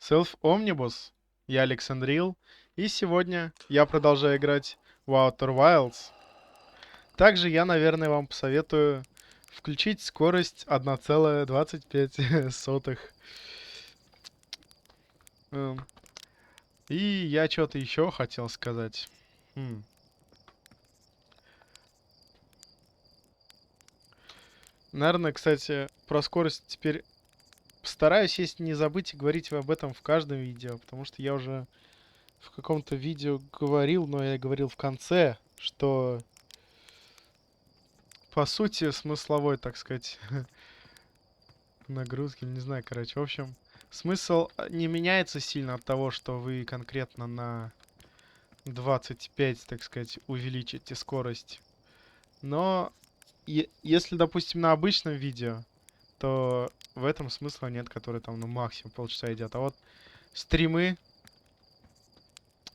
Self Omnibus, я Александрил, и сегодня я продолжаю играть в Outer Wilds. Также я, наверное, вам посоветую включить скорость 1,25. Эм, И я что-то еще хотел сказать. Хм. Наверное, кстати, про скорость теперь постараюсь, если не забыть, и говорить об этом в каждом видео, потому что я уже в каком-то видео говорил, но я говорил в конце, что по сути смысловой, так сказать, нагрузки, не знаю, короче, в общем, смысл не меняется сильно от того, что вы конкретно на 25, так сказать, увеличите скорость. Но если, допустим, на обычном видео, то в этом смысла нет, который там, ну, максимум полчаса идет. А вот стримы,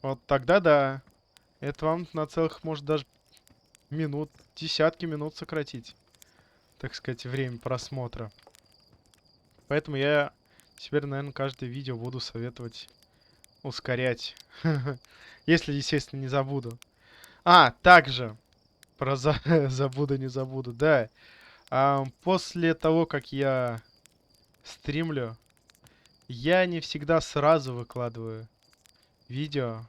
вот тогда да, это вам на целых, может, даже минут, десятки минут сократить, так сказать, время просмотра. Поэтому я теперь, наверное, каждое видео буду советовать ускорять. Если, естественно, не забуду. Также про забуду, не забуду, да. После того, как я стримлю, я не всегда сразу выкладываю видео,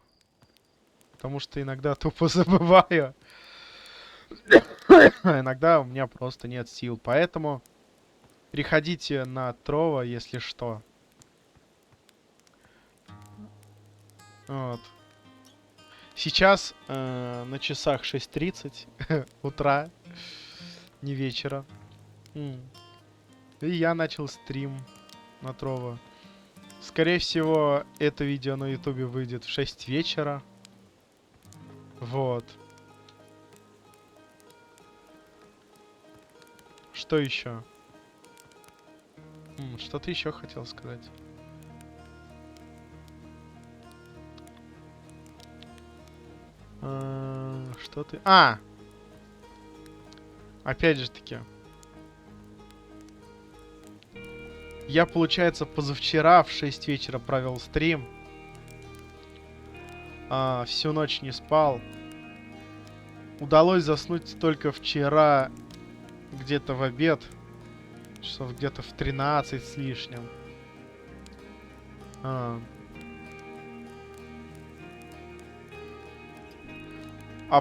потому что иногда тупо забываю. А иногда у меня просто нет сил. Поэтому переходите на Трова, если что. Вот. Сейчас на часах 6:30 утра, не вечера. И я начал стрим на Трова. Скорее всего, это видео на Ютубе выйдет в 6 вечера. Вот. Что еще? Что-то еще хотел сказать. Что ты... Опять же таки. Я, получается, позавчера в 6 вечера провел стрим. Всю ночь не спал. Удалось заснуть только вчера, где-то в обед. Часов где-то в 13 с лишним. А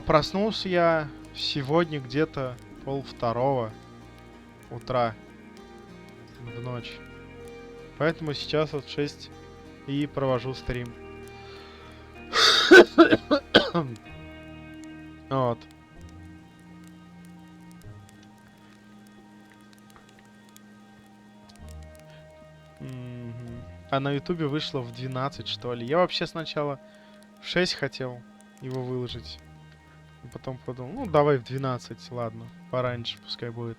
проснулся я сегодня где-то 1:30 утра в ночь. Поэтому сейчас вот 6 и провожу стрим. Вот. А на Ютубе вышло в 12, что ли. Я вообще сначала в 6 хотел его выложить. А потом подумал, ну давай в 12, ладно. Пораньше пускай будет.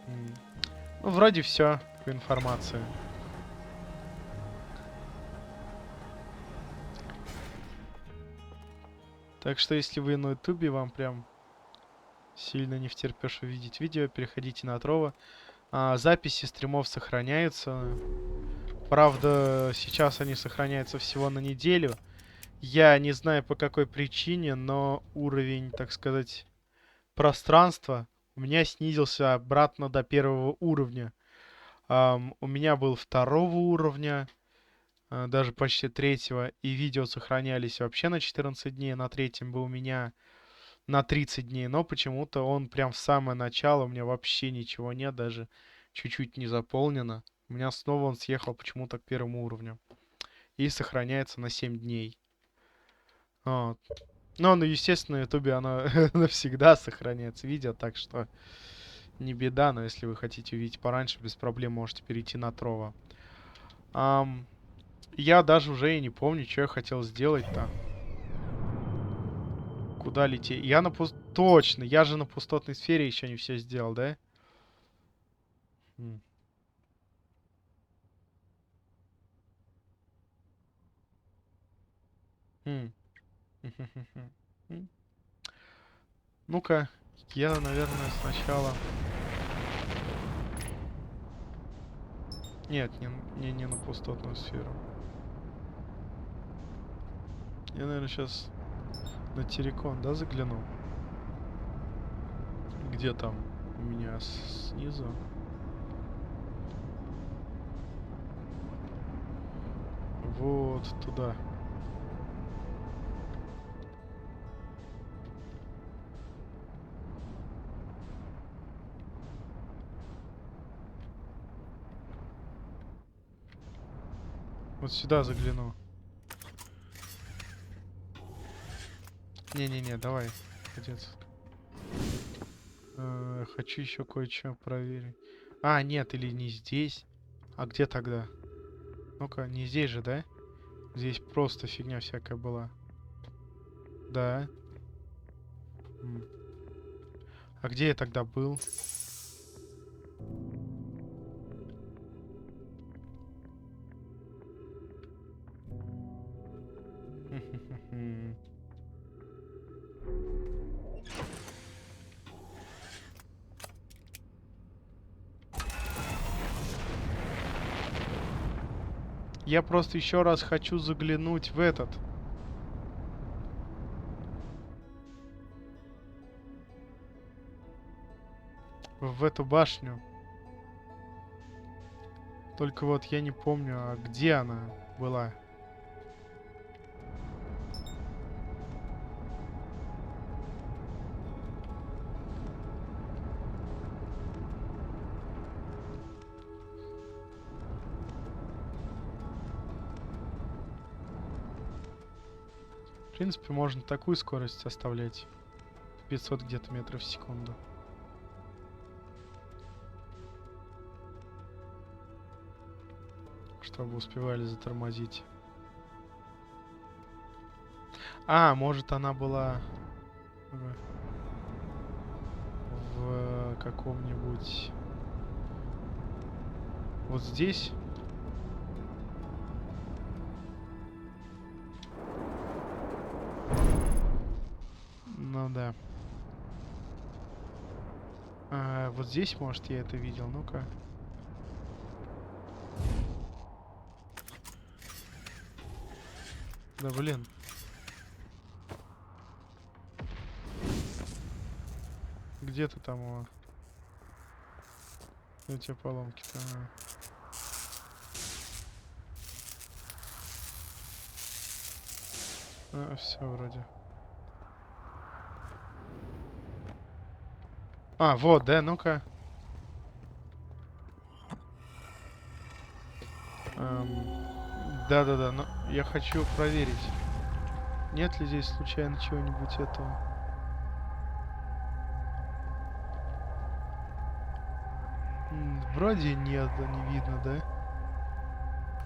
Ну, вроде все по информации. Так что, если вы на Ютубе, вам прям сильно не втерпешь увидеть видео, переходите на Трова. Записи стримов сохраняются. Правда, сейчас они сохраняются всего на неделю. Я не знаю по какой причине, но уровень, так сказать, пространства у меня снизился обратно до 1 уровня. У меня был 2 уровня, даже почти 3, и видео сохранялись вообще на 14 дней. На 3 был у меня на 30 дней, но почему-то он прям в самое начало, у меня вообще ничего нет, даже чуть-чуть не заполнено. У меня снова он съехал почему-то к 1 уровню. И сохраняется на 7 дней. Вот. Ну, естественно, на Ютубе оно навсегда сохраняется видео, так что не беда, но если вы хотите увидеть пораньше, без проблем можете перейти на Трова. Я даже уже и не помню, что я хотел сделать-то. Куда лететь? Точно, я же на пустотной сфере еще не все сделал, да? М. М. М. Ну-ка, я, наверное, сначала... Нет, не на пустотную сферу. Я, наверное, сейчас на Террикон, да, загляну? Где там у меня снизу? Вот туда. Вот сюда загляну. Не-не-не, давай. Отец. Хочу еще кое-что проверить. А, нет, или не здесь. А где тогда? Ну-ка, не здесь же, да? Здесь просто фигня всякая была. Да. М. А где я тогда был? Я просто еще раз хочу заглянуть в этот. В эту башню. Только вот я не помню, а где она была. В принципе, можно такую скорость оставлять. 500 где-то метров в секунду. Чтобы успевали затормозить. А, может она была в каком-нибудь... Вот здесь? Ну да. А, вот здесь, может, я это видел. Ну-ка. Да блин. Где ты там его? Эти поломки-то. Все вроде. А, вот, да, ну-ка. Да-да-да, но я хочу проверить. Нет ли здесь случайно чего-нибудь этого? Вроде нет, да, не видно, да?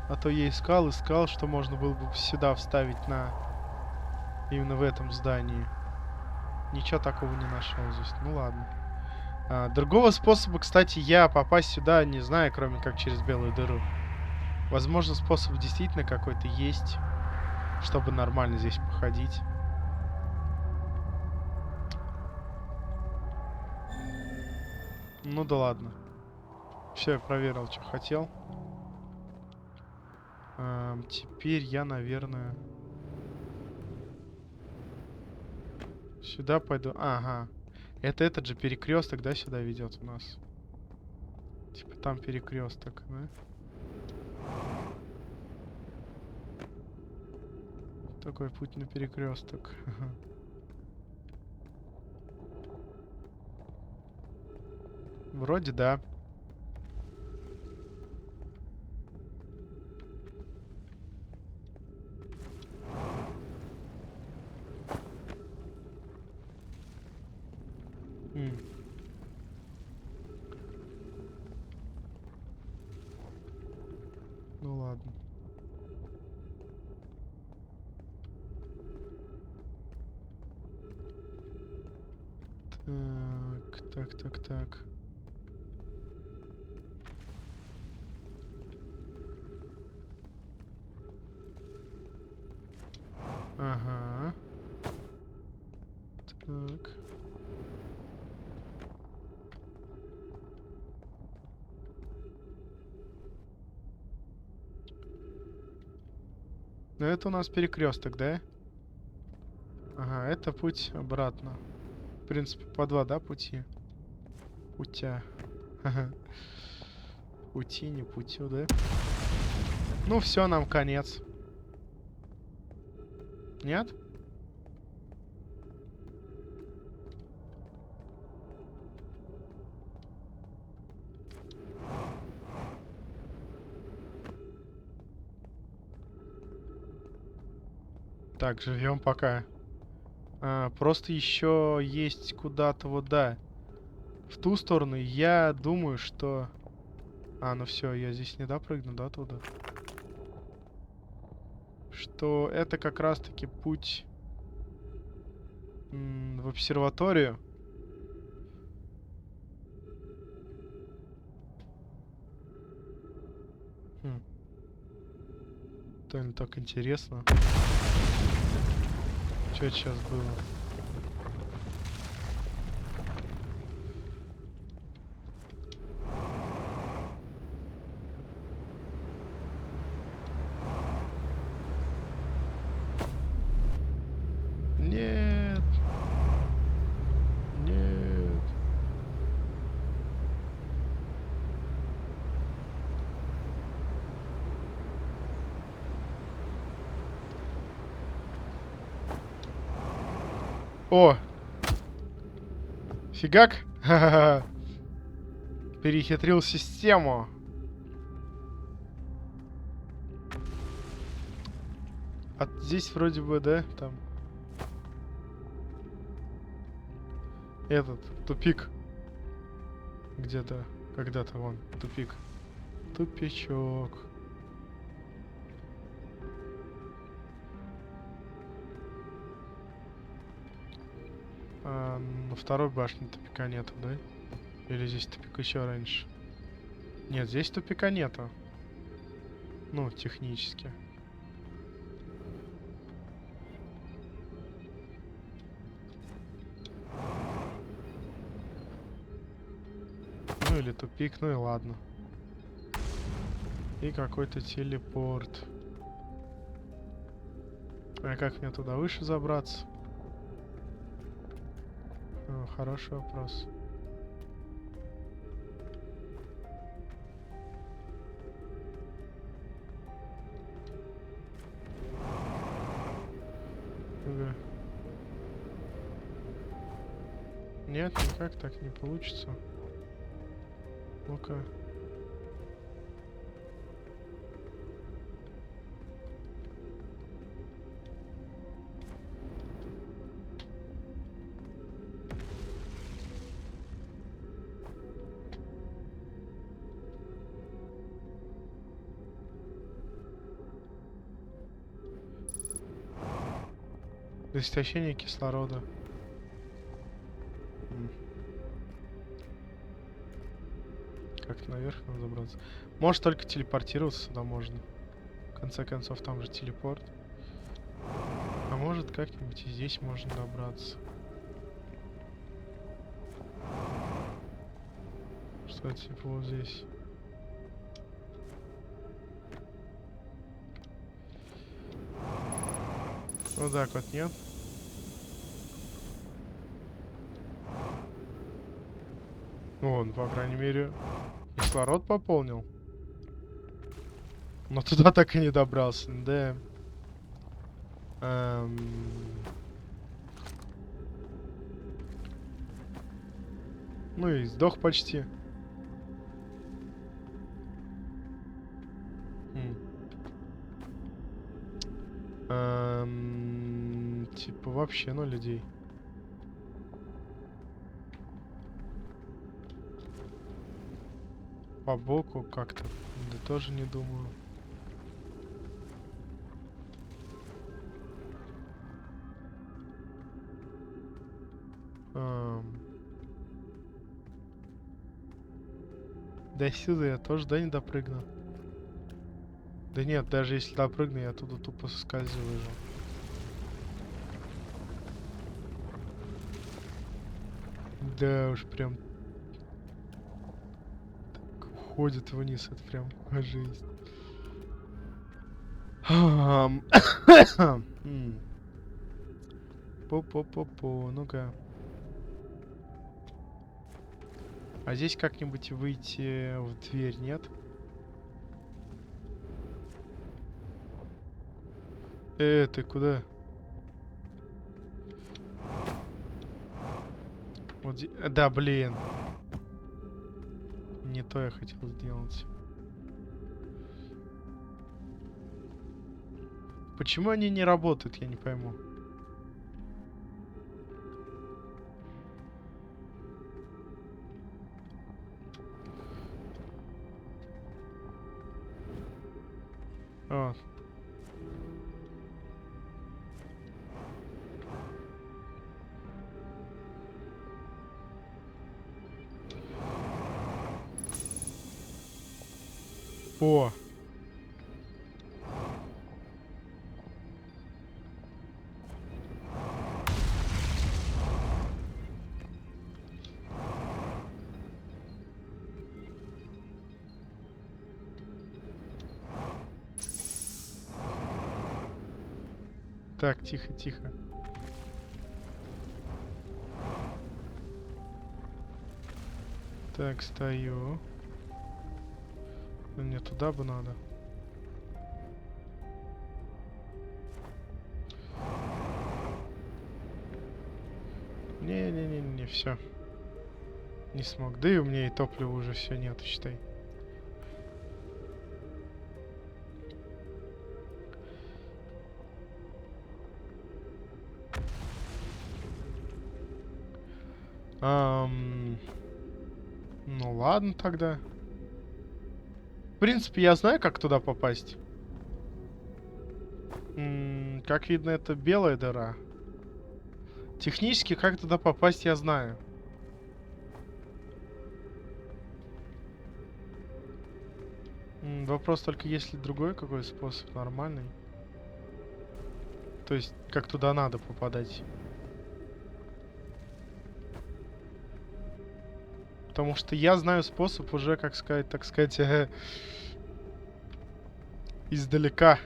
А то я искал, что можно было бы сюда вставить на... Именно в этом здании. Ничего такого не нашел здесь. Ну ладно. Другого способа, кстати, я попасть сюда не знаю, кроме как через белую дыру. Возможно, способ действительно какой-то есть, чтобы нормально здесь походить. Ну да ладно. Все, я проверил, что хотел. Теперь я, наверное... Сюда пойду. Ага. Это этот же перекресток, да, сюда ведет у нас? Типа там перекресток, да? Такой путь на перекресток. Вроде да. М. Ну ладно. Так. Ага. Так. Ну это у нас перекресток, да? Ага, это путь обратно. В принципе, по два, да, пути? Путя. Ага. Пути, не путю, да? Ну все, нам конец. Нет? Так, живем пока. Просто еще есть куда-то вот, да. В ту сторону я думаю, что... ну все, я здесь не допрыгну, да, туда? Что это как раз-таки путь в обсерваторию. Хм. Это так интересно. Что это сейчас было? Нет. Нет. О! Фигак? Ха-ха-ха. Перехитрил систему. Здесь вроде бы, да, там... Этот, тупик. Где-то, когда-то вон, тупик. Тупичок. На второй башне тупика нету, да? Или здесь тупик еще раньше? Нет, здесь тупика нету. Ну, технически. Ну или тупик, ну и ладно. И какой-то телепорт. А как мне туда выше забраться? Хороший вопрос. Ага. Нет, никак так не получится. Ну-ка. Истощение кислорода. Как наверх надо забраться? Может, только телепортироваться сюда можно. В конце концов, там же телепорт. А может, как-нибудь и здесь можно добраться. Что типа вот здесь. Вот так вот, нет? Он, по крайней мере, кислород пополнил. Но туда так и не добрался, да. Ну и сдох почти. Типа вообще, ну, людей. По боку как-то. Да тоже не думаю. До сюда я тоже, да, не допрыгну? Да нет, даже если допрыгну, я оттуда тупо соскальзываю же. Да уж прям так уходит вниз, это прям жесть. По-по-по-по, ну-ка. А здесь как-нибудь выйти в дверь, нет? Ты куда? Вот да, блин. Не то я хотел сделать. Почему они не работают, я не пойму. Вот. О! Так, тихо, тихо. Так, стою. Мне туда бы надо. Не-не-не-не, все. Не смог. Да и у меня и топлива уже все нет, считай. Ну ладно тогда. В принципе, я знаю, как туда попасть. Как видно, это белая дыра. Технически, как туда попасть, я знаю. Вопрос только, есть ли другой какой способ нормальный. То есть, как туда надо попадать. Потому что я знаю способ уже, как сказать, так сказать, издалека.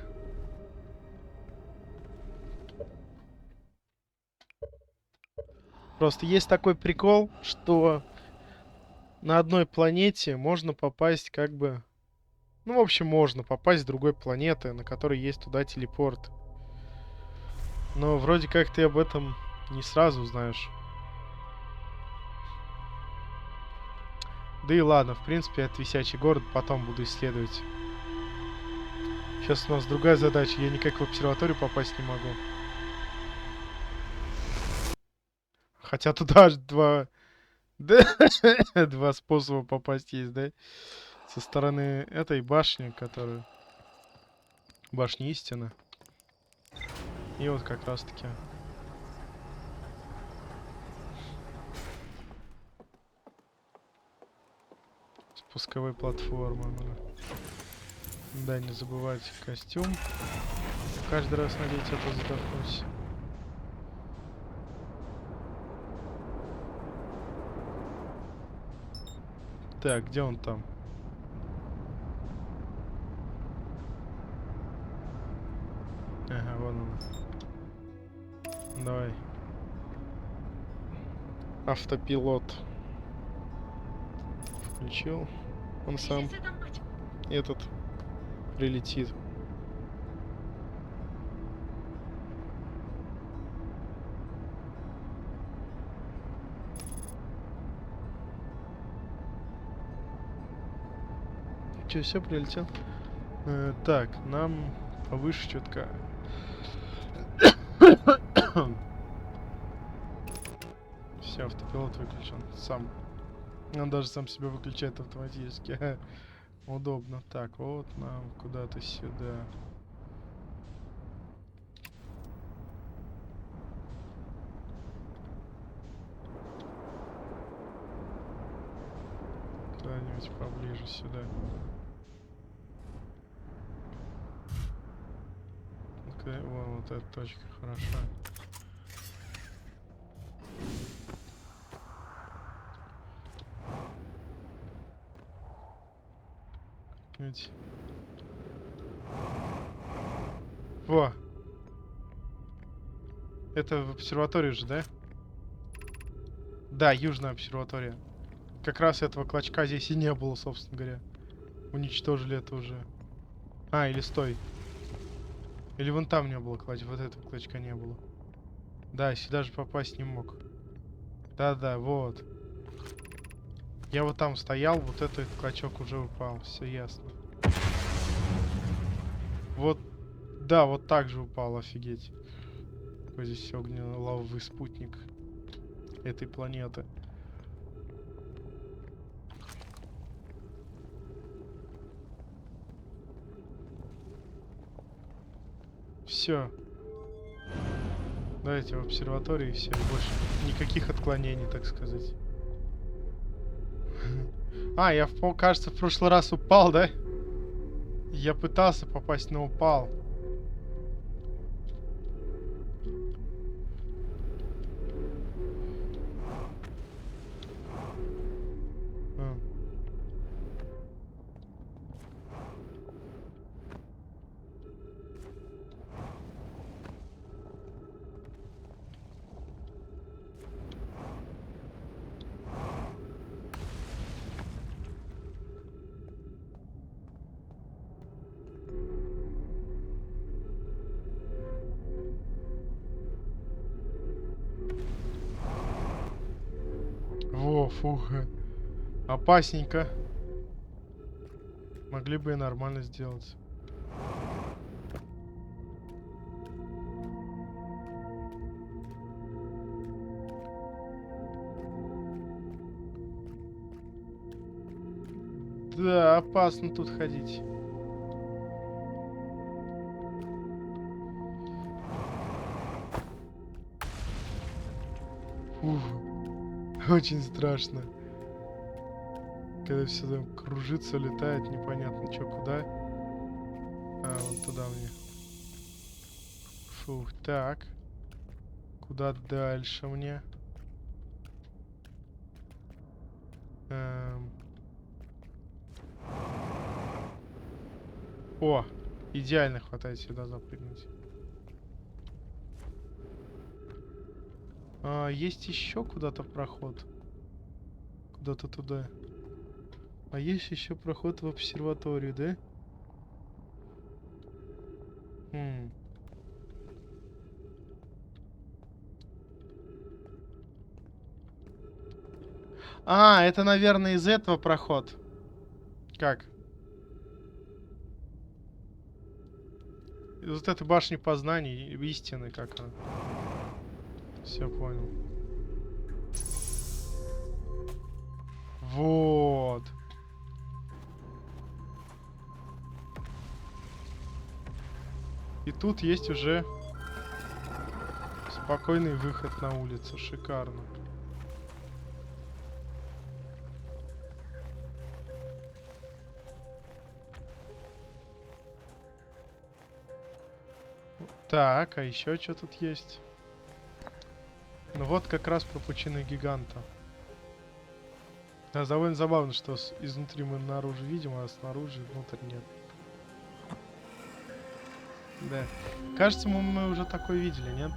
Просто есть такой прикол, что на одной планете можно попасть как бы... Ну, в общем, можно попасть с другой планеты, на которой есть туда телепорт. Но вроде как ты об этом не сразу знаешь. Да и ладно, в принципе, это висячий город, потом буду исследовать. Сейчас у нас другая задача, я никак в обсерваторию попасть не могу. Хотя туда аж два... Да, два способа попасть есть, да? Со стороны этой башни, которая... Башни истины. И вот как раз таки... Спусковой платформы. Да, не забывайте костюм. Каждый раз надеть, а то задохнусь. Так, где он там? Ага, вон он. Давай. Автопилот. Включил. Он сам этот прилетит. Че, все прилетел? Так, нам повыше четко. Все, автопилот выключен. Сам. Он даже сам себя выключает автоматически. Удобно. Так, вот нам куда-то сюда. Куда-нибудь поближе сюда. Вот эта точка, хорошо. Ведь... Во. Это в обсерватории же, да? Да, Южная обсерватория. Как раз этого клочка здесь и не было, собственно говоря. Уничтожили это уже. А, или стой. Или вон там не было клочка, вот этого клочка не было. Да, сюда же попасть не мог. Да-да, вот. Я вот там стоял, вот этот клочок уже упал. Все ясно. Вот, да, вот так же упал, офигеть. Какой здесь огненно-лавовый спутник этой планеты. Все. Давайте в обсерватории все. Больше никаких отклонений, так сказать. А, я, кажется, в прошлый раз упал, да? Я пытался попасть, но упал. А. Во, фух. Опасненько. Могли бы и нормально сделать. Да, опасно тут ходить. Фух. Очень страшно. Когда все там кружится, летает, непонятно что, куда. А, вот туда мне. Фух, так. Куда дальше мне? О, идеально хватает сюда запрыгнуть. Есть еще куда-то проход. Куда-то туда. А есть еще проход в обсерваторию, да? А, это, наверное, из этого проход. Как? Из вот этой башни познаний, истины, как она. Все понял. Вот. И тут есть уже спокойный выход на улицу. Шикарно. Так, а еще что тут есть? Ну вот как раз про пучины гиганта. Да, довольно забавно, что изнутри мы наружу видим, а снаружи внутрь нет. Да. Кажется, мы уже такое видели, нет?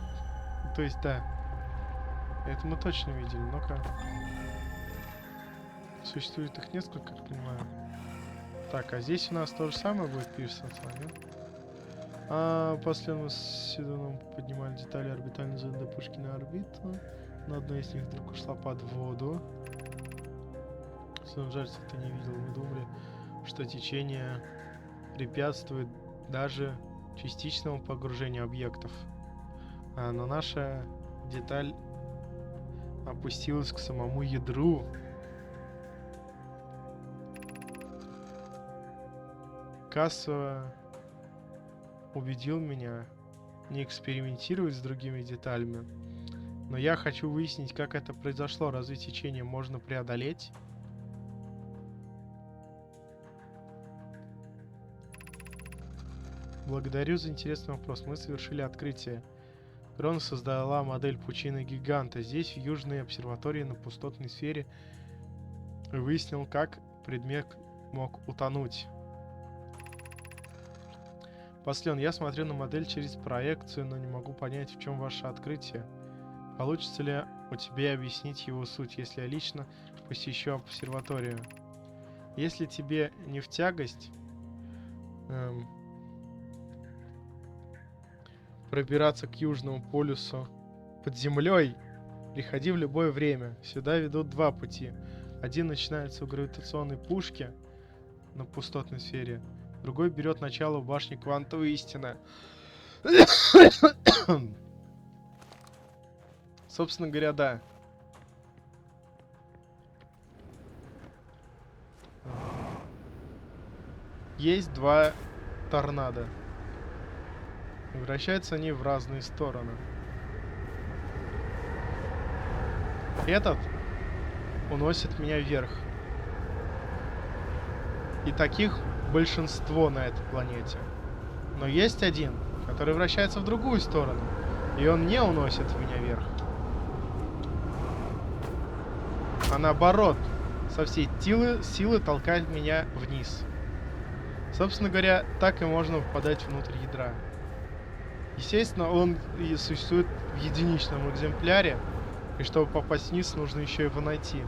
То есть, да. Это мы точно видели. Ну-ка. Существует их несколько, как понимаю. Так, а здесь у нас то же самое будет писаться, нет? После мы с Седуном поднимали детали орбитальной зонды пушки на орбиту. Но одна из них вдруг ушла под воду. Жаль, что ты не видел. Мы думали, что течение препятствует даже частичному погружению объектов. Но наша деталь опустилась к самому ядру. Кассо убедил меня не экспериментировать с другими деталями. Но я хочу выяснить, как это произошло. Разве течение можно преодолеть? Благодарю за интересный вопрос. Мы совершили открытие. Крон создала модель пучины гиганта. Здесь, в Южной обсерватории на пустотной сфере, выяснил, как предмет мог утонуть. Послен, я смотрю на модель через проекцию, но не могу понять, в чем ваше открытие. Получится ли у тебя объяснить его суть, если я лично посещу обсерваторию? Если тебе не в тягость пробираться к Южному полюсу под землей, приходи в любое время. Сюда ведут два пути. Один начинается у гравитационной пушки на пустотной сфере, другой берет начало в башне квантовой истины. Собственно говоря, да. Есть два торнадо. Вращаются они в разные стороны. Этот уносит меня вверх. И таких большинство на этой планете. Но есть один, который вращается в другую сторону. И он не уносит меня вверх. А наоборот, со всей силы толкает меня вниз. Собственно говоря, так и можно попадать внутрь ядра. Естественно, он и существует в единичном экземпляре. И чтобы попасть вниз, нужно еще его найти.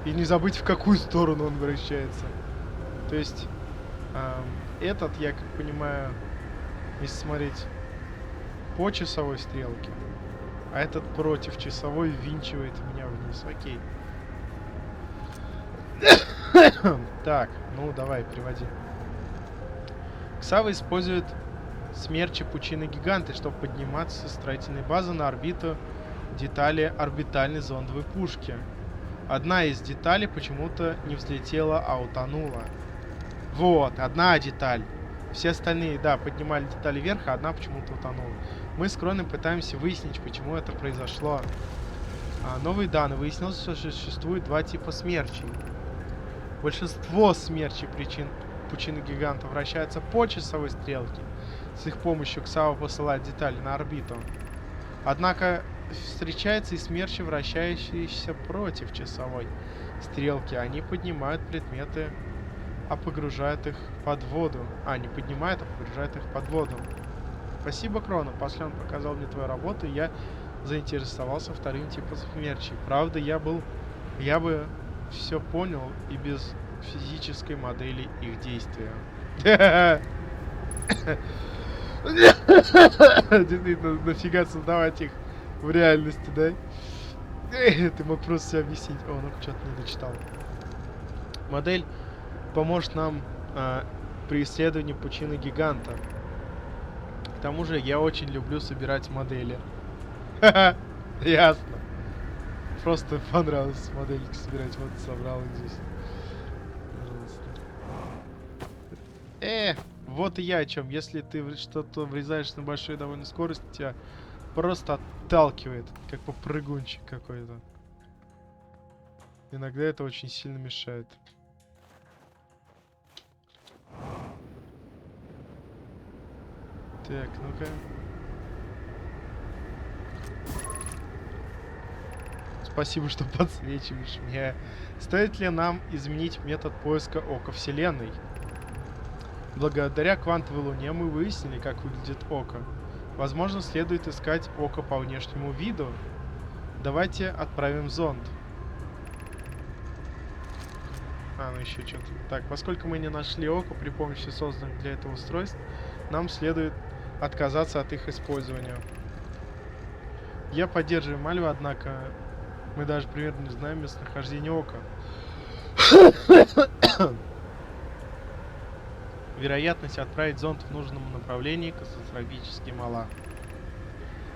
И не забыть, в какую сторону он вращается. То есть, этот, я как понимаю, если смотреть по часовой стрелке, а этот против часовой ввинчивает меня вниз. Окей. Так, ну давай, приводи. Ксава использует смерчи пучины гиганты, чтобы подниматься со строительной базы на орбиту детали орбитальной зондовой пушки. Одна из деталей почему-то не взлетела, а утонула. Вот, одна деталь. Все остальные, да, поднимали детали вверх, а одна почему-то утонула. Мы с Кроном пытаемся выяснить, почему это произошло. Новые данные. Выяснилось, что существует два типа смерчей. Большинство смерчей пучины гиганта вращаются по часовой стрелке. С их помощью Ксава посылает детали на орбиту. Однако встречаются и смерчи, вращающиеся против часовой стрелки. Они поднимают предметы, а погружают их под воду. Не поднимают, а погружают их под воду. Спасибо, Крона. Послен показал мне твою работу, и я заинтересовался вторым типом смерчей. Правда, я бы все понял и без физической модели их действия. Действительно, нафига создавать их в реальности, да? Ты мог просто все объяснить. О, ну-ка, что-то не дочитал. Модель поможет нам при исследовании пучины гиганта. К тому же, я очень люблю собирать модели. Ясно. Просто понравилось модельки собирать. Вот собрал их здесь. Вот и я о чем. Если ты что-то врезаешь на большой довольно скорости, тебя просто отталкивает, как попрыгунчик какой-то. Иногда это очень сильно мешает. Так, ну-ка. Спасибо, что подсвечиваешь меня. Стоит ли нам изменить метод поиска ока Вселенной? Благодаря квантовой луне мы выяснили, как выглядит око. Возможно, следует искать око по внешнему виду. Давайте отправим зонд. Ну еще что-то. Так, поскольку мы не нашли око при помощи созданных для этого устройств, нам следует отказаться от их использования. Я поддерживаю Мальву, однако мы даже примерно не знаем местонахождение ока. Вероятность отправить зонд в нужном направлении катастрофически мала.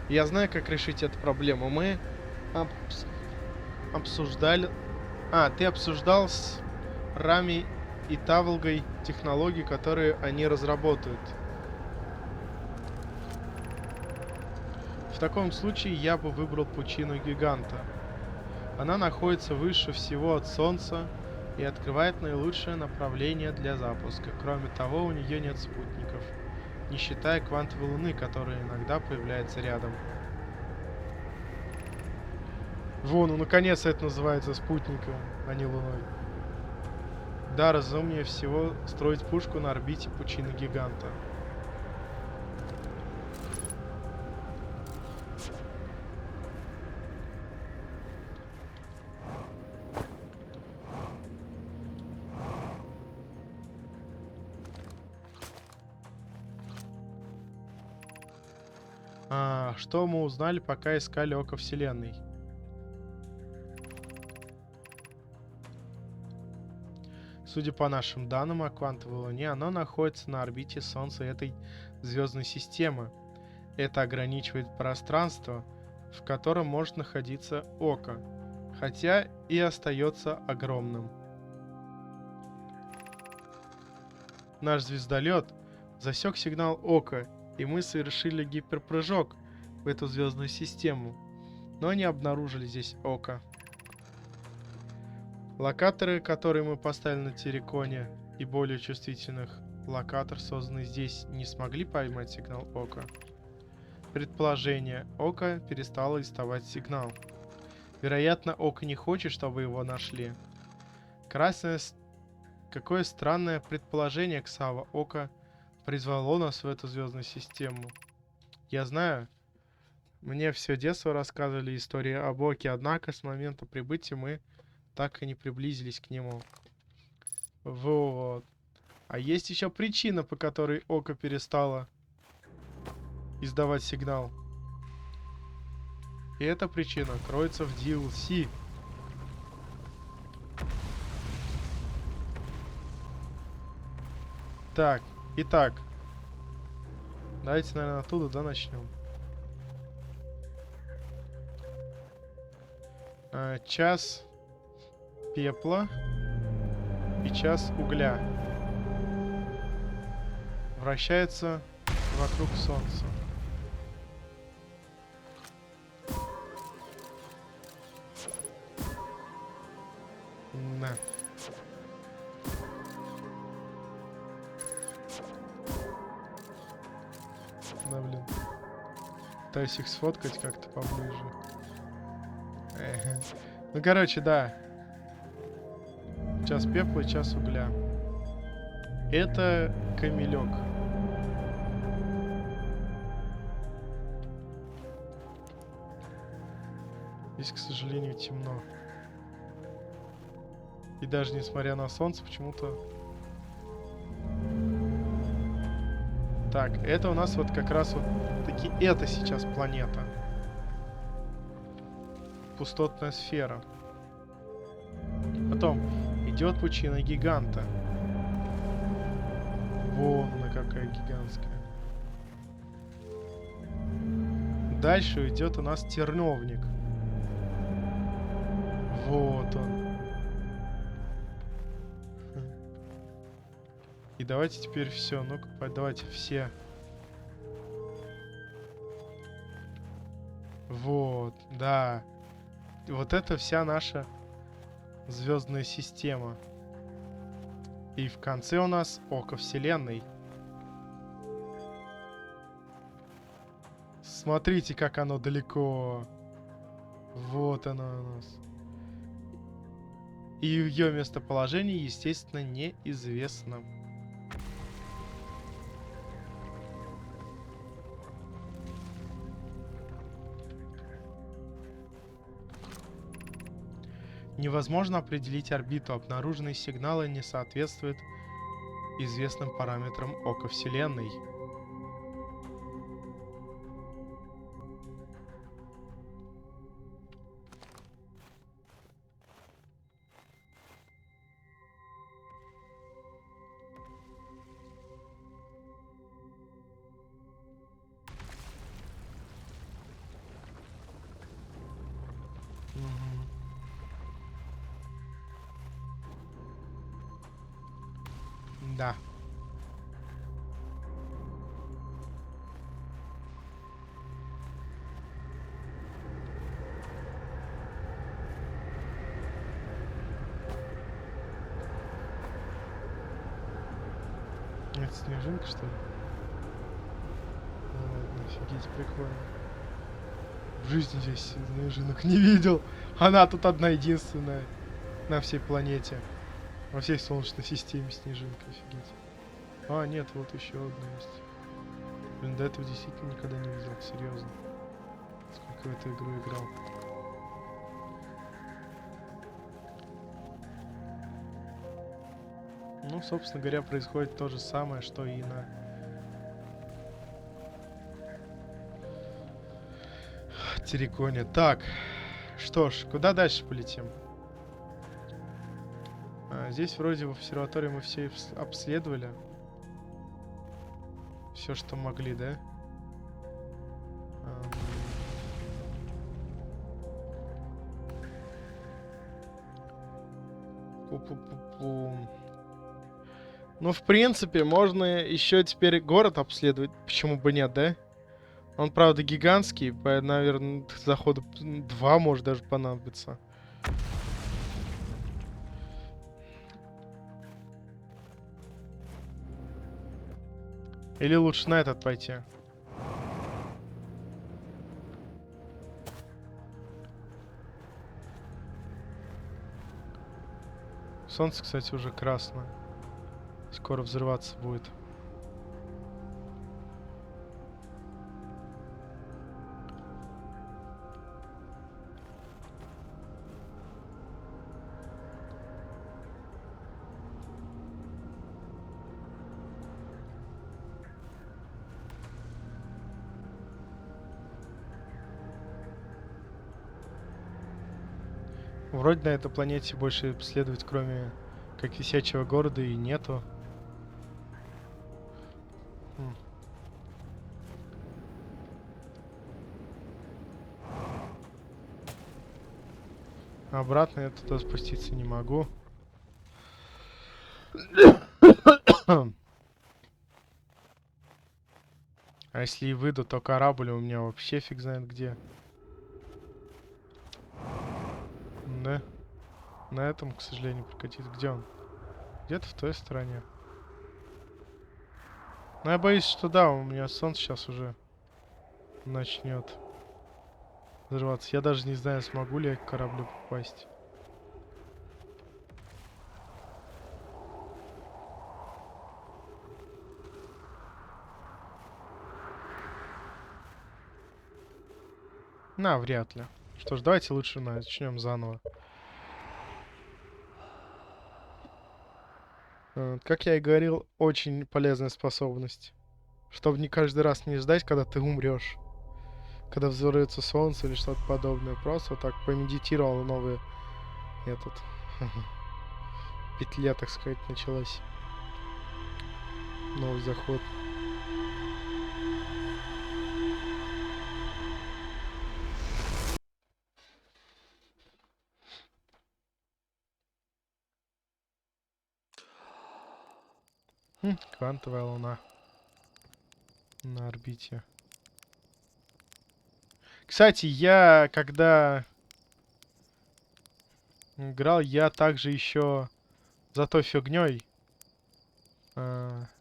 Я знаю, как решить эту проблему. Мы обсуждали... ты обсуждал с Рами и Таволгой технологии, которые они разработают. В таком случае я бы выбрал пучину гиганта. Она находится выше всего от Солнца и открывает наилучшее направление для запуска. Кроме того, у нее нет спутников, не считая квантовой луны, которая иногда появляется рядом. Вон, ну наконец это называется спутником, а не луной. Да, разумнее всего строить пушку на орбите пучины гиганта. Что мы узнали, пока искали Око Вселенной? Судя по нашим данным о квантовой Луне, оно находится на орбите Солнца этой звездной системы. Это ограничивает пространство, в котором может находиться Око, хотя и остается огромным. Наш звездолет засек сигнал Око, и мы совершили гиперпрыжок в эту звездную систему, но не обнаружили здесь Око. Локаторы, которые мы поставили на Терриконе, и более чувствительных локатор, созданный здесь, не смогли поймать сигнал Око. Предположение: Око перестало издавать сигнал. Вероятно, Око не хочет, чтобы его нашли. Какое странное предположение, Ксава. Око призвало нас в эту звездную систему. Я знаю, мне все детство рассказывали истории об Оке, однако с момента прибытия мы так и не приблизились к нему. Вот. А есть еще причина, по которой Око перестало издавать сигнал. И эта причина кроется в DLC. Так, итак. Давайте, наверное, оттуда, да, начнем. Час пепла и час угля вращается вокруг Солнца. На. Да, блин. Пытаюсь их сфоткать как-то поближе. Ну, короче, да. Час пепла и час угля. Это камелек. Здесь, к сожалению, темно. И даже несмотря на солнце, почему-то... Так, это у нас вот как раз вот таки это сейчас планета. Пустотная сфера. Потом идет пучина гиганта. Вон она какая гигантская. Дальше идет у нас терновник. Вот он. И давайте теперь все. Ну-ка, давайте все. Вот, да. Вот это вся наша звездная система. И в конце у нас Око Вселенной. Смотрите, как оно далеко. Вот оно у нас. И ее местоположение, естественно, неизвестно. Невозможно определить орбиту. Обнаруженные сигналы не соответствуют известным параметрам Ока Вселенной. Да. Это снежинка, что ли? Ну ладно, офигеть, прикольно. В жизни здесь снежинок не видел. Она тут одна единственная на всей планете. Во всей Солнечной системе снежинка, офигеть. А, нет, вот еще одна есть. Блин, до этого действительно никогда не видел, серьезно. Сколько в эту игру играл. Ну, собственно говоря, происходит то же самое, что и на Терриконе. Так, что ж, куда дальше полетим? Здесь вроде в обсерватории мы все обследовали. Все, что могли, да? Пу-пу-пу-пу. Ну, в принципе, можно еще теперь город обследовать. Почему бы нет, да? Он, правда, гигантский, наверное, захода 2 может даже понадобиться. Или лучше на этот пойти? Солнце, кстати, уже красное. Скоро взрываться будет. Вроде на этой планете больше исследовать, кроме как висячего города, и нету. Обратно я туда спуститься не могу. А если и выйду, то корабль у меня вообще фиг знает где. Да. На этом, к сожалению, прокатиться. Где он? Где-то в той стороне. Но я боюсь, что да, у меня солнце сейчас уже начнет взрываться. Я даже не знаю, смогу ли я к кораблю попасть. Вряд ли. Что ж, давайте лучше начнем заново. Как я и говорил, очень полезная способность. Чтобы не каждый раз не ждать, когда ты умрешь. Когда взорвется солнце или что-то подобное. Просто вот так помедитировал, новый этот петля, так сказать, началась. Новый заход. Квантовая луна на орбите. Кстати, я когда играл, я также еще за той фигней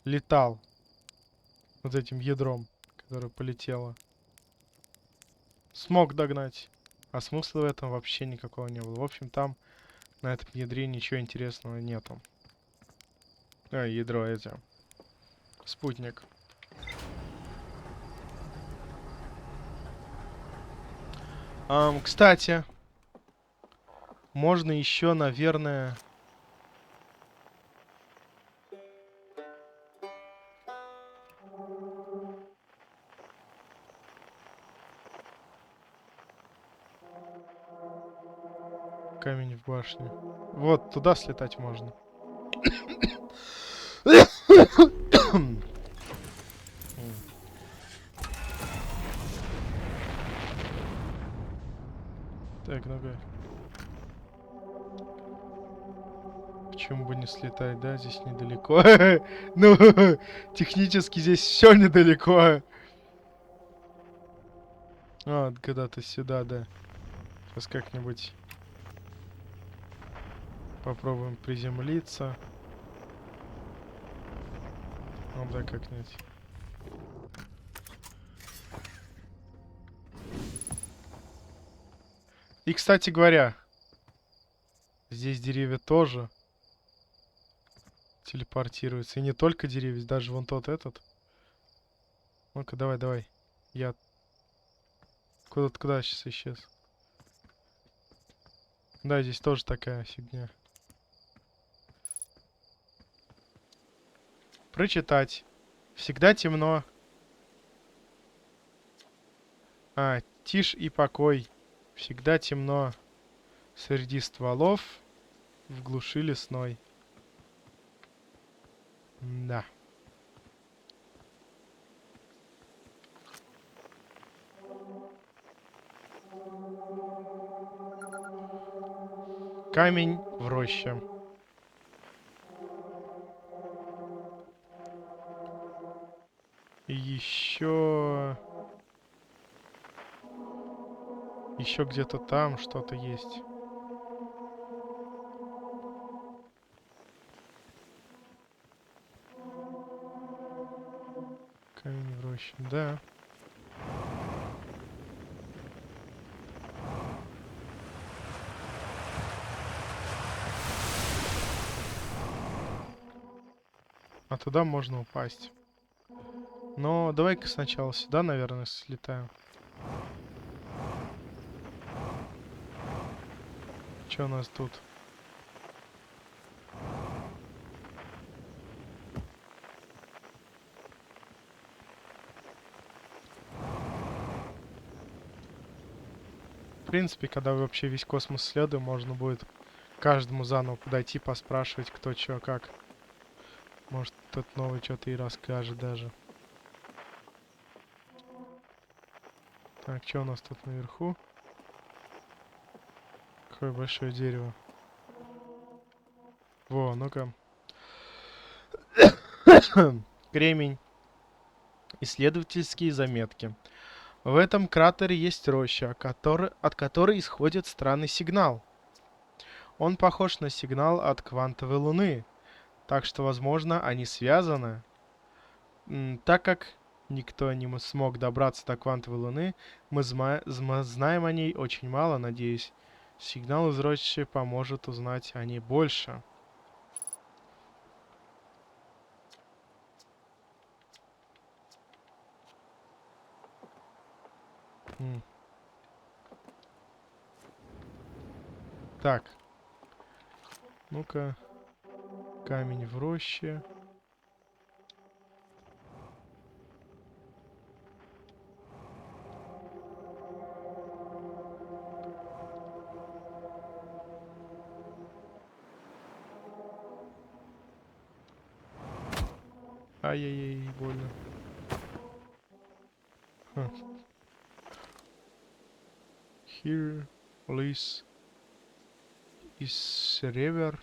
летал. Вот этим ядром, которое полетело. Смог догнать. А смысла в этом вообще никакого не было. В общем, там на этом ядре ничего интересного нету. Ядро эти. Спутник. Кстати, можно еще, наверное... Камень в башне. Вот, туда слетать можно. Так, ну-ка. Почему бы не слетать, да? Здесь недалеко. Ну, технически здесь все недалеко. Вот, когда-то сюда, да. Сейчас как-нибудь попробуем приземлиться. Ну да, как-нибудь. И, кстати говоря, здесь деревья тоже. телепортируется. И не только деревья, даже вон тот этот. Ну-ка, давай, давай. Я... Куда сейчас исчез? Да, здесь тоже такая фигня. Прочитать. Всегда темно. Тишь и покой. Всегда темно. Среди стволов. В глуши лесной. Да. Камень в роще. И еще где-то там что-то есть. Камень в роще, да. А туда можно упасть. Но давай-ка сначала сюда, наверное, слетаем. Что у нас тут? В принципе, когда вообще весь космос исследуем, можно будет каждому заново подойти, поспрашивать, кто чё, как. Может, тот новый что-то и расскажет даже. Так, что у нас тут наверху? Какое большое дерево. Во, ну-ка. Кремень. Исследовательские заметки. В этом кратере есть роща, от которой исходит странный сигнал. Он похож на сигнал от квантовой луны, так что, возможно, они связаны. Так как никто не смог добраться до квантовой луны, мы знаем о ней очень мало, надеюсь. Сигнал из рощи поможет узнать о ней больше. Так. Ну-ка. Камень в роще. Ай-яй-яй, больно. Here lies is river.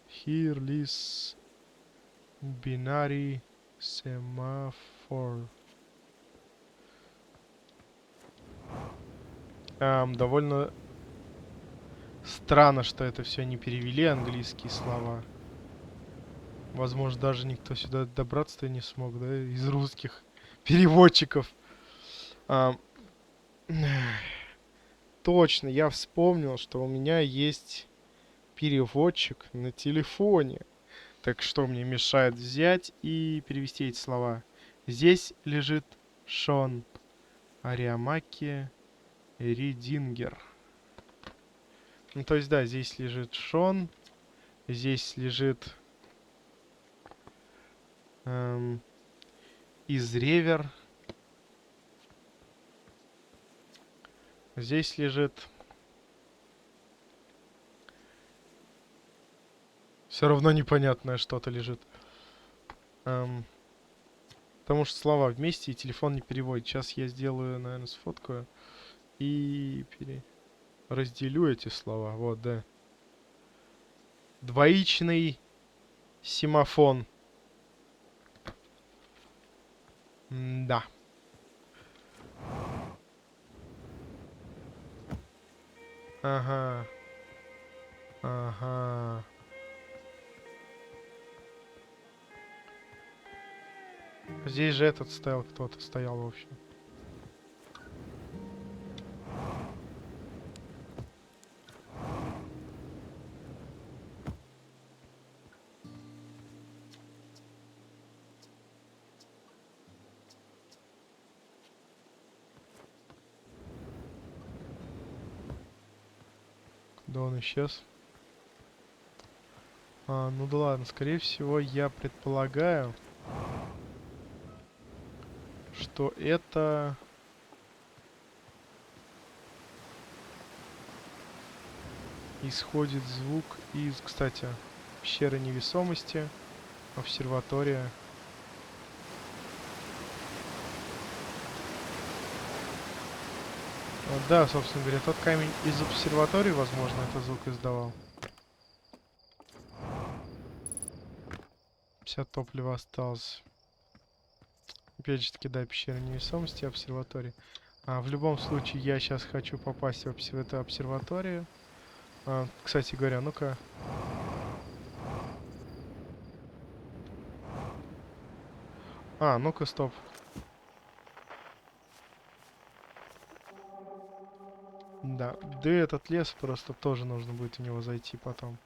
Here lies binary semaphore. Довольно странно, что это все не перевели английские слова. Возможно, даже никто сюда добраться-то не смог, да, из русских переводчиков. Точно, я вспомнил, что у меня есть переводчик на телефоне. Так что мне мешает взять и перевести эти слова? Здесь лежит Шон Ариамаки Ридингер. Ну, то есть, да, здесь лежит Шон. Здесь лежит Изревер. Здесь лежит... Все равно непонятное что-то лежит. Потому что слова вместе и телефон не переводит. Сейчас я сделаю, наверное, сфоткаю. И разделю эти слова. Вот, да. Двоичный семафон. Да. Ага. Ага. Здесь же этот стоял, кто-то стоял, в общем. Да он исчез. Ну да ладно, скорее всего, я предполагаю, что это... исходит звук из, кстати, пещеры невесомости, обсерватория. Да, собственно говоря, тот камень из обсерватории, возможно, этот звук издавал. 50 топлива осталось. Опять же таки, да, пещера невесомости, обсерватория. В любом случае, я сейчас хочу попасть в эту обсерваторию. Кстати говоря, ну-ка. Ну-ка, стоп. Да, да этот лес просто тоже нужно будет в него зайти потом.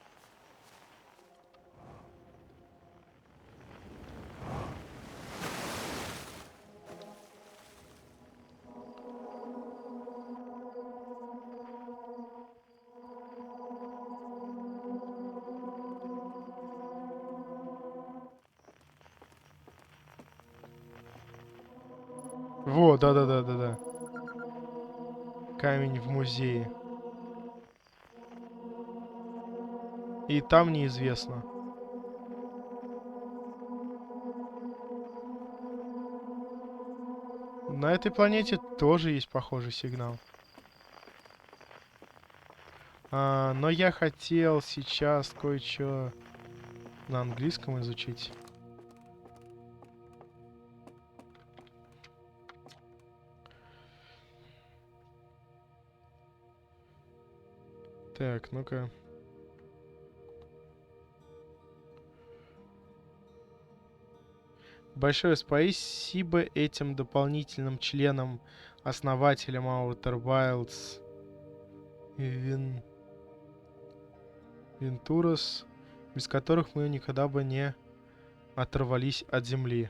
Во, да-да-да-да-да. Камень в музее. И там неизвестно. На этой планете тоже есть похожий сигнал. Но я хотел сейчас кое-что на английском изучить. Так, ну-ка. Большое спасибо этим дополнительным членам, основателям Outer Wilds и Venturas, без которых мы никогда бы не оторвались от Земли.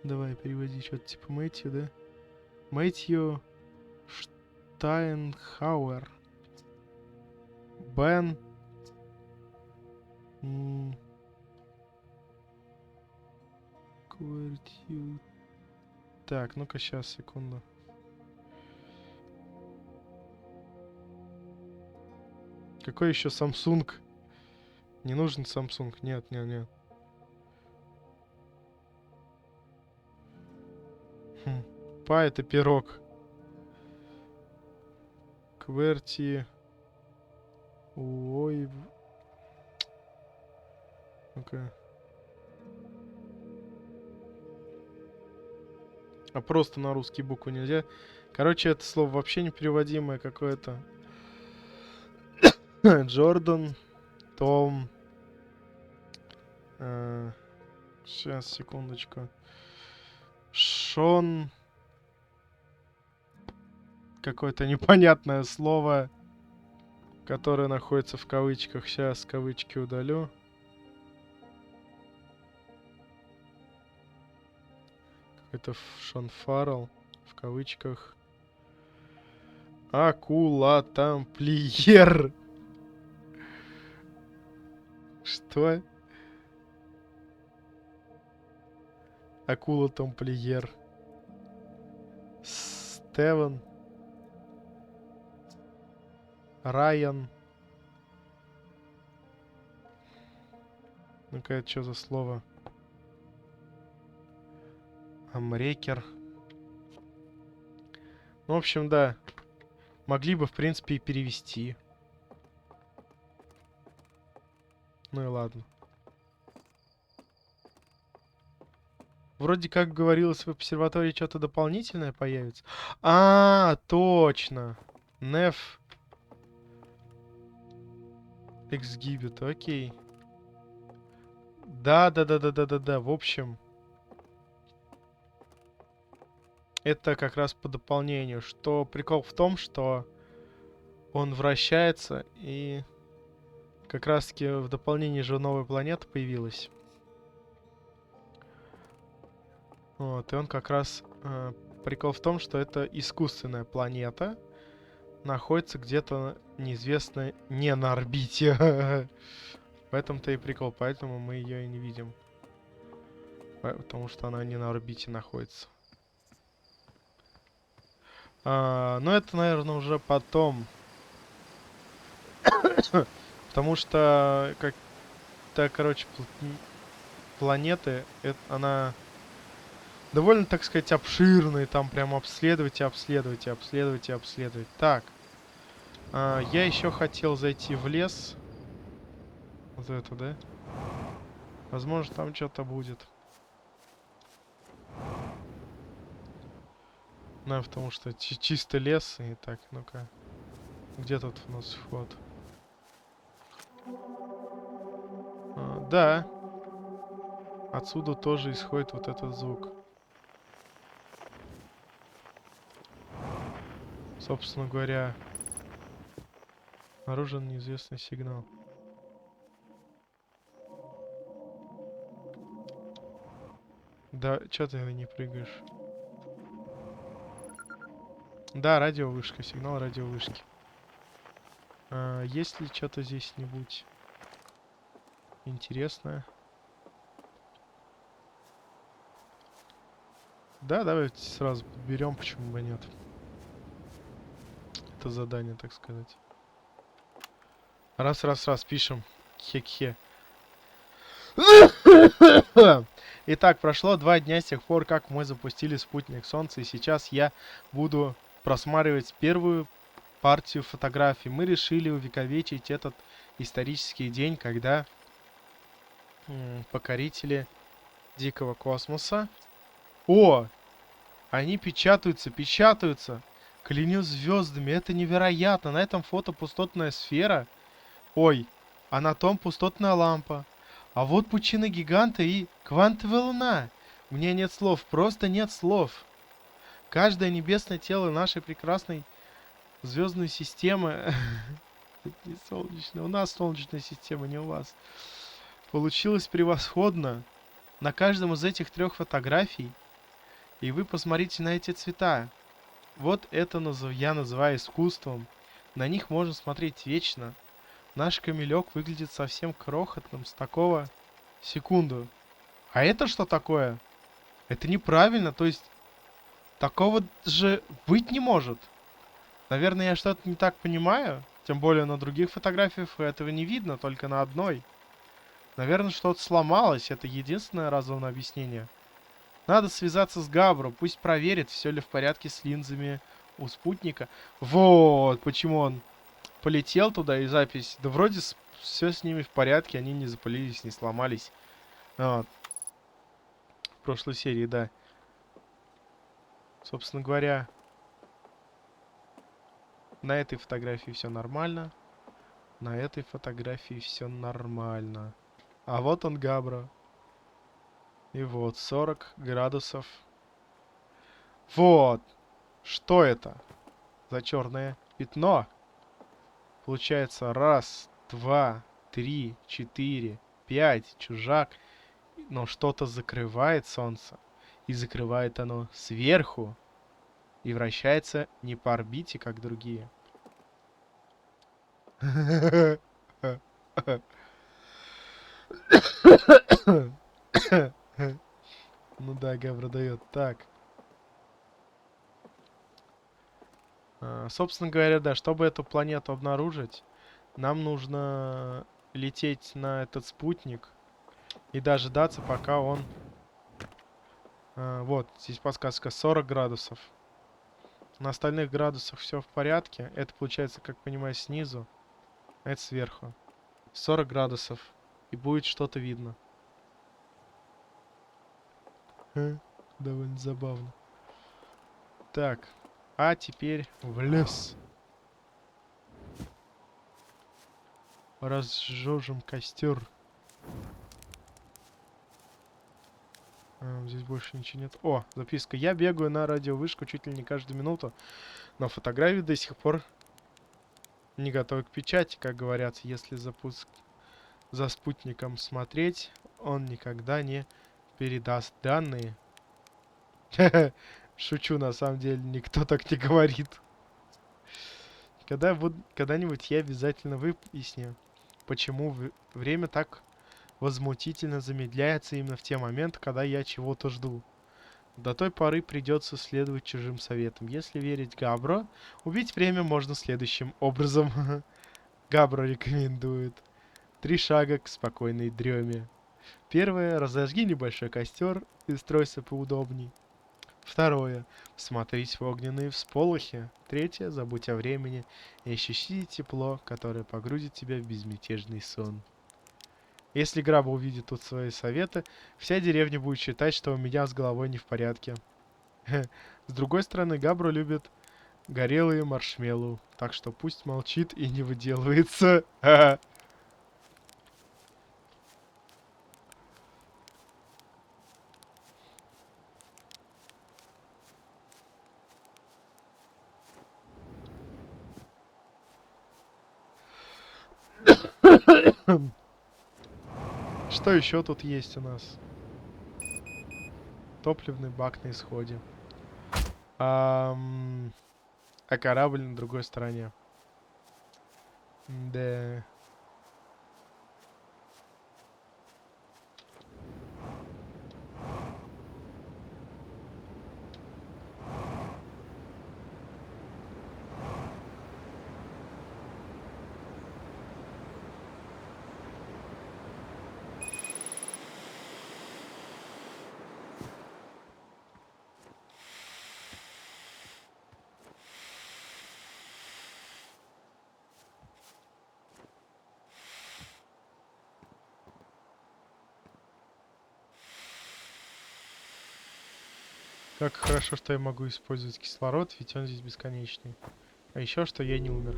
Давай переводи что-то типа Мэтью, да? Мэтью Штайнхауэр. Бен. Так, ну-ка сейчас, секунду. Какой еще Samsung? Не нужен Samsung. Нет, нет, нет. Па это пирог. Кверти. Ой. Ну-ка. Просто на русский букву нельзя. Короче, это слово вообще непереводимое какое-то. Джордан. Том. Сейчас, секундочку. Шон. Какое-то непонятное слово, которое находится в кавычках. Сейчас кавычки удалю. Это Шон Фаррелл в кавычках. Акула тамплиер. Что? Акула тамплиер. Стевен. Райан. Ну-ка, это что за слово? Амрекер. Ну, в общем, да. Могли бы, в принципе, и перевести. Ну и ладно. Вроде как говорилось, в обсерватории что-то дополнительное появится. Точно. Неф. Эксгибит, окей. Да. В общем, это как раз по дополнению. Что прикол в том, что он вращается, и как раз таки в дополнении же новая планета появилась. Вот, и он как раз Прикол в том, что это искусственная планета. Находится где-то неизвестно не на орбите. В этом-то и прикол, поэтому мы ее и не видим. Потому что она не на орбите находится. Но это, наверное, уже потом. Потому что, короче, планеты, она довольно, так сказать, обширная. Там прям обследовать и обследовать, и обследовать, и обследовать. Так. Я еще хотел зайти в лес. Вот это, да? Возможно, там что-то будет. Да, потому что чисто лес. И так, ну-ка. Где тут у нас вход? Да. Отсюда тоже исходит вот этот звук. Собственно говоря, обнаружен неизвестный сигнал. Да, чё ты не прыгаешь? Да, радиовышка, сигнал радиовышки. Есть ли что-то здесь-нибудь интересное? Да, давайте сразу берем, почему бы нет. Это задание, так сказать. Раз, пишем. Хе-хе. Итак, прошло 2 дня с тех пор, как мы запустили спутник Солнца, и сейчас я буду просматривать первую партию фотографий. Мы решили увековечить этот исторический день, когда покорители дикого космоса... О! Они печатаются. Клянусь звездами, это невероятно. На этом фото пустотная сфера. Ой, а на том пустотная лампа. А вот пучина гиганта и квантовая луна. У меня нет слов, просто нет слов. Каждое небесное тело нашей прекрасной звездной системы... Не солнечная. У нас солнечная система, не у вас. Получилось превосходно. На каждом из этих 3 фотографий. И вы посмотрите на эти цвета. Вот это я называю искусством. На них можно смотреть вечно. Наш камелек выглядит совсем крохотным с такого... Секунду. А это что такое? Это неправильно, то есть... Такого же быть не может. Наверное, я что-то не так понимаю. Тем более на других фотографиях этого не видно, только на одной. Наверное, что-то сломалось. Это единственное разумное объяснение. Надо связаться с Габро. Пусть проверит, все ли в порядке с линзами у спутника. Вот почему он полетел туда и запись. Да вроде все с ними в порядке. Они не запылились, не сломались. Вот. В прошлой серии, да. Собственно говоря, на этой фотографии все нормально. На этой фотографии все нормально. А вот он, Габро. И вот, 40 градусов. Вот. Что это за черное пятно? Получается, 1, 2, 3, 4, 5. Чужак. Но что-то закрывает солнце. И закрывает оно сверху. И вращается не по орбите, как другие. Ну да, Гавра дает. Так. Собственно говоря, да, чтобы эту планету обнаружить, нам нужно лететь на этот спутник и дождаться, пока он... Вот, здесь подсказка 40 градусов. На остальных градусах все в порядке. Это получается, как понимаю, снизу. А это сверху. 40 градусов. И будет что-то видно. Довольно забавно. Так. А теперь в лес. Разжжем костер. Здесь больше ничего нет. О, записка. Я бегаю на радиовышку чуть ли не каждую минуту. Но фотографии до сих пор не готовы к печати, как говорят. Если за спутником смотреть, он никогда не передаст данные. Шучу, на самом деле, никто так не говорит. Когда-нибудь я обязательно выясню, почему время так возмутительно замедляется именно в те моменты, когда я чего-то жду. До той поры придется следовать чужим советам. Если верить Габро, убить время можно следующим образом. Габро рекомендует 3 шага к спокойной дреме. Первое. Разожги небольшой костер и стройся поудобней. Второе. Смотрись в огненные всполохи. Третье. Забудь о времени и ощущи тепло, которое погрузит тебя в безмятежный сон. Если Граба увидит тут свои советы, вся деревня будет считать, что у меня с головой не в порядке. С другой стороны, Габро любит горелые маршмеллоу, так что пусть молчит и не выделывается. Что еще тут есть у нас? Топливный бак на исходе. А корабль на другой стороне. Да. Как хорошо, что я могу использовать кислород, ведь он здесь бесконечный. А еще, что я не умер.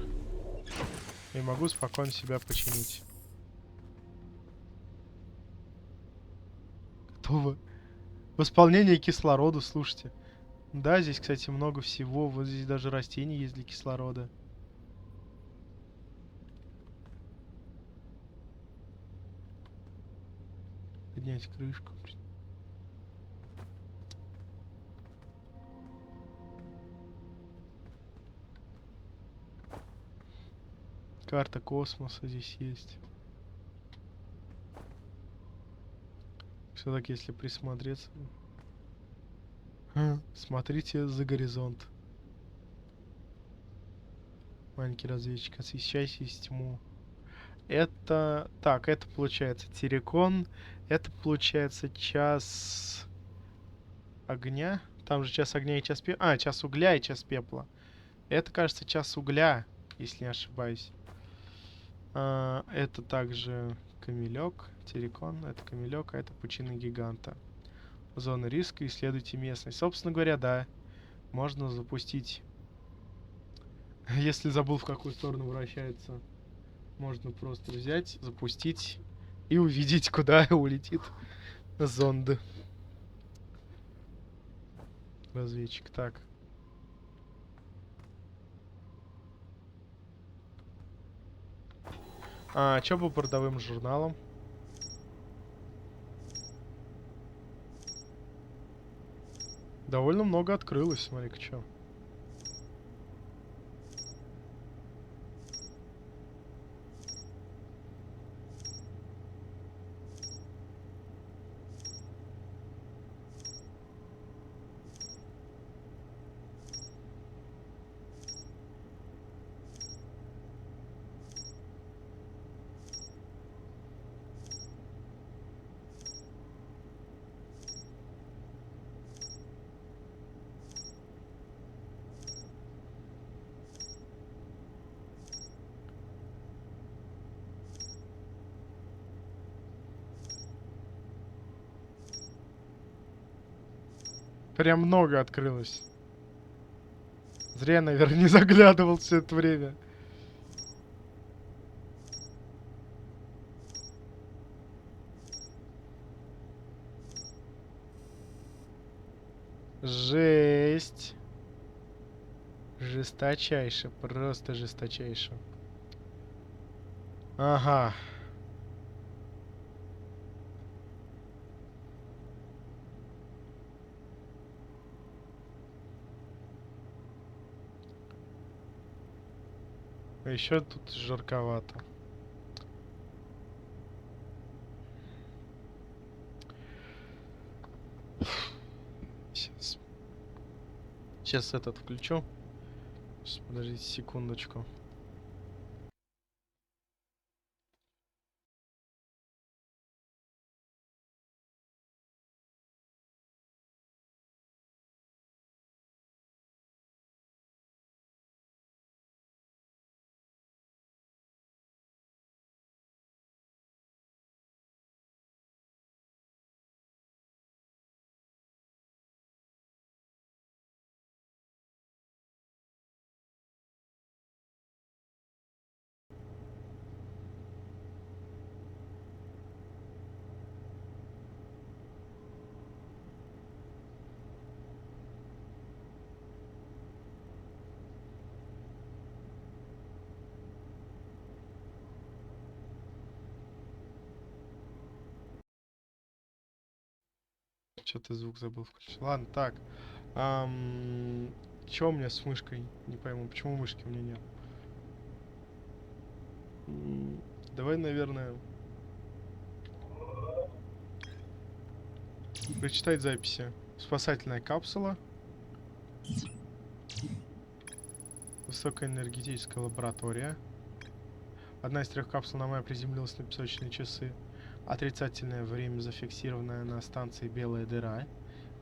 И могу спокойно себя починить. Готово. Восполнение кислорода, слушайте. Да, здесь, кстати, много всего. Вот здесь даже растения есть для кислорода. Поднять крышку. Карта космоса здесь есть. Все-таки, если присмотреться... Смотрите за горизонт. Маленький разведчик, освещайся из тьму. Это... Так, это получается Терекон. Это получается час огня. Там же час огня и час пепла. А, час угля и час пепла. Это, кажется, час угля, если не ошибаюсь. Это также камелек. Терекон, это камелек, а это пучина гиганта. Зона риска, исследуйте местность. Собственно говоря, да. Можно запустить. Если забыл, в какую сторону вращается, можно просто взять, запустить и увидеть, куда улетит зонд. Разведчик. Так. Чё по бортовым журналам? Довольно много открылось, смотри-ка, чё. Прям много открылось. Зря, наверное, не заглядывал все это время. Жесть. Жесточайше, просто жесточайше. Ага. еще тут жарковато. Сейчас. Сейчас этот включу. Сейчас, подождите секундочку. Что-то звук забыл включить. Ладно, так. Чё у меня с мышкой? Не пойму, почему мышки у меня нет. Давай, наверное, прочитать записи. Спасательная капсула. Высокоэнергетическая лаборатория. Одна из 3 капсул на мае приземлилась на песочные часы. Отрицательное время, зафиксированное на станции Белая дыра,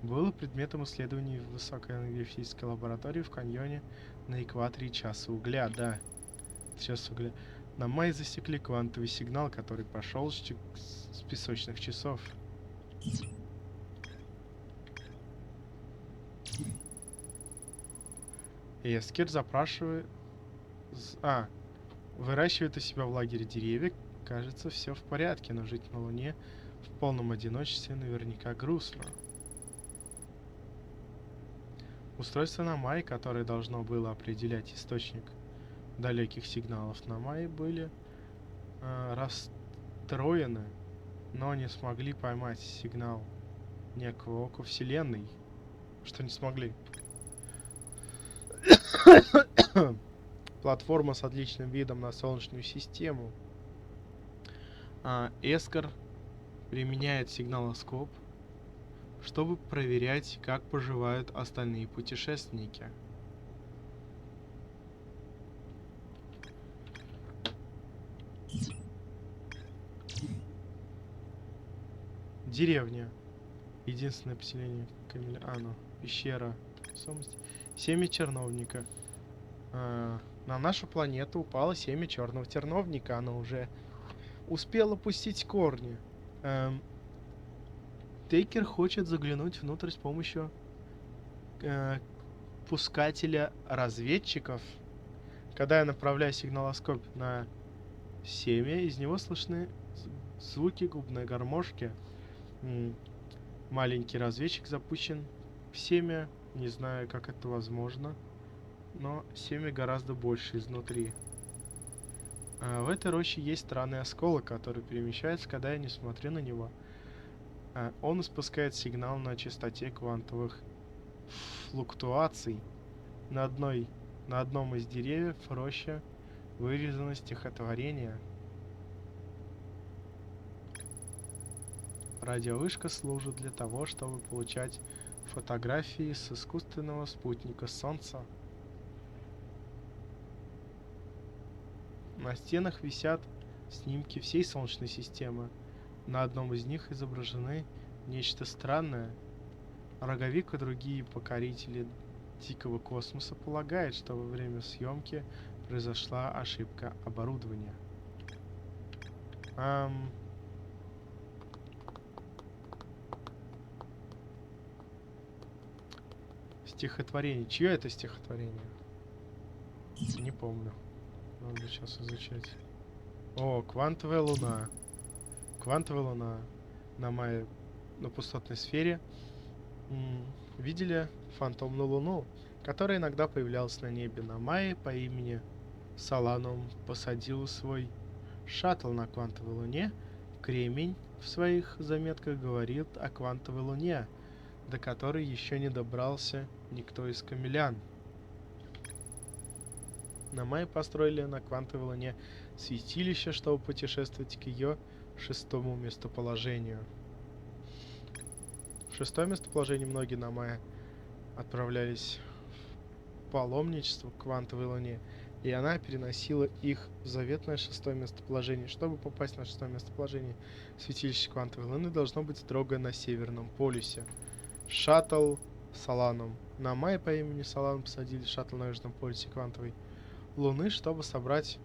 было предметом исследований в высокоэнергетической лаборатории в каньоне на экваторе часа угля. Да, час угля. На мае засекли квантовый сигнал, который пошел с песочных часов. Эскер запрашивает... Выращивает у себя в лагере деревья. Кажется, все в порядке, но жить на Луне в полном одиночестве наверняка грустно. Устройство на Мае, которое должно было определять источник далеких сигналов на Мае, были расстроены, но не смогли поймать сигнал некого ока Вселенной. Что не смогли. Платформа с отличным видом на Солнечную систему. Эскер применяет сигналоскоп, чтобы проверять, как поживают остальные путешественники. Деревня. Единственное поселение Камиляну. Пещера. Семя черновника. На нашу планету упало семя черного терновника. Оно уже успело пустить корни. Тейкер хочет заглянуть внутрь с помощью пускателя разведчиков. Когда я направляю сигналоскоп на семя, из него слышны звуки губной гармошки. Маленький разведчик запущен в семя. Не знаю, как это возможно, но семя гораздо больше изнутри. В этой роще есть странный осколок, который перемещается, когда я не смотрю на него. Он испускает сигнал на частоте квантовых флуктуаций. На одном из деревьев рощи вырезано стихотворение. Радиовышка служит для того, чтобы получать фотографии с искусственного спутника Солнца. На стенах висят снимки всей Солнечной системы. На одном из них изображены нечто странное. Роговик и другие покорители дикого космоса полагают, что во время съемки произошла ошибка оборудования. Стихотворение. Чье это стихотворение? Не помню. Надо сейчас изучать. О, квантовая луна. Квантовая луна на Мае, на пустотной сфере. Видели фантомную луну, которая иногда появлялась на небе. На Мае по имени Соланум посадил свой шаттл на квантовой луне. Кремень в своих заметках говорит о квантовой луне, до которой еще не добрался никто из камелян. На Майе построили на квантовой луне святилище, чтобы путешествовать к ее шестому местоположению. В шестое местоположение многие на Майе отправлялись в паломничество к квантовой луне, и она переносила их в заветное шестое местоположение. Чтобы попасть на шестое местоположение, святилище квантовой луны должно быть строго на северном полюсе. Шаттл Соланум. На Майе по имени Соланум посадили шаттл на южном полюсе квантовой Луны, чтобы собрать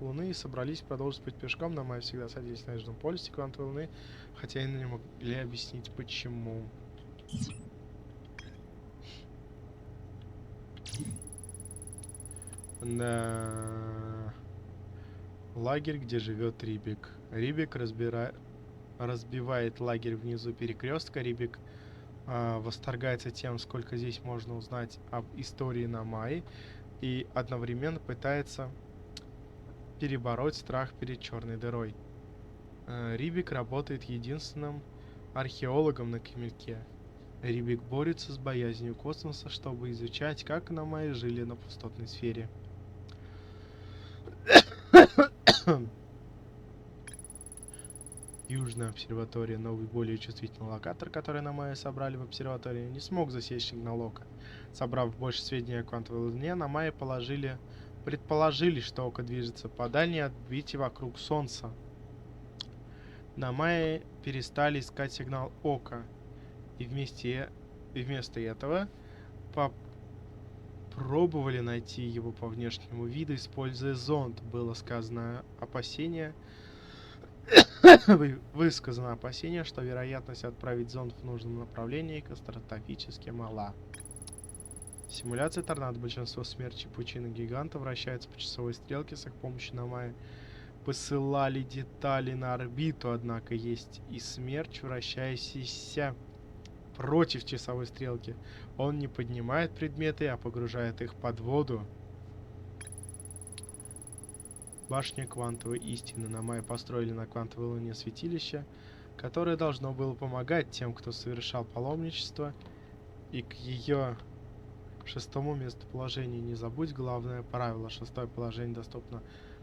Луны, и собрались продолжить путь пешком. На Майе всегда садились на южном полюсе квантовой Луны, хотя и не могли объяснить почему. Да. Лагерь, где живет Рибик. Рибик разбивает лагерь внизу перекрестка. Рибик восторгается тем, сколько здесь можно узнать об истории на Майе, и одновременно пытается перебороть страх перед черной дырой. Рибик работает единственным археологом на Камельке. Рибик борется с боязнью космоса, чтобы изучать, как на Майе жили на пустотной сфере. Южная обсерватория, новый более чувствительный локатор, который на Майе собрали в обсерватории, не смог засечь сигнал Ока. Собрав больше сведений о квантовой луне, на Майе предположили, что Око движется по дальней орбите вокруг Солнца. На Майе перестали искать сигнал Ока, и вместо этого попробовали найти его по внешнему виду, используя зонд. Было сказано высказано опасение, что вероятность отправить зонд в нужном направлении катастрофически мала. Симуляция торнадо. Большинство смерчей пучины гиганта вращаются по часовой стрелке. С их помощью на Майе посылали детали на орбиту, однако есть и смерч, вращающийся против часовой стрелки. Он не поднимает предметы, а погружает их под воду. Башня квантовой истины. На Майе построили на квантовой луне святилище, которое должно было помогать тем, кто совершал паломничество, и к ее шестому местоположению. Не забудь главное правило. Шестое положение доступно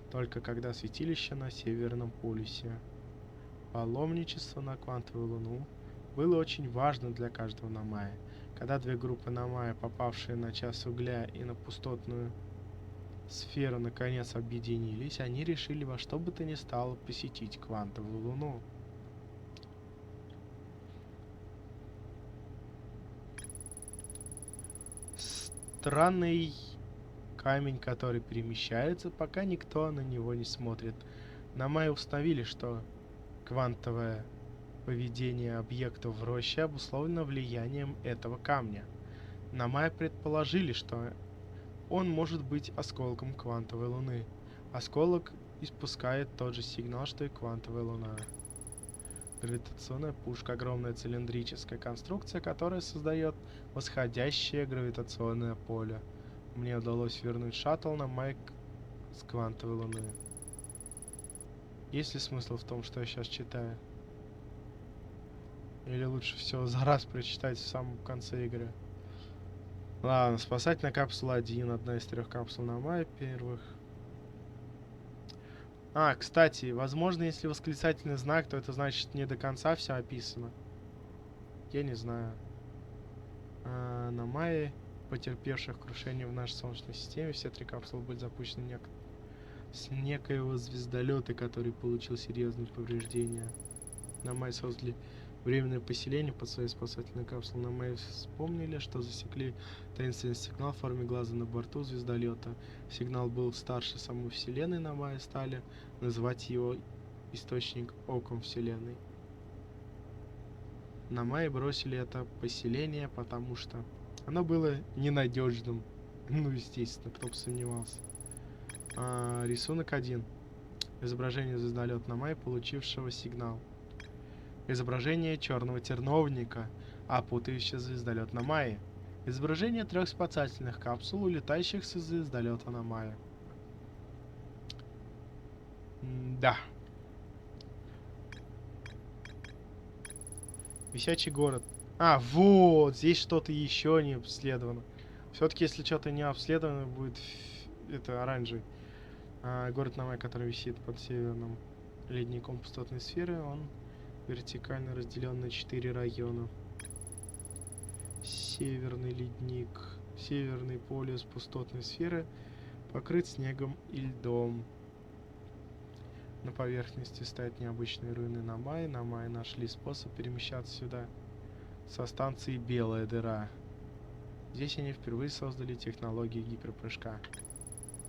только когда святилище на северном полюсе. Паломничество на квантовую луну было очень важно для каждого на Майе. Когда две группы на Майе, попавшие на час угля и на пустотную сферу, наконец объединились, они решили во что бы то ни стало посетить квантовую луну. Странный камень, который перемещается, пока никто на него не смотрит. На Майе установили, что квантовое поведение объектов в роще обусловлено влиянием этого камня. На Майе предположили, что он может быть осколком квантовой луны. Осколок испускает тот же сигнал, что и квантовая луна. Гравитационная пушка — огромная цилиндрическая конструкция, которая создает восходящее гравитационное поле. Мне удалось вернуть шаттл на Майе с квантовой луны. Есть ли смысл в том, что я сейчас читаю? Или лучше всего за раз прочитать в самом конце игры? Ладно, спасательная капсула 1, одна из 3 капсул на Майе первых. Кстати, возможно, если восклицательный знак, то это значит не до конца все описано. Я не знаю. На Майе, потерпевших крушение в нашей Солнечной системе, все 3 капсулы были запущены с некоего звездолета, который получил серьезные повреждения. На Майе создали временное поселение под своей спасательной капсулой. На Майе вспомнили, что засекли таинственный сигнал в форме глаза на борту звездолета. Сигнал был старше самой Вселенной. На Майе стали называть его источник оком Вселенной. На Майе бросили это поселение, потому что оно было ненадежным. Ну, естественно, кто бы сомневался. Рисунок 1. Изображение звездолета на Майе, получившего сигнал. Изображение черного терновника, опутающий звездолет на Майе. Изображение 3 спасательных капсул, улетающих со звездолета на Майе. Да. Висячий город. Вот, здесь что-то еще не обследовано. Все-таки, если что-то не обследовано, будет это оранжевый. Город Намай, который висит под северным ледником пустотной сферы, он вертикально разделен на 4 района. Северный ледник, северный полюс пустотной сферы покрыт снегом и льдом. На поверхности стоят необычные руины Намай. Намай нашли способ перемещаться сюда со станции Белая дыра. Здесь они впервые создали технологию гиперпрыжка.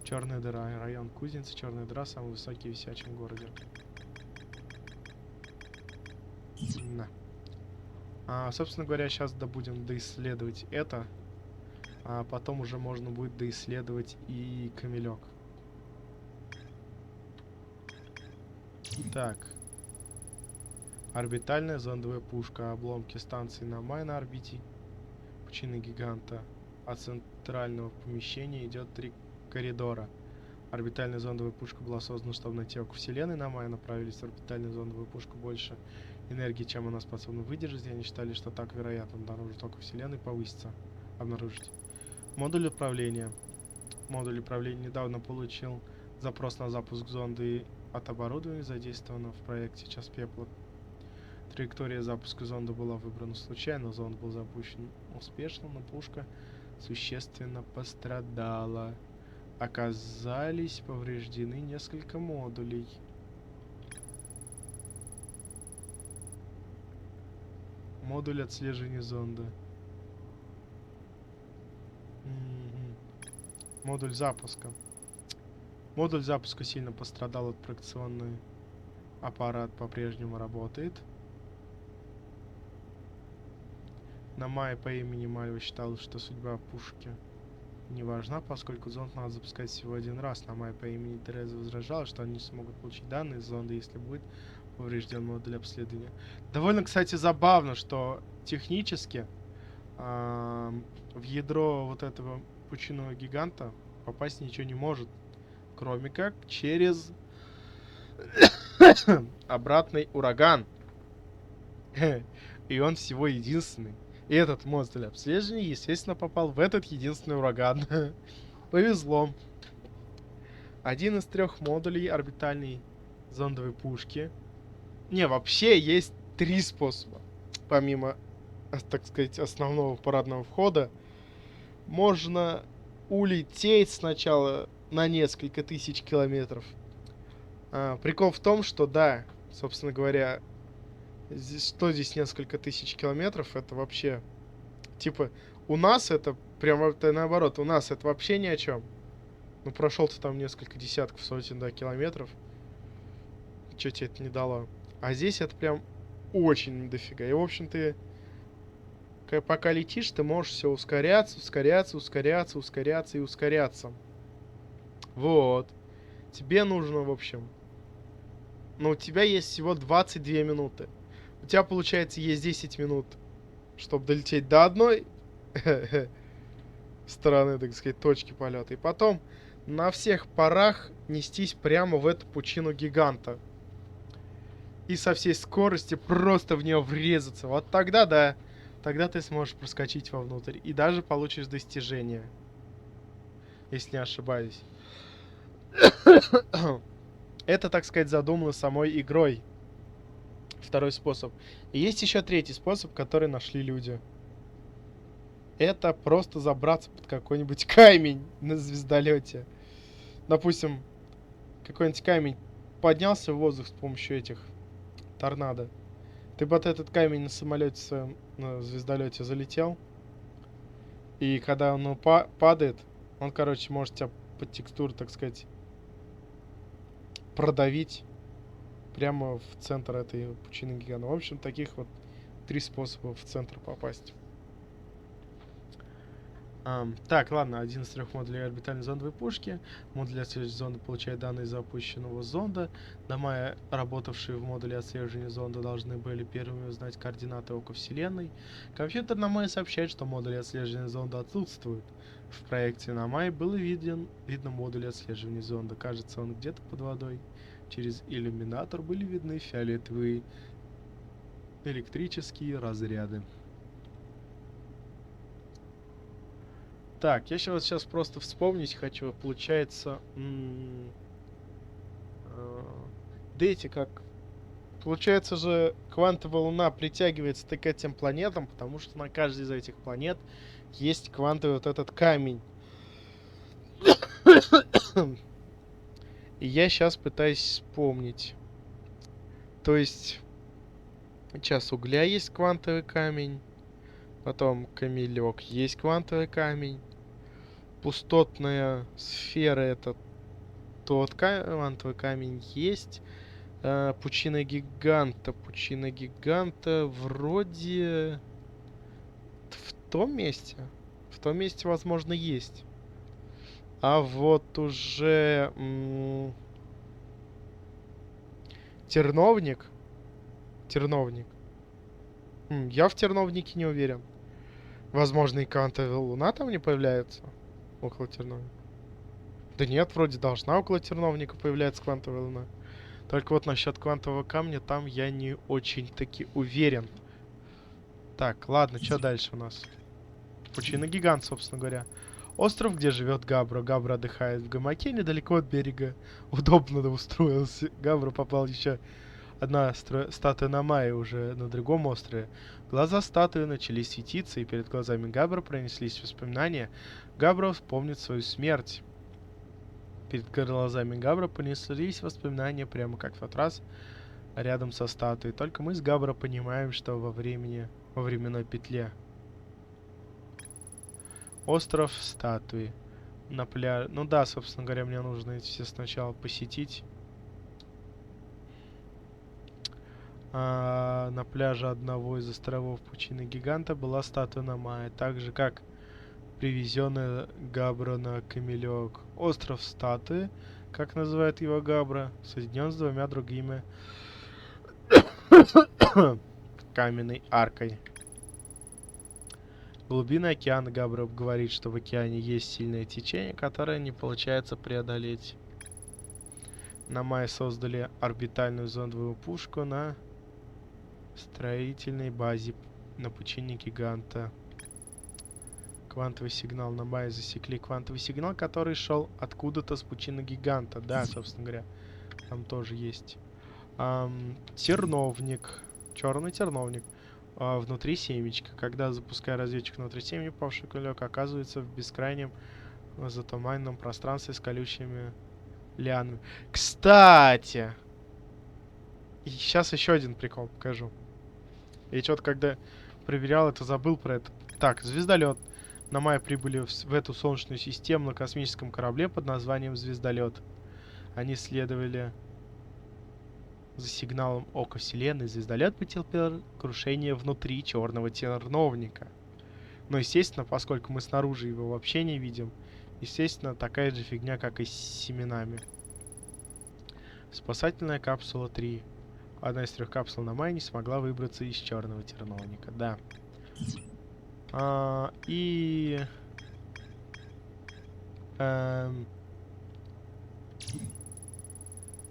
Черная дыра. Район Кузницы. Черная дыра. Самый высокий в висячем городе. Да. Собственно говоря, сейчас будем доисследовать это. А потом уже можно будет доисследовать и камелек. Так. Орбитальная зондовая пушка. Обломки станции Намай на орбите пучины гиганта. От центрального помещения идет 3 коридора. Орбитальная зондовая пушка была создана, чтобы найти око Вселенной. Намай направились в орбитальную зондовую пушку больше энергии, чем она способна выдержать. И они считали, что так вероятно обнаружить око Вселенной, повысится. Обнаружить. Модуль управления. Модуль управления недавно получил запрос на запуск зонды от оборудования, задействовано в проекте «Час пепла». Траектория запуска зонда была выбрана случайно, зонд был запущен успешно, но пушка существенно пострадала. Оказались повреждены несколько модулей. Модуль отслеживания зонда. Модуль запуска. Модуль запуска сильно пострадал, от проекционный аппарат по-прежнему работает. Намай по имени Мальва считал, что судьба пушки не важна, поскольку зонд надо запускать всего один раз. Намай по имени Тереза возражала, что они смогут получить данные из зонда, если будет поврежден модуль обследования. Довольно, кстати, забавно, что технически в ядро вот этого пучиного гиганта попасть ничего не может, кроме как через обратный ураган. И он всего единственный. И этот модуль обследования, естественно, попал в этот единственный ураган. Повезло. Один из 3 модулей орбитальной зондовой пушки. Не, вообще есть 3 способа. Помимо, так сказать, основного парадного входа, можно улететь сначала на несколько тысяч километров. Прикол в том, что да, собственно говоря, что здесь несколько тысяч километров, это вообще, типа, у нас это прямо это наоборот, у нас это вообще ни о чем. Ну, прошел ты там несколько десятков, сотен, да, километров. Че тебе это не дало? А здесь это прям очень дофига. И, в общем, ты пока летишь, ты можешь все ускоряться, ускоряться, ускоряться, ускоряться и ускоряться. Вот. Тебе нужно, в общем... Но у тебя есть всего 22 минуты. У тебя, получается, есть 10 минут, чтобы долететь до одной стороны, так сказать, точки полета. И потом на всех парах нестись прямо в эту пучину гиганта. И со всей скорости просто в нее врезаться. Вот тогда, да, тогда ты сможешь проскочить вовнутрь. И даже получишь достижение. Если не ошибаюсь. Это, так сказать, задумано самой игрой. Второй способ. И есть еще 3-й способ, который нашли люди. Это просто забраться под какой-нибудь камень на звездолете. Допустим, какой-нибудь камень поднялся в воздух с помощью этих торнадо. Ты под этот камень на самолете своем, на звездолете залетел. И когда он падает, он, короче, может тебя под текстуру, так сказать, продавить прямо в центр этой пучины гиганта. В общем, таких вот 3 способа в центр попасть. Так, ладно, один из 3 модулей орбитальной зондовой пушки. Модуль отслеживания зонда получает данные запущенного зонда. Дома, работавшие в модуле отслеживания зонда, должны были первыми узнать координаты ока Вселенной. Компьютер Намай сообщает, что модуль отслеживания зонда отсутствует. В проекте Намай было видно модуль отслеживания зонда. Кажется, он где-то под водой. Через иллюминатор были видны фиолетовые электрические разряды. Так, я сейчас просто вспомнить хочу. Получается... да эти как... Получается же, квантовая луна притягивается к этим планетам, потому что на каждой из этих планет есть квантовый вот этот камень. И я сейчас пытаюсь вспомнить. То есть, сейчас угля есть квантовый камень, потом камелек есть квантовый камень, пустотная сфера это тот квантовый камень есть. Пучина гиганта. Пучина гиганта вроде в том месте. В том месте, возможно, есть. А вот уже терновник. Терновник. Я в терновнике не уверен. Возможно, и квантовая луна там не появляется. Около терновника. Да нет, вроде должна около терновника появляться квантовая луна. Только вот насчет квантового камня там я не очень-таки уверен. Так, ладно, что дальше у нас? Пучина гигант, собственно говоря. Остров, где живет Габра. Габра отдыхает в гамаке недалеко от берега. Удобно устроился. Габра попал еще одна статуя Намаи уже на другом острове. Глаза статуи начали светиться, и перед глазами Габра пронеслись воспоминания. Габра вспомнит свою смерть. Перед глазами Габра понеслись воспоминания, прямо как в тот раз, рядом со статуей. Только мы с Габра понимаем, что во временной петле. Остров статуи. На пляже. Ну да, собственно говоря, мне нужно эти все сначала посетить. На пляже одного из островов Пучины Гиганта была статуя Намая, так же как привезенная Габра на Камелек. Остров статуи, как называет его Габра, соединен с двумя другими каменной аркой. Глубина океана. Габра говорит, что в океане есть сильное течение, которое не получается преодолеть. Намай создали орбитальную зондовую пушку на строительной базе на пучине гиганта. Квантовый сигнал. Намай засекли квантовый сигнал, который шел откуда-то с пучины гиганта. Да, собственно говоря, там тоже есть. Терновник. Черный терновник. Внутри семечка. Когда запуская разведчик внутри семени, попавший кулек оказывается в бескрайнем затуманенном пространстве с колючими лианами. Кстати! И сейчас еще один прикол покажу. Я что-то когда проверял это, забыл про это. Так, звездолет. На мае прибыли в эту солнечную систему на космическом корабле под названием Звездолет. Они следовали за сигналом Ока Вселенной. Звездолет потерпел крушение внутри черного терновника. Но, естественно, поскольку мы снаружи его вообще не видим, естественно, такая же фигня, как и с семенами. Спасательная капсула 3. Одна из 3 капсул на мае не смогла выбраться из черного терновника. Да.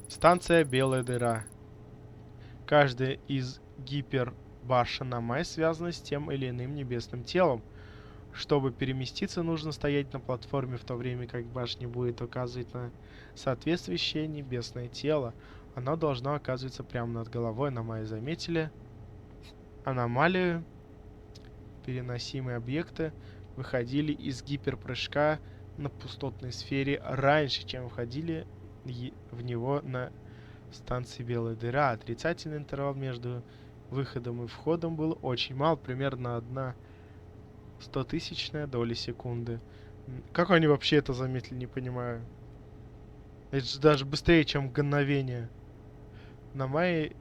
Станция Белая дыра. Каждая из гипербашен на мае связана с тем или иным небесным телом. Чтобы переместиться, нужно стоять на платформе, в то время как башня будет указывать на соответствующее небесное тело. Оно должно оказываться прямо над головой. На мае заметили аномалию. Переносимые объекты выходили из гиперпрыжка на пустотной сфере раньше, чем входили в него на станции Белая дыра. Отрицательный интервал между выходом и входом был очень мал, примерно 1 100-тысячная доля секунды. Как они вообще это заметили, не понимаю. Это же даже быстрее, чем мгновение. На мае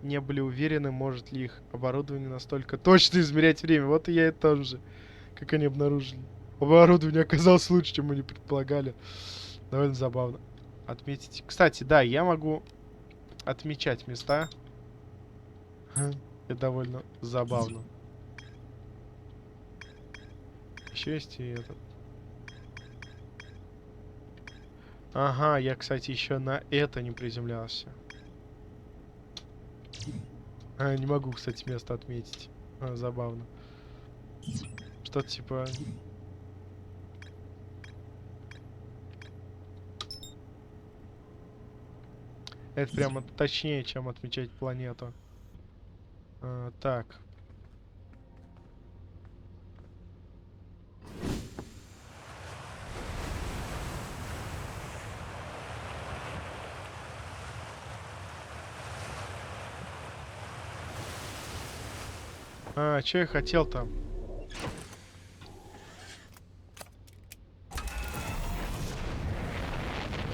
не были уверены, может ли их оборудование настолько точно измерять время. Вот и я это тоже. Как они обнаружили. Оборудование оказалось лучше, чем мы не предполагали. Довольно забавно. Отметить. Кстати, да, я могу отмечать места. Это довольно забавно. Еще есть и этот. Ага, я, кстати, еще на это не приземлялся. Не могу, кстати, место отметить. Забавно. Что-то типа... Это прямо точнее, чем отмечать планету. Так. Что я хотел там?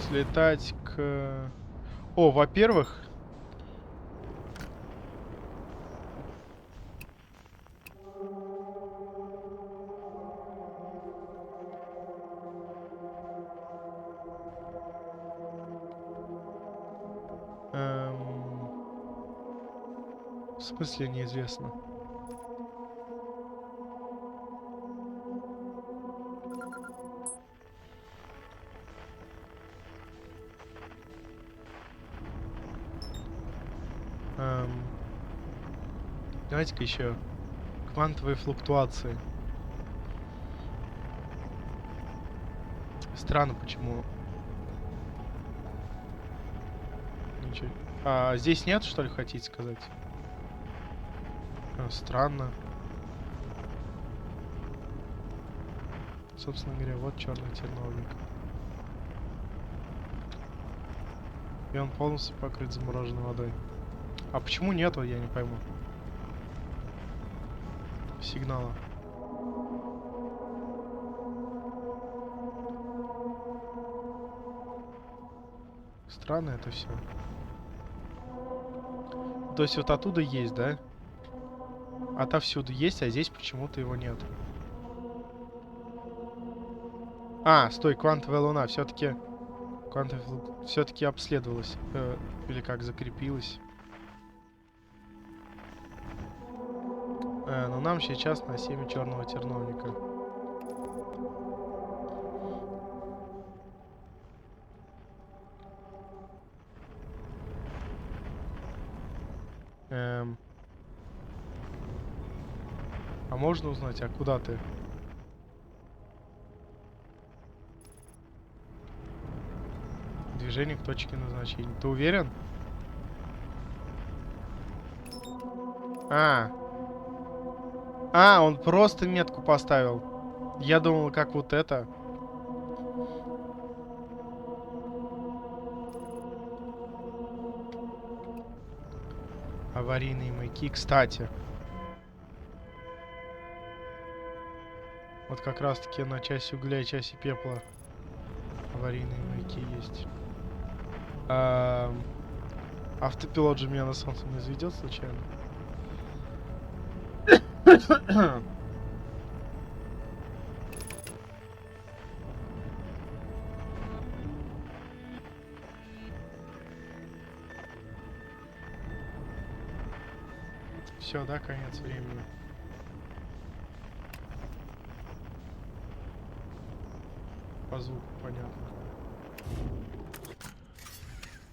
Слетать к... О, во-первых... В смысле неизвестно? Давайте-ка еще квантовые флуктуации. Странно, почему. Ничего. Здесь нет, что ли, хотите сказать? Странно. Собственно говоря, вот черный терновник. И он полностью покрыт замороженной водой. А почему нету, я не пойму. Сигнала. Странно это все. То есть вот оттуда есть, да? Отовсюду есть, а здесь почему-то его нет. Стой, квантовая луна все-таки... все-таки обследовалась. Или как, закрепилась. Но нам сейчас на 7 черного терновника. А можно узнать, а куда ты? Движение к точке назначения. Ты уверен? Он просто метку поставил. Я думал, как вот это. Аварийные маяки. Кстати. Вот как раз таки на части угля и части пепла аварийные маяки есть. Автопилот же меня на солнце не заведет случайно? Все, да, конец времени. По звуку понятно.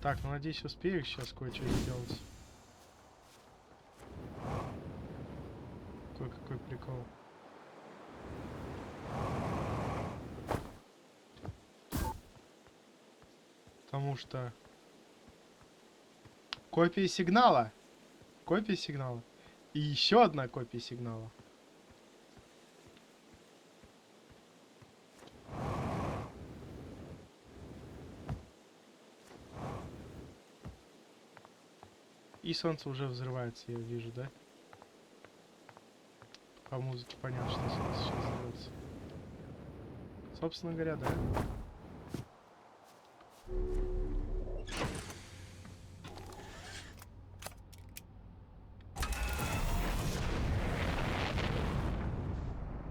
Так, ну надеюсь, успею сейчас кое-что сделать. Какой прикол. Потому что... Копия сигнала. Копия сигнала. И еще одна копия сигнала. И солнце уже взрывается, я вижу, да? По музыке понятно, что солнце сейчас взорвется. Собственно говоря, да.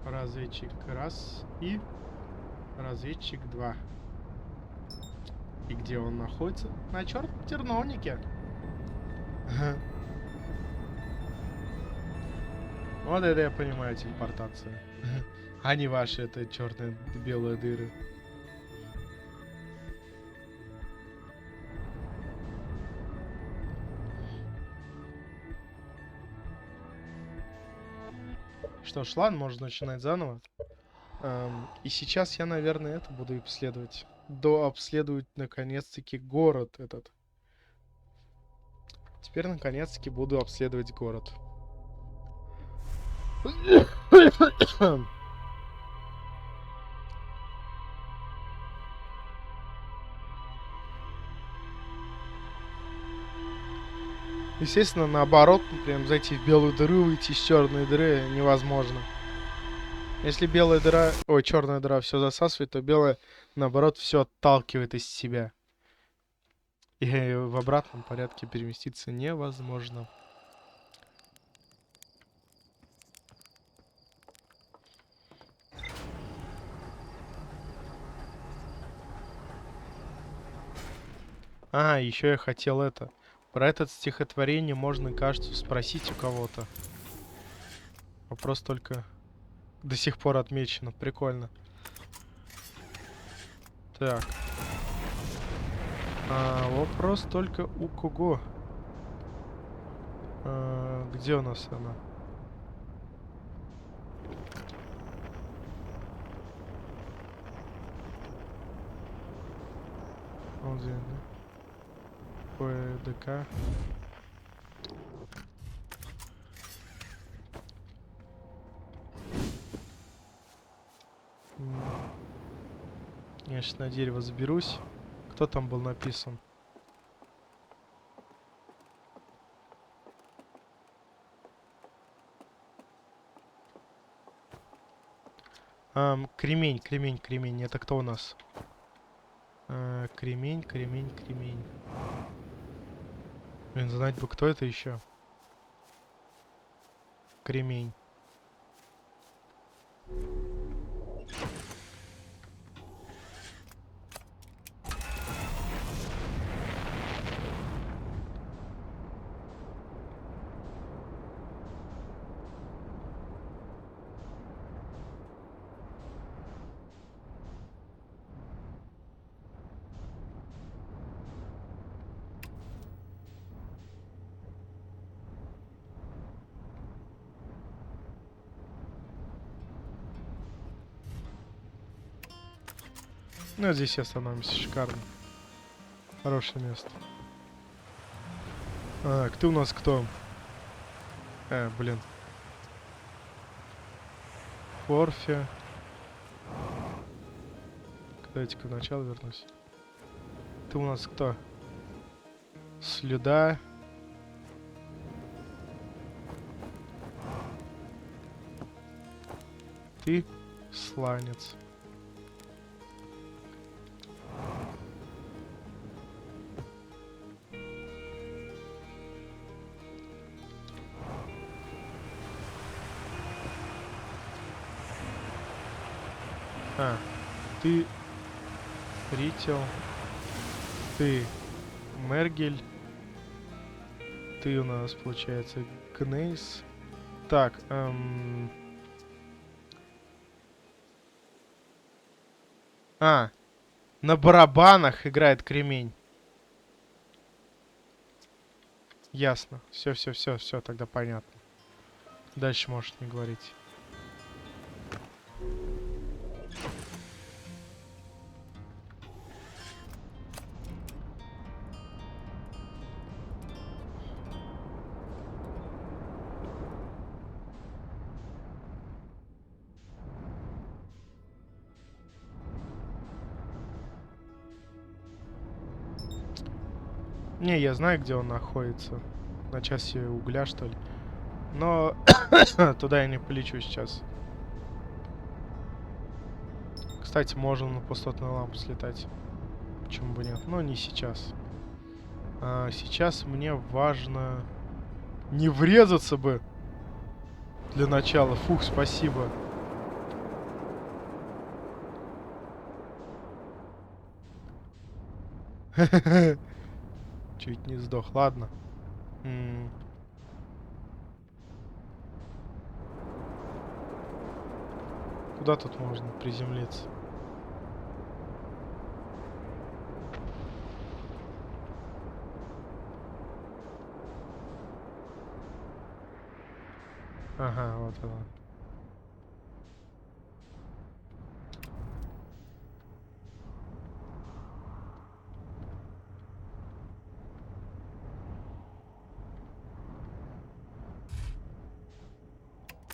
Разведчик раз и разведчик 2. И где он находится? На чертовом терновнике. Вот это я понимаю, телепортация. А не ваши, это черные белые дыры. Что ж, ладно, можно начинать заново. И сейчас я, наверное, это буду обследовать. Обследовать, наконец-таки, город этот. Теперь, наконец-таки, буду обследовать город. Естественно, наоборот, прям зайти в белую дыру, выйти из черной дыры невозможно. Если белая дыра, ой, черная дыра все засасывает, то белая, наоборот, все отталкивает из себя. И в обратном порядке переместиться невозможно. А, еще я хотел это. Про это стихотворение можно, кажется, спросить у кого-то. Вопрос только до сих пор отмечено. Прикольно. Так. Вопрос только у кого? Где у нас она? Вот здесь, да? ПДК. Я сейчас на дерево заберусь. Кто там был написан? Кремень, кремень, кремень. Это кто у нас? Кремень, кремень, кремень. Блин, знать бы, кто это еще. Кремень. Ну, здесь и остановимся. Шикарно. Хорошее место. Ты у нас кто? Блин. Форфе. Дайте-ка в начало вернусь. Ты у нас кто? Слюда. Ты сланец. Ты Рител. Ты Мергель. Ты у нас, получается, Гнейс. Так, на барабанах играет кремень. Ясно. Все, тогда понятно. Дальше можешь не говорить. Не, я знаю, где он находится. На часе угля, что ли. Но туда я не полечу сейчас. Кстати, можно на пустотную лампу слетать. Почему бы нет? Но не сейчас. Сейчас мне важно не врезаться бы. Для начала. Фух, спасибо. Чуть не сдох. Ладно. Куда тут можно приземлиться? Ага, вот она.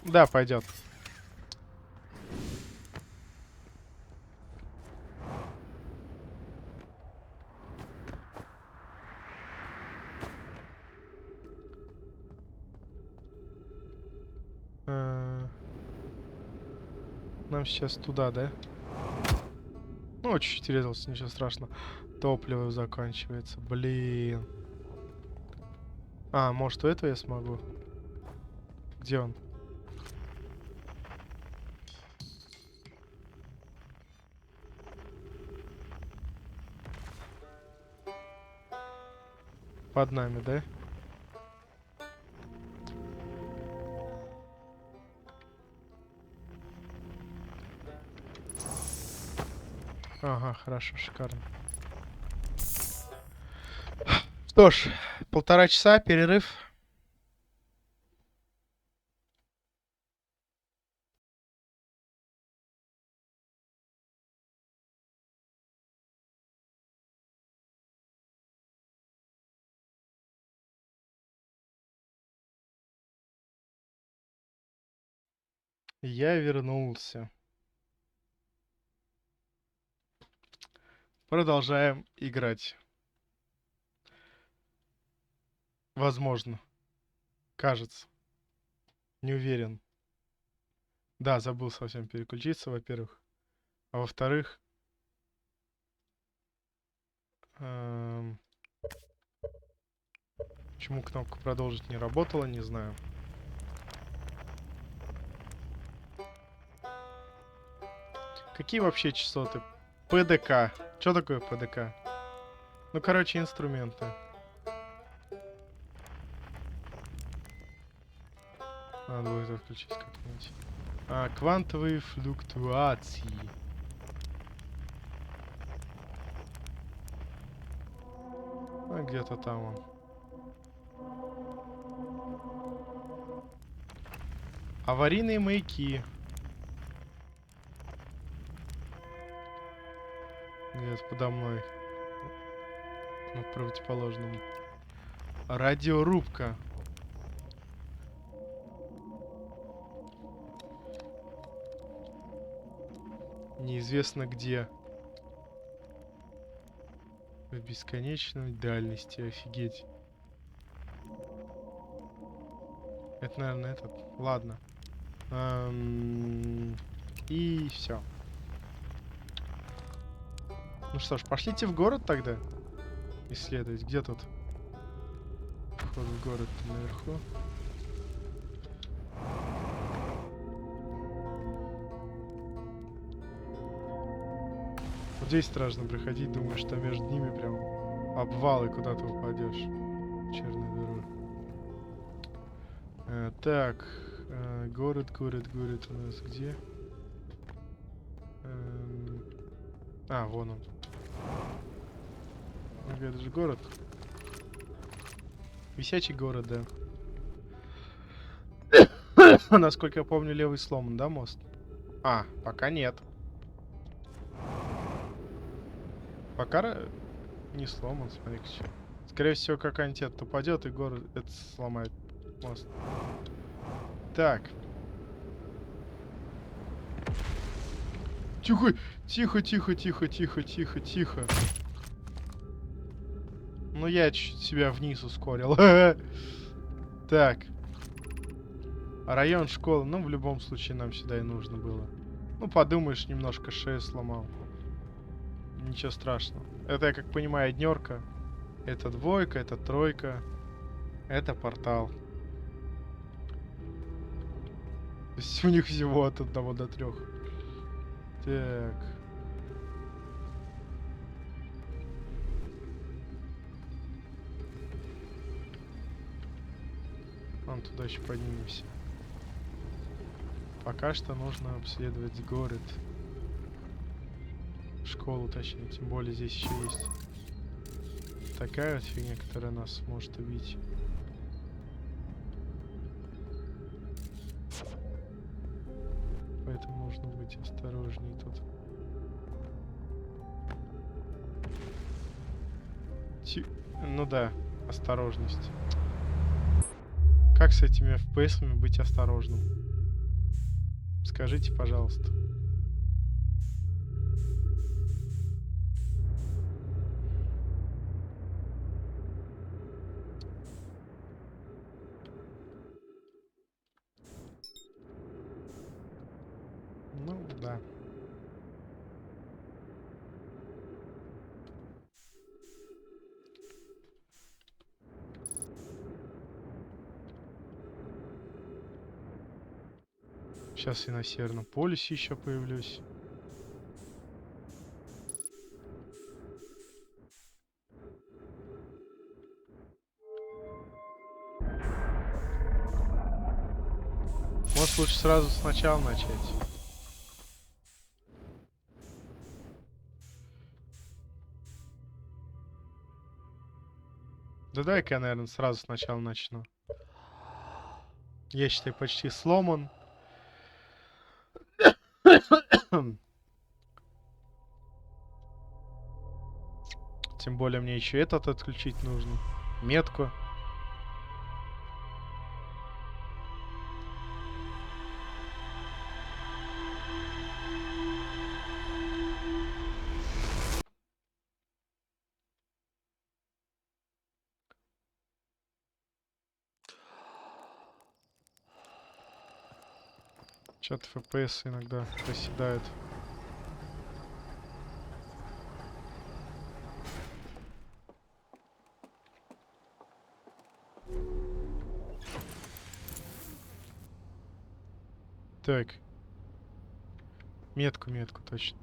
Да, пойдет. Нам сейчас туда, да? Ну, чуть-чуть резался, ничего страшного. Топливо заканчивается, блин. А, может, у этого я смогу? Где он? Под нами, да? Ага, хорошо, шикарно. Что ж, 1,5 часа, перерыв. Я вернулся. Продолжаем играть. Возможно. Кажется. Не уверен. Да, забыл совсем переключиться, во-первых. А во-вторых... Почему кнопка продолжить не работала, не знаю. Какие вообще частоты? ПДК. Что такое ПДК? Ну, короче, инструменты. Надо будет отключить как-нибудь. Квантовые флуктуации. Где-то там он. Аварийные маяки. Где-то подо мной. На противоположном. Радиорубка. Неизвестно где. В бесконечной дальности, офигеть. Это, наверное, этот. Ладно. И все. Ну что ж, пошлите в город тогда. Исследовать. Где тут? Вход в город наверху. Вот здесь страшно проходить, думаешь, что между ними прям обвал и куда ты упадешь. Черная дыра. Так, город у нас где? Вон он. Это же город. Висячий город, да. Насколько я помню, левый сломан, да, мост? Пока нет. Пока не сломан, смотри-ка. Скорее всего, какая-нибудь это упадет, и город это сломает мост. Так. Тихо, тихо, тихо, тихо, тихо, тихо, тихо. Ну, я чуть себя вниз ускорил. Так. Район школы. Ну, в любом случае, нам сюда и нужно было. Ну, подумаешь, немножко шею сломал. Ничего страшного. Это, я как понимаю, однерка. Это двойка, это тройка. Это портал. То есть у них всего от 1 до 3. Так. Вон туда еще поднимемся. Пока что нужно обследовать город. Школу, точнее. Тем более здесь еще есть такая вот фигня, которая нас может убить. Поэтому нужно быть осторожнее тут. Ну да, осторожность. Как с этими FPS-ами быть осторожным? Скажите, пожалуйста. Ну, да. Сейчас и на Северном полюсе еще появлюсь. Может, лучше сразу сначала начать. Да дай-ка я, наверное, сразу сначала начну. Я, считай, почти сломан. Тем более мне еще этот отключить нужно. Метку. Что-то FPS иногда проседают. Так. Метку, точно.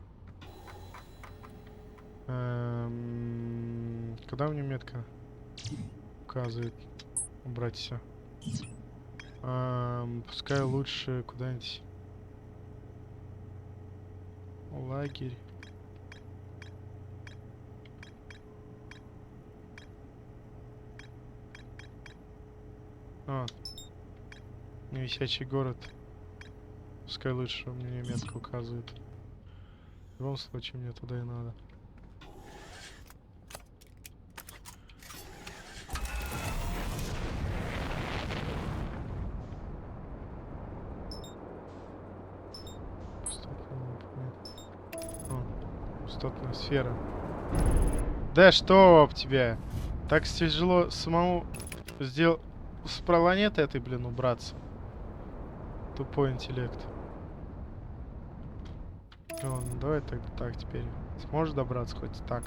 Куда мне метка указывает? Убрать все. Пускай лучше куда-нибудь. Лагерь. Невисячий город. Пускай лучше мне метка указывает. В любом случае мне туда и надо. Пустотная сфера. Да что об тебя? Так тяжело самому сделать с планеты этой, блин, убраться. Тупой интеллект. Ладно, давай тогда так теперь. Сможешь добраться хоть так?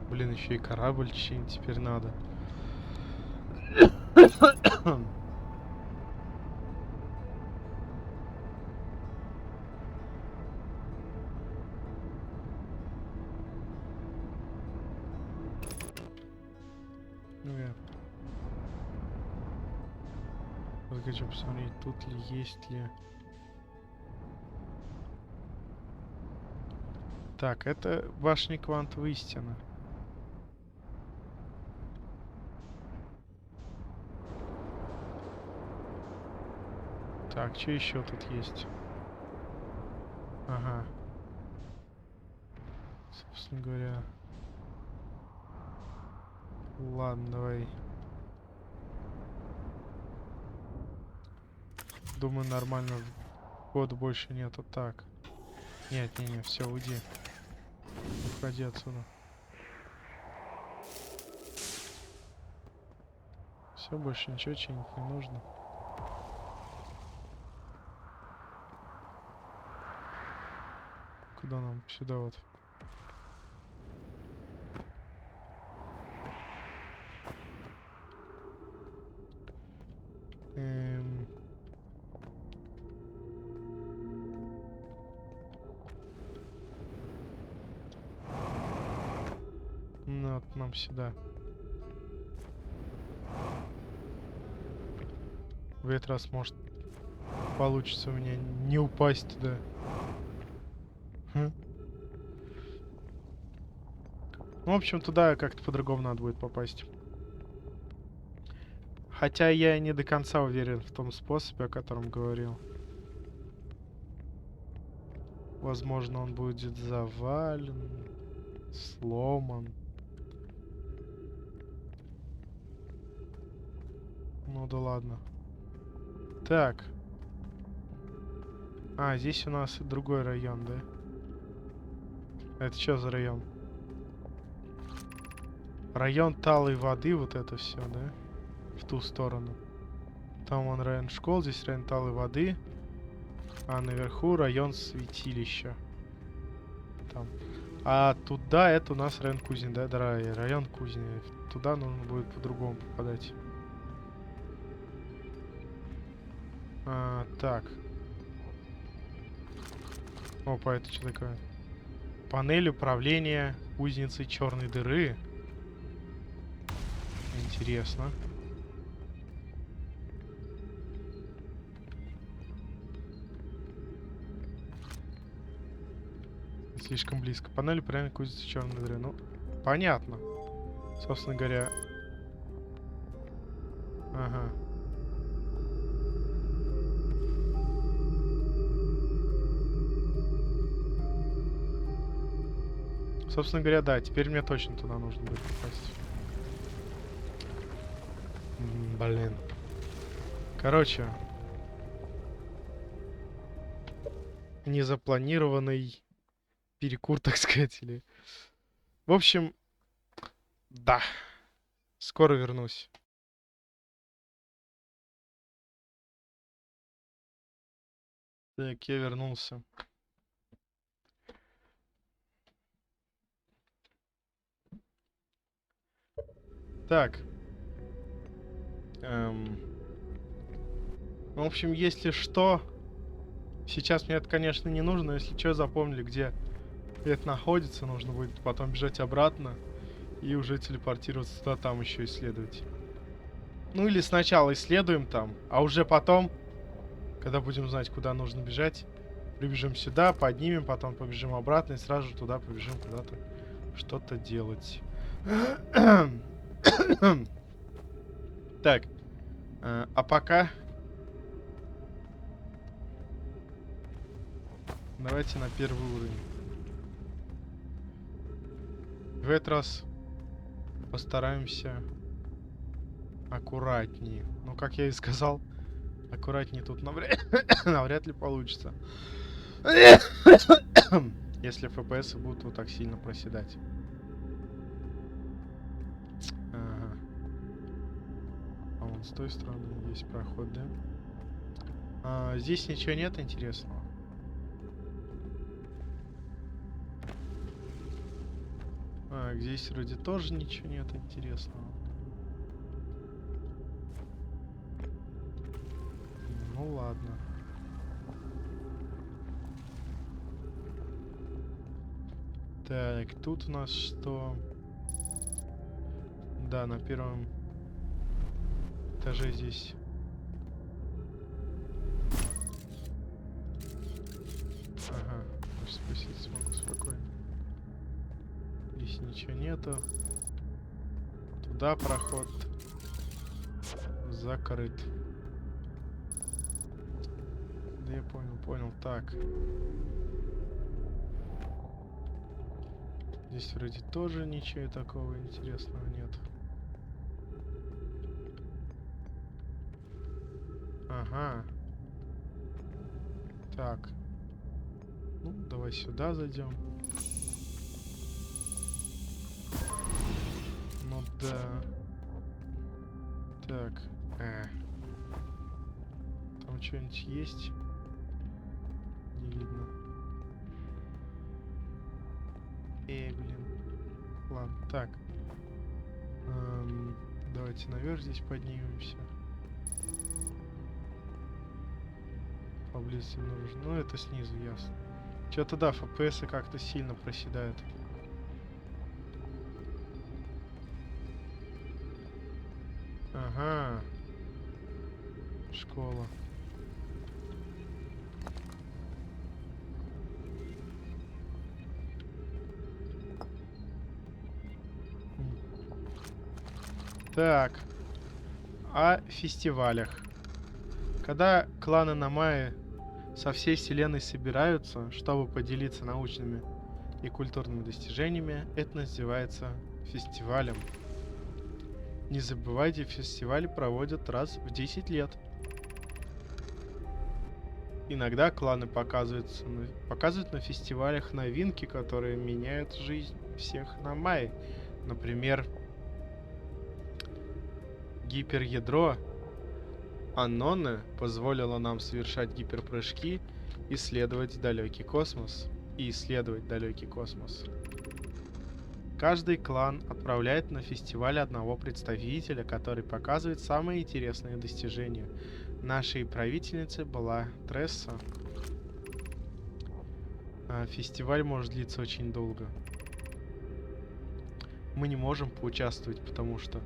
Блин, еще и корабль чинить теперь надо. Ну я хочу посмотреть, тут ли есть ли. Так, это башня квантовой истины. Так, что еще тут есть? Ага. Собственно говоря. Ладно, давай. Думаю, нормально. Хода больше нету. Так. Нет, не, все, уйди. Уходи отсюда. Все, больше ничего чинить не нужно. Куда нам? Сюда вот. Ну, вот нам сюда. В этот раз, может, получится у меня не упасть туда. Хм. Ну, в общем, туда как-то по-другому надо будет попасть. Хотя я не до конца уверен в том способе, о котором говорил. Возможно, он будет завален, сломан. Ну да ладно. Так. А, здесь у нас другой район, да? Это что за район? Район талой воды, вот это все, да? В ту сторону. Там он район школ, здесь район талой воды. А наверху район святилища. Там. А туда это у нас район кузни, да? Да, район кузни. Туда нужно будет по-другому попадать. Так. Опа, это что такое? Панель управления кузницей черной дыры. Интересно. Слишком близко. Панель управления кузницей черной дыры. Ну, понятно. Собственно говоря. Ага. Собственно говоря, да, теперь мне точно туда нужно будет попасть. Блин. Короче. Незапланированный перекур, так сказать, или... В общем, да. Скоро вернусь. Так, я вернулся. Так. В общем, если что... Сейчас мне это, конечно, не нужно, но если что, запомнили, где это находится. Нужно будет потом бежать обратно и уже телепортироваться туда, там еще исследовать. Ну или сначала исследуем там, а уже потом, когда будем знать, куда нужно бежать, прибежим сюда, поднимем, потом побежим обратно и сразу же туда побежим куда-то что-то делать. Так, а пока давайте на первый уровень. В этот раз постараемся аккуратнее. Ну, как я и сказал, аккуратнее тут навряд ли получится. Если FPS будут вот так сильно проседать. Ага. А вон с той стороны есть проход, да? Здесь ничего нет интересного. Здесь вроде тоже ничего нет интересного. Ну ладно. Так, тут у нас что? Да, на первом этаже здесь. Ага, даже спуститься могу спокойно. Здесь ничего нету. Туда проход закрыт. Да я понял. Так. Здесь вроде тоже ничего такого интересного нет. Ага. Так. Ну, давай сюда зайдем. Ну да. Так. Там что-нибудь есть? Не видно. Блин. Ладно, так. Давайте наверх здесь поднимемся. Поблизости нужно. Ну, это снизу, ясно. Что-то да, FPS как-то сильно проседают. Ага. Школа. Так. О фестивалях. Когда кланы Намаи со всей вселенной собираются, чтобы поделиться научными и культурными достижениями, это называется фестивалем. Не забывайте, фестивали проводят раз в 10 лет. Иногда кланы показывают на фестивалях новинки, которые меняют жизнь всех на Май. Например, гиперядро Анноны позволило нам совершать гиперпрыжки, исследовать далекий космос. Каждый клан отправляет на фестиваль одного представителя, который показывает самые интересные достижения. Нашей правительницей была Тресса. Фестиваль может длиться очень долго. Мы не можем поучаствовать, потому что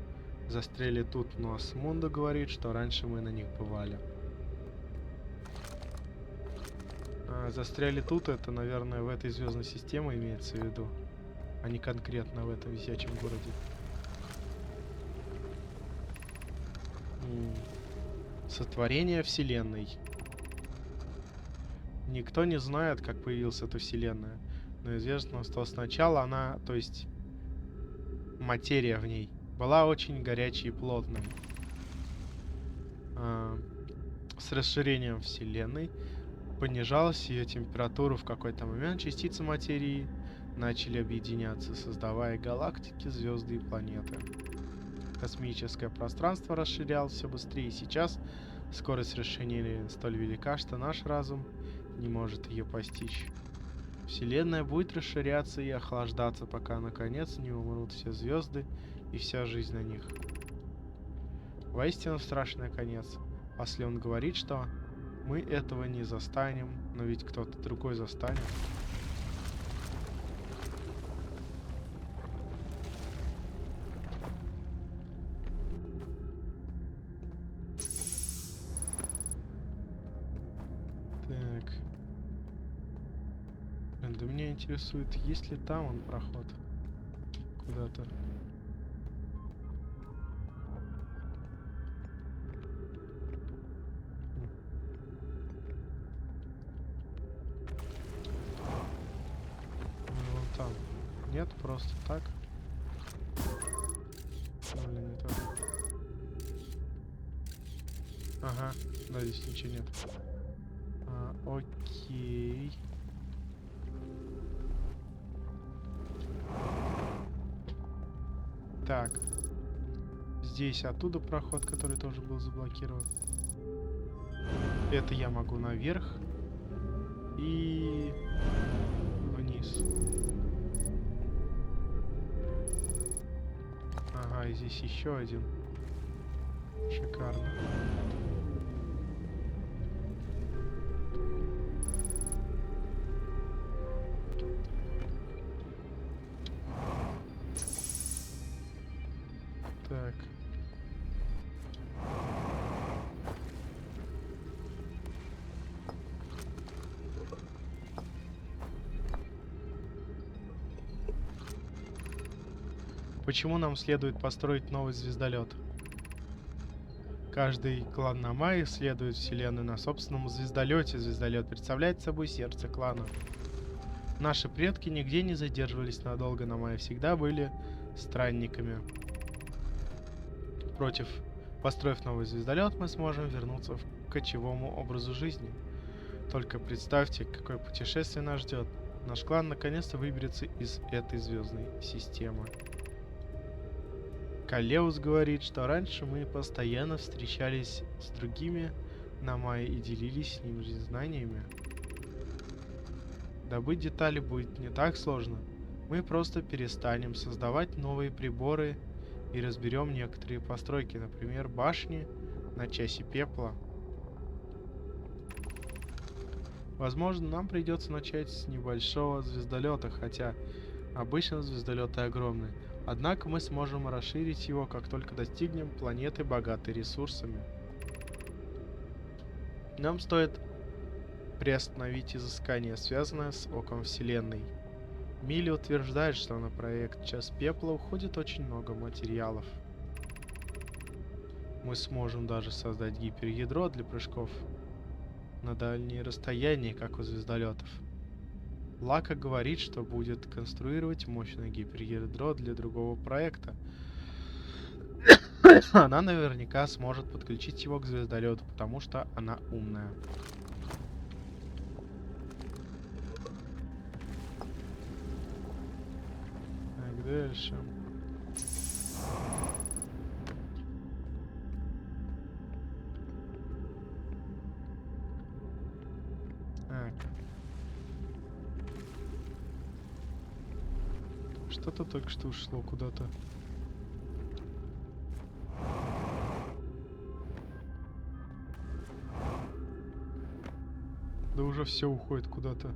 застряли тут, но Асмунда говорит, что раньше мы на них бывали. Застряли тут, это, наверное, в этой звездной системе имеется в виду, а не конкретно в этом висячем городе. Сотворение Вселенной. Никто не знает, как появилась эта Вселенная, но известно, что сначала она, то есть материя в ней, была очень горячей и плотной. С расширением Вселенной понижалась ее температура. В какой-то момент частицы материи начали объединяться, создавая галактики, звезды и планеты. Космическое пространство расширялось все быстрее, и сейчас скорость расширения столь велика, что наш разум не может ее постичь. Вселенная будет расширяться и охлаждаться, пока наконец не умрут все звезды и вся жизнь на них. Воистину страшный конец. Если он говорит, что мы этого не застанем, но ведь кто-то другой застанет. Так. Блин, да меня интересует, есть ли там он проход куда-то. Вон там. Нет, просто так. Блин, не так. Ага, да, здесь ничего нет. Окей. Так. Здесь оттуда проход, который тоже был заблокирован. Это я могу наверх. И вниз. Ага, и здесь еще один. Шикарно. Так. Почему нам следует построить новый звездолет? Каждый клан на Мае исследует Вселенную на собственном звездолете. Звездолет представляет собой сердце клана. Наши предки нигде не задерживались надолго на Мае, всегда были странниками. Построив новый звездолет, мы сможем вернуться к кочевому образу жизни. Только представьте, какое путешествие нас ждет. Наш клан наконец-то выберется из этой звездной системы. Калеус говорит, что раньше мы постоянно встречались с другими на Мае и делились с ними знаниями. Добыть детали будет не так сложно. Мы просто перестанем создавать новые приборы и разберем некоторые постройки, например, башни на часе пепла. Возможно, нам придется начать с небольшого звездолета, хотя обычно звездолеты огромные. Однако мы сможем расширить его, как только достигнем планеты, богатой ресурсами. Нам стоит приостановить изыскание, связанное с Оком Вселенной. Милли утверждает, что на проект Час Пепла уходит очень много материалов. Мы сможем даже создать гиперядро для прыжков на дальние расстояния, как у звездолетов. Лака говорит, что будет конструировать мощное гиперядро для другого проекта. Она наверняка сможет подключить его к звездолету, потому что она умная. дальше. Так. Что-то только что ушло куда-то. Да уже все уходит куда-то.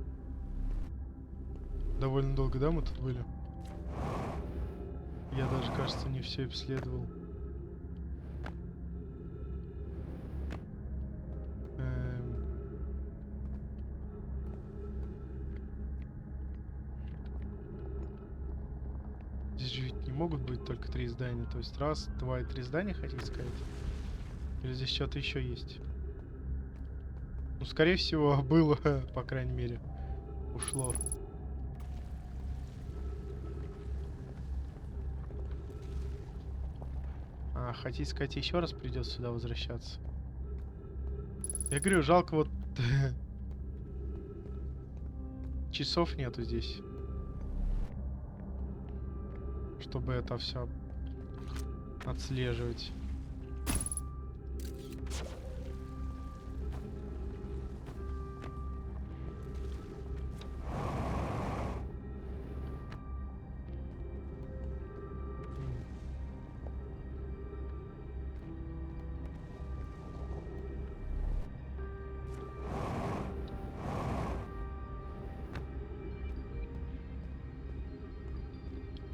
Довольно долго, да, мы тут были? Я даже, кажется, не все обследовал. Здесь же ведь не могут быть только 3 здания. То есть раз, два и 3 здания, хотите сказать? Или здесь что-то еще есть? Ну, скорее всего, было, по крайней мере. Ушло. А, хотите сказать, еще раз придется сюда возвращаться? Я говорю, жалко вот... часов нету здесь. Чтобы это все отслеживать.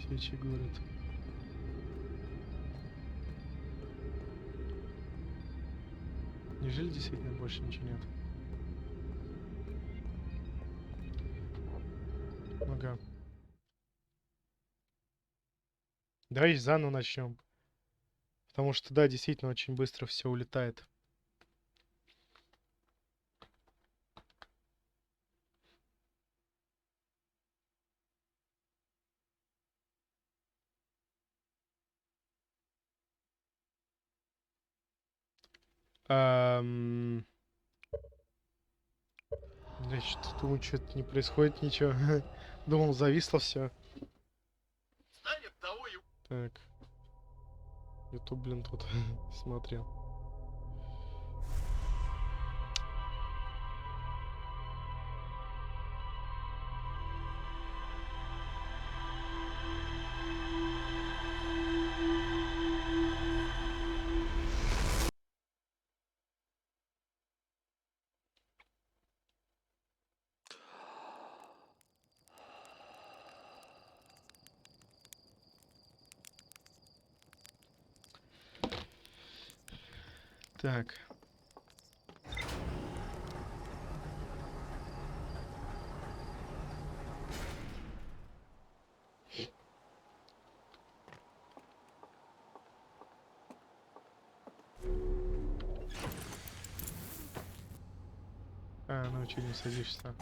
Свечи город. Неужели действительно больше ничего нет? Ага. Давай заново начнем. Потому что, да, действительно очень быстро все улетает. Ам, Значит, думаю, что-то не происходит ничего. Думал, зависло все. Так. Ютуб, блин, тут смотрел. Так. А, ну что не садишься?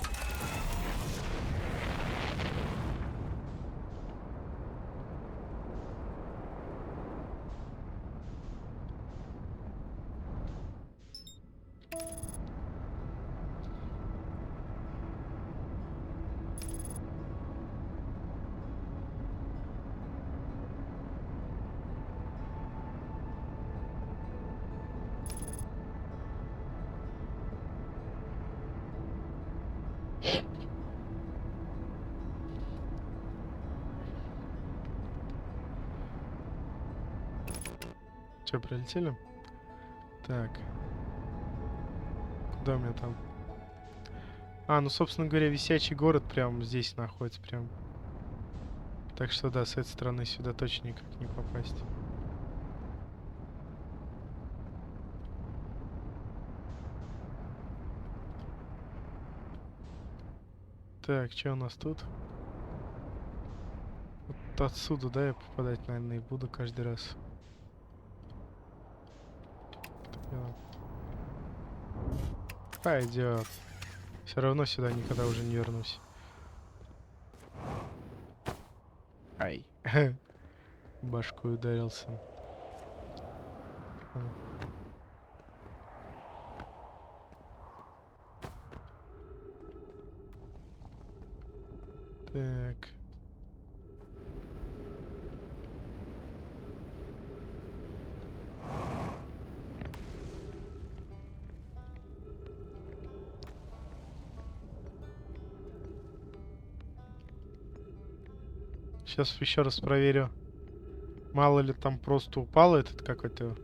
Че, пролетели? Так. Куда у меня там? А, ну, собственно говоря, висячий город прям здесь находится прям. Так что да, с этой стороны сюда точно никак не попасть. Так, что у нас тут? Вот отсюда, да, я попадать, наверное, и буду каждый раз. Пойдет. Все равно сюда никогда уже не вернусь. Ай. Башкой ударился. Так. Сейчас еще раз проверю. Мало ли там просто упал этот какой-то...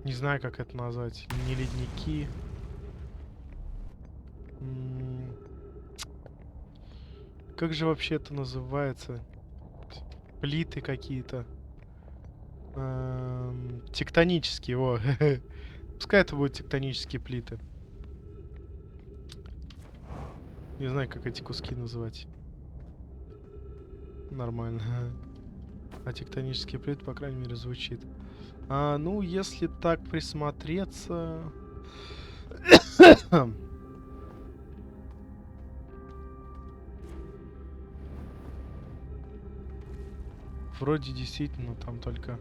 Не знаю, как это назвать. Не ледники. Как же вообще это называется? Плиты какие-то. Тектонические, во. Пускай это будут тектонические плиты. Не знаю, как эти куски называть. Нормально. А тектонические плиты, по крайней мере, звучит. Ну, если так присмотреться... Вроде действительно там только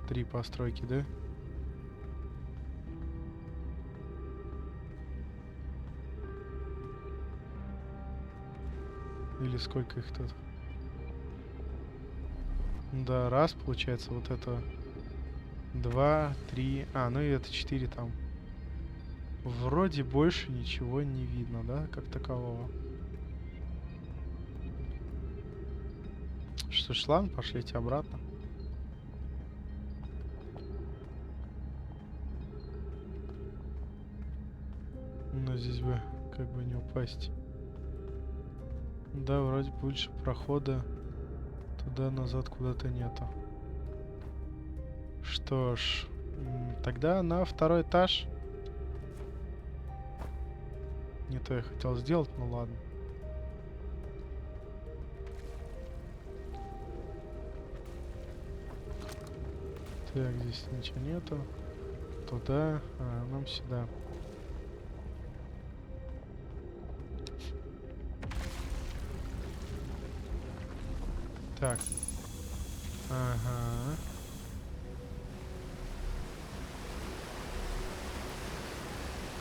3 постройки, да? Или сколько их тут? Да, раз, получается, вот это 2, 3... ну и это 4 там. Вроде больше ничего не видно, да, как такового. Что ж, ладно, пошлите обратно. Но здесь бы как бы не упасть. Да, вроде больше прохода туда-назад куда-то нету. Что ж, тогда на второй этаж. Не то я хотел сделать, ну ладно. Так, здесь ничего нету. Туда, нам сюда. Так. Ага.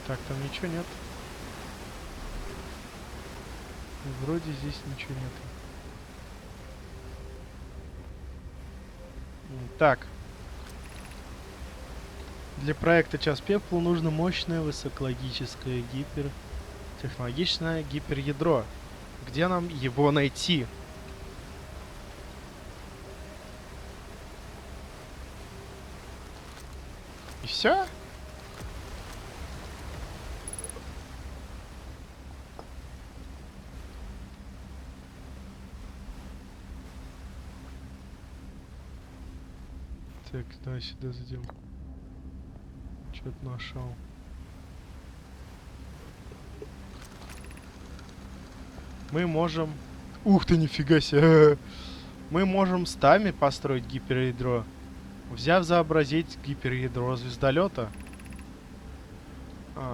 Так, там ничего нет. Вроде здесь ничего нет. Так. Для проекта «Час пепла» нужно мощное высокологическое технологичное гиперядро. Где нам его найти? И все? Так, давай сюда зайдем. Что-то нашел. Мы можем... Ух ты, нифига себе! Мы можем стами построить гиперядро, взяв заобразить гиперядро звездолета.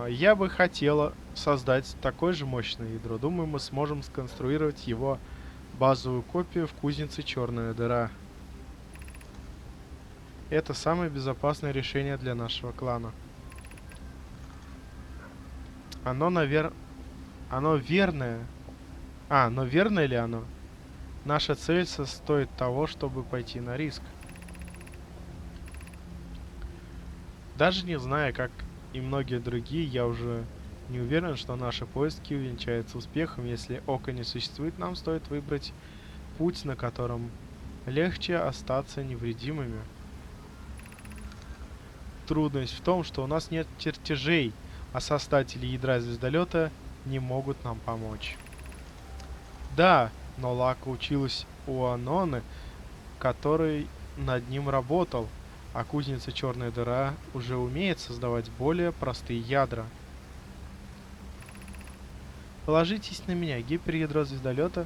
Я бы хотела создать такое же мощное ядро. Думаю, мы сможем сконструировать его базовую копию в кузнице «Черная дыра». Это самое безопасное решение для нашего клана. Оно верное. Но верное ли оно? Наша цель стоит того, чтобы пойти на риск. Даже не зная, как и многие другие, я уже не уверен, что наши поиски увенчаются успехом. Если ока не существует, нам стоит выбрать путь, на котором легче остаться невредимыми. Трудность в том, что у нас нет чертежей, а создатели ядра звездолета не могут нам помочь. Да, но Лака училась у Аноны, который над ним работал, а кузница «Черная дыра» уже умеет создавать более простые ядра. Положитесь на меня, гиперядро звездолета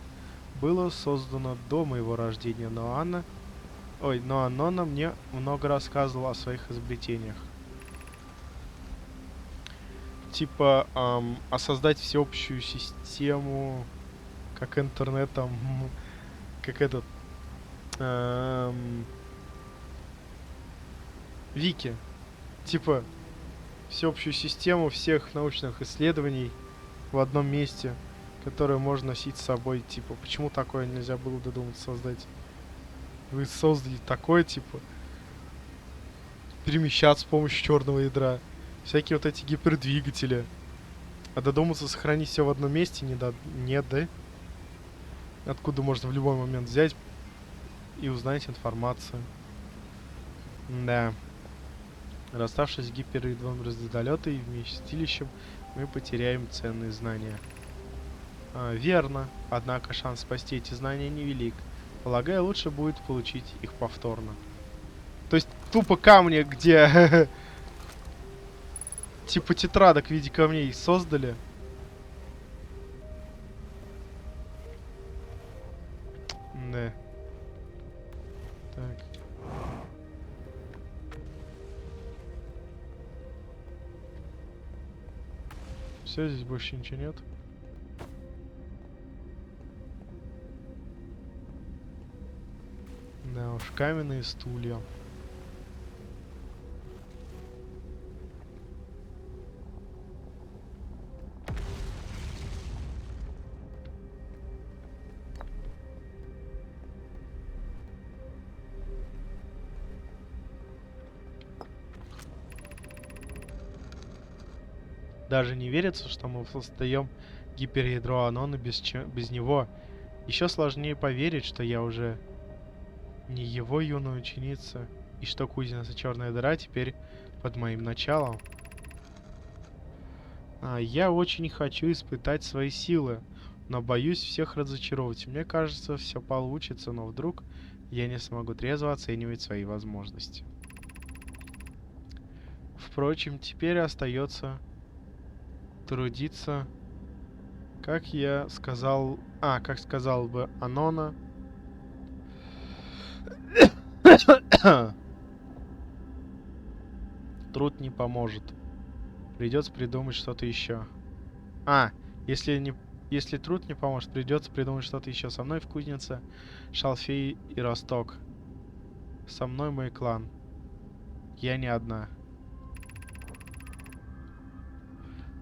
было создано до моего рождения, но Анона мне много рассказывала о своих изобретениях. Типа, создать всеобщую систему, как интернет, там, как этот, Вики. Типа, всеобщую систему всех научных исследований в одном месте, которое можно носить с собой. Типа, почему такое нельзя было додуматься создать? Вы создали такое, типа, перемещаться с помощью черного ядра. Всякие вот эти гипердвигатели. А додуматься сохранить все в одном месте нет, да? откуда можно в любой момент взять и узнать информацию. Да. Расставшись с гиперядровым звездолёта и вместилищем, мы потеряем ценные знания. Верно, однако шанс спасти эти знания невелик. Полагаю, лучше будет получить их повторно. То есть тупо камни, где типа тетрадок в виде камней создали. Да. Так. Все, здесь больше ничего нет. Да уж, каменные стулья. Даже не верится, что мы создаем гиперядро Анона без него. Еще сложнее поверить, что я уже не его юная ученица, и что кузница Черная Дыра теперь под моим началом. Я очень хочу испытать свои силы, но боюсь всех разочаровать. Мне кажется, все получится, но вдруг я не смогу трезво оценивать свои возможности. Впрочем, теперь остается трудиться, как я сказал... как сказал бы Анона. Труд не поможет. Придется придумать что-то еще. Если труд не поможет, придется придумать что-то еще. Со мной в кузнице Шалфей и Росток. Со мной мой клан. Я не одна.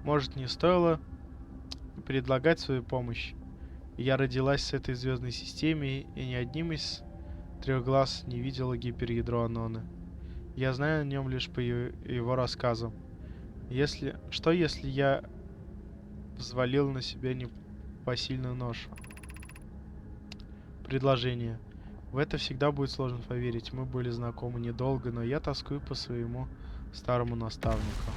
Может, не стоило предлагать свою помощь. Я родилась с этой звездной системой, и ни одним из трех глаз не видела гиперядро Аноны. Я знаю о нем лишь по его рассказам. Что если я взвалил на себя непосильную ношу? Предложение. В это всегда будет сложно поверить. Мы были знакомы недолго, но я тоскую по своему старому наставнику.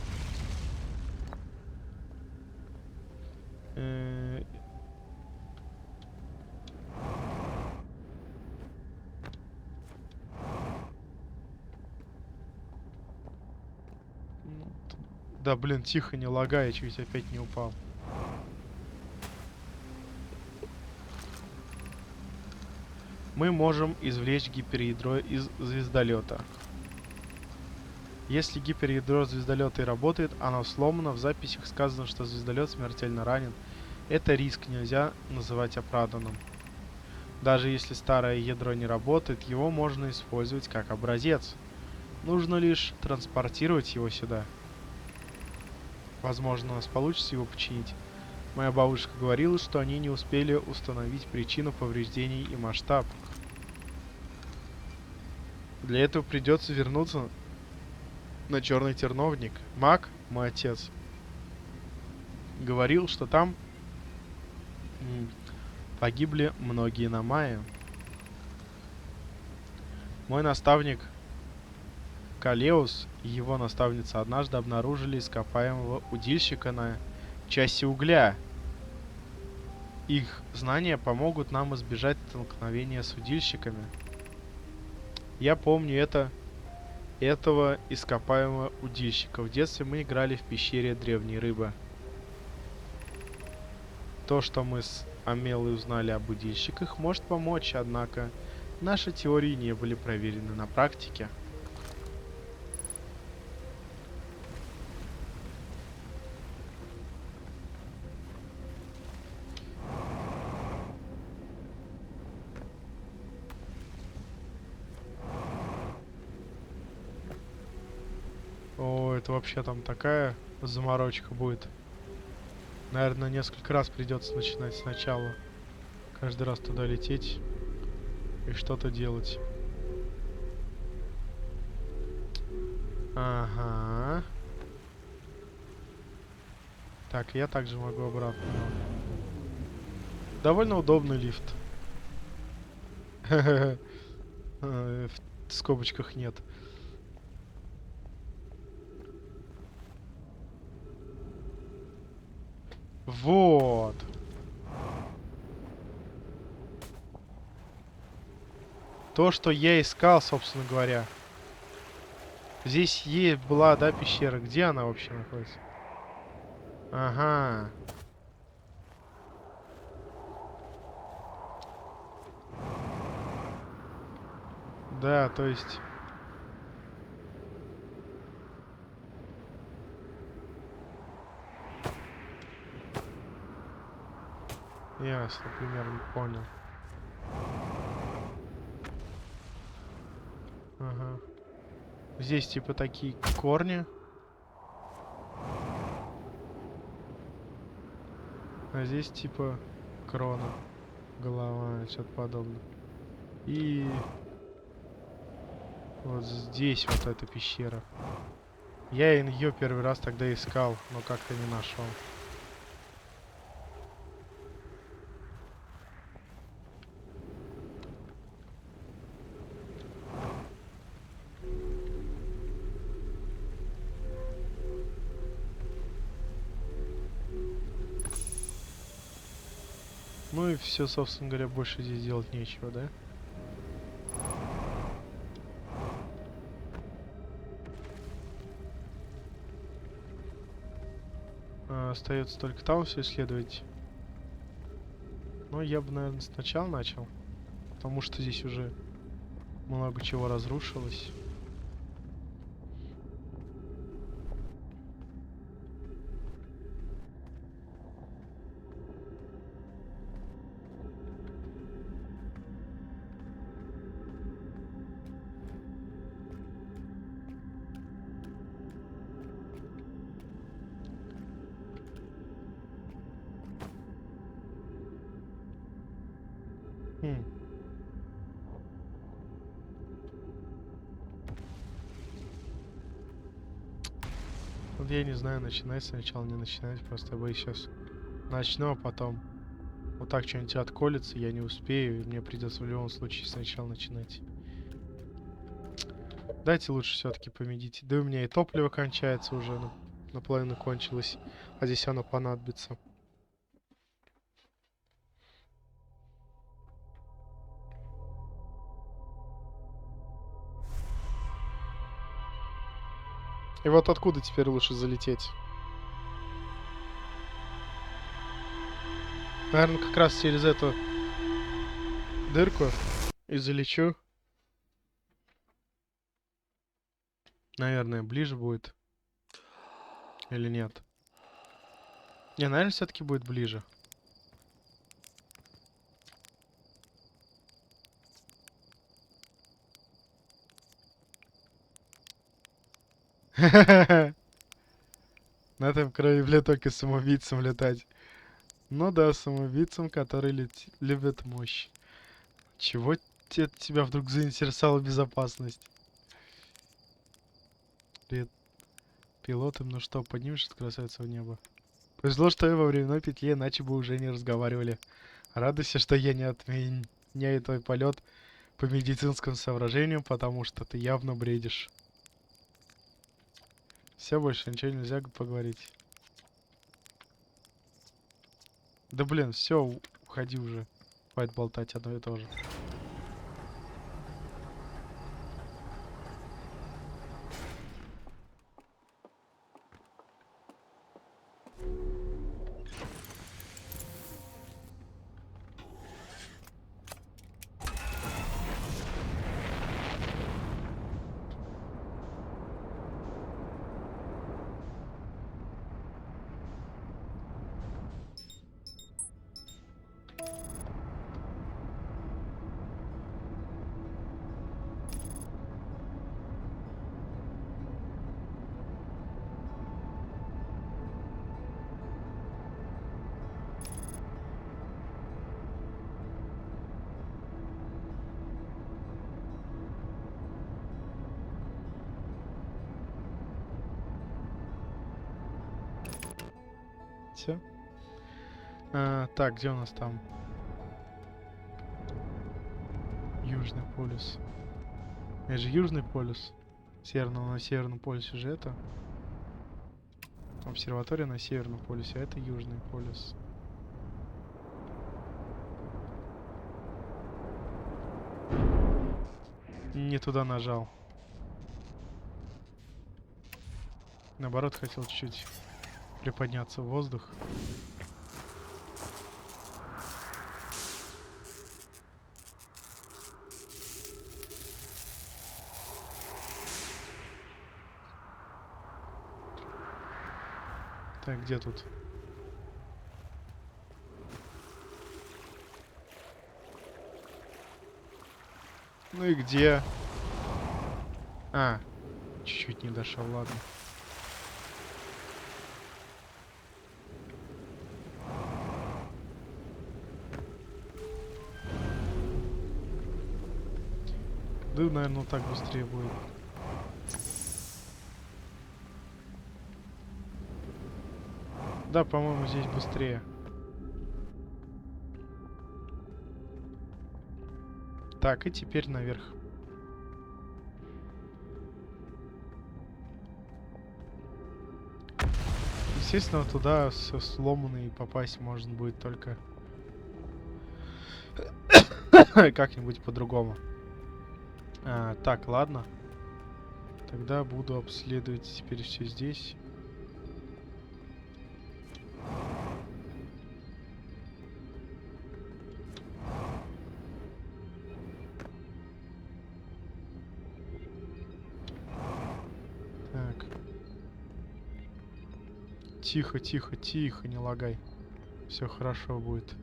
Да, блин, тихо, не лагай, я чуть опять не упал. Мы можем извлечь гиперядро из звездолета. Если гиперядро звездолета и работает, оно сломано. В записях сказано, что звездолет смертельно ранен. Это риск, нельзя называть оправданным. Даже если старое ядро не работает, его можно использовать как образец. Нужно лишь транспортировать его сюда. Возможно, у нас получится его починить. Моя бабушка говорила, что они не успели установить причину повреждений и масштаб. Для этого придется вернуться на Черный Терновник. Маг, мой отец, говорил, что там погибли многие намайи. Мой наставник Калеус и его наставница однажды обнаружили ископаемого удильщика на часе угля. Их знания помогут нам избежать столкновения с удильщиками. Я помню этого ископаемого удильщика. В детстве мы играли в пещере древней рыбы. То, что мы с Амелой узнали об удильщиках, может помочь, однако наши теории не были проверены на практике. О, это вообще там такая заморочка будет. Наверное, несколько раз придется начинать сначала. Каждый раз туда лететь и что-то делать. Ага. Так, я также могу обратно. Довольно удобный лифт. В скобочках нет. Вот. То, что я искал, собственно говоря. Здесь была, да, пещера. Где она вообще находится? Ага. Да, то есть... Ясно, примерно понял. Ага. Здесь типа такие корни. А здесь типа крона. Голова, что-то подобное. И вот здесь вот эта пещера. Я ее первый раз тогда искал, но как-то не нашел. Ну и все, собственно говоря, больше здесь делать нечего, да? Остается только там все исследовать. Но я бы, наверное, сначала начал. Потому что здесь уже много чего разрушилось. Хм. Вот я не знаю, начинать сначала, не начинать. Просто я боюсь сейчас начну, а потом вот так что-нибудь отколется, я не успею, и мне придется в любом случае сначала начинать. Дайте лучше все-таки помедить. Да у меня и топливо кончается уже, наполовину кончилось. А здесь оно понадобится. И вот откуда теперь лучше залететь? Наверное, как раз через эту дырку и залечу. Наверное, ближе будет. Или нет? Не, наверное, все-таки будет ближе. На этом корабле только самоубийцам летать. Ну да, самоубийцам, которые любят мощь. Чего тебя вдруг заинтересовала безопасность? Привет, пилотам, ну что, поднимешь красавицу в небо? Повезло, что я во временной петле, иначе бы уже не разговаривали. Радуйся, что я не отменяю твой полет по медицинским соображениям, потому что ты явно бредишь. Все, больше ничего нельзя поговорить. Да блин, все, уходи уже. Хватит болтать одно и то же. Все. Так, где у нас там? Южный полюс. Это же Южный полюс. На Северном полюсе же это. Обсерватория на Северном полюсе, а это Южный полюс. Не туда нажал. Наоборот, хотел чуть-чуть приподняться в воздух. Так, где тут? Ну и где? А, чуть-чуть не дошел, ладно. Да, наверное, так быстрее будет. Да, по-моему, здесь быстрее. Так, и теперь наверх. Естественно, туда все сломано и попасть можно будет только как-нибудь по-другому. Так, ладно. Тогда буду обследовать теперь все здесь. Так. Тихо, тихо, тихо, не лагай. Все хорошо будет.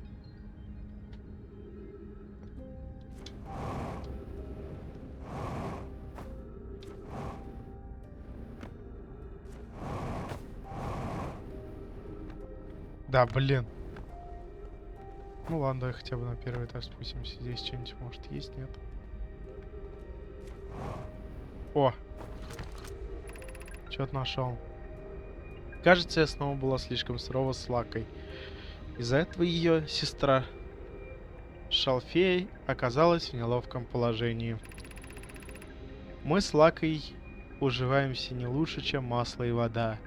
Да, блин. Ну ладно, давай хотя бы на первый этаж спустимся. Здесь что-нибудь может есть, нет? О! Что-то нашел. Кажется, я снова была слишком сурова с Лакой. Из-за этого ее сестра Шалфей оказалась в неловком положении. Мы с Лакой уживаемся не лучше, чем масло и вода,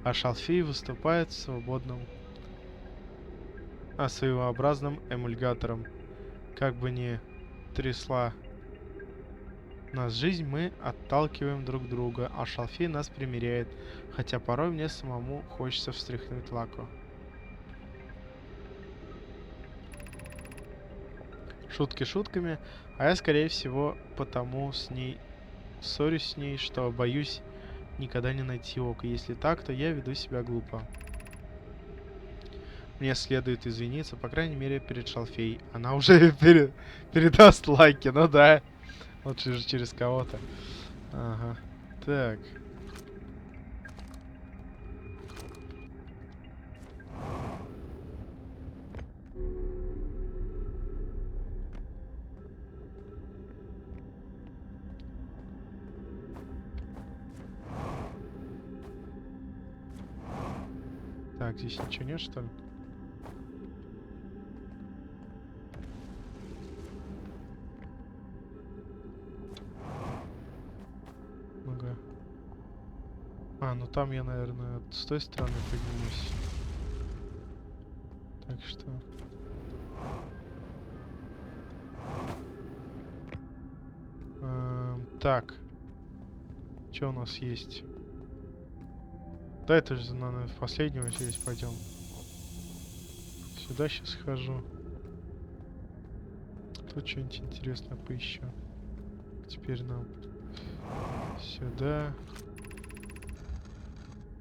а Шалфей выступает своеобразным эмульгатором. Как бы ни трясла нас жизнь, мы отталкиваем друг друга, а Шалфей нас примиряет, хотя порой мне самому хочется встряхнуть Лаку. Шутки шутками, а я, скорее всего, потому ссорюсь с ней, что боюсь никогда не найти Око. Если так, то я веду себя глупо. Мне следует извиниться, по крайней мере, перед Шалфей. Она уже передаст лайки, ну да. Лучше же через кого-то. Ага. Так. Так, здесь ничего нет, что ли? Ага. Ну там я, наверное, с той стороны поднимусь. Так что... так. Что у нас есть? Да, это же, наверное, в последнюю очередь пойдем. Сюда сейчас схожу. Тут что-нибудь интересное поищу. Теперь нам сюда.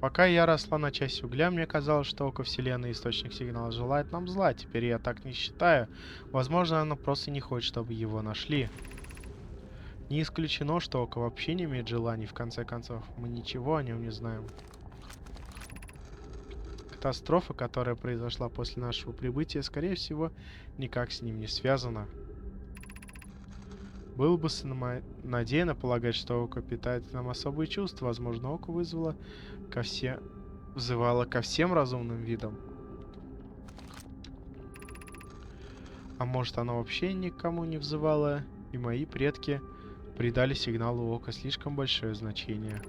Пока я росла на части угля, мне казалось, что Око Вселенной, источник сигнала, желает нам зла. Теперь я так не считаю. Возможно, оно просто не хочет, чтобы его нашли. Не исключено, что Око вообще не имеет желаний, в конце концов. Мы ничего о нем не знаем. Катастрофа, которая произошла после нашего прибытия, скорее всего, никак с ним не связана. Было бы самонадеянно полагать, что Око питает к нам особые чувства. Возможно, Око взывало ко всем разумным видам. А может, оно вообще никому не взывало И мои предки придали сигналу ока слишком большое значение.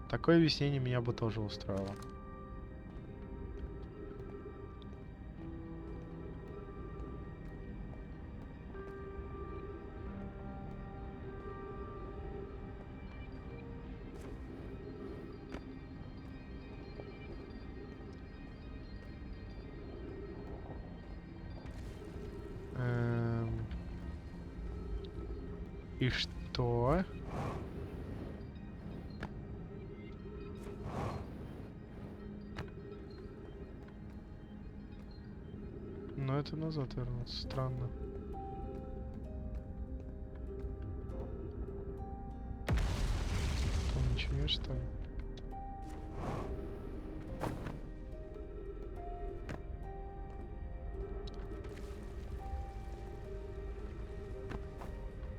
Такое объяснение меня бы тоже устроило. Эм, И что? Ну, это назад вернуться. Странно. Там ничего нет, что ли?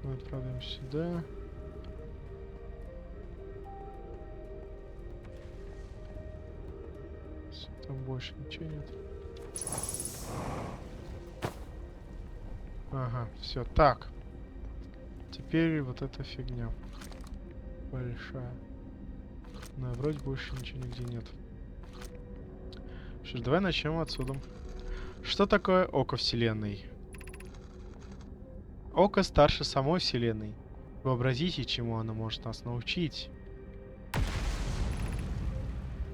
Мы отправляем сюда. Там больше ничего нет. Ага, все. Так. Теперь вот эта фигня. Большая. Но вроде больше ничего нигде нет. Что ж, давай начнем отсюда. Что такое око Вселенной? Око старше самой Вселенной. Вообразите, чему оно может нас научить.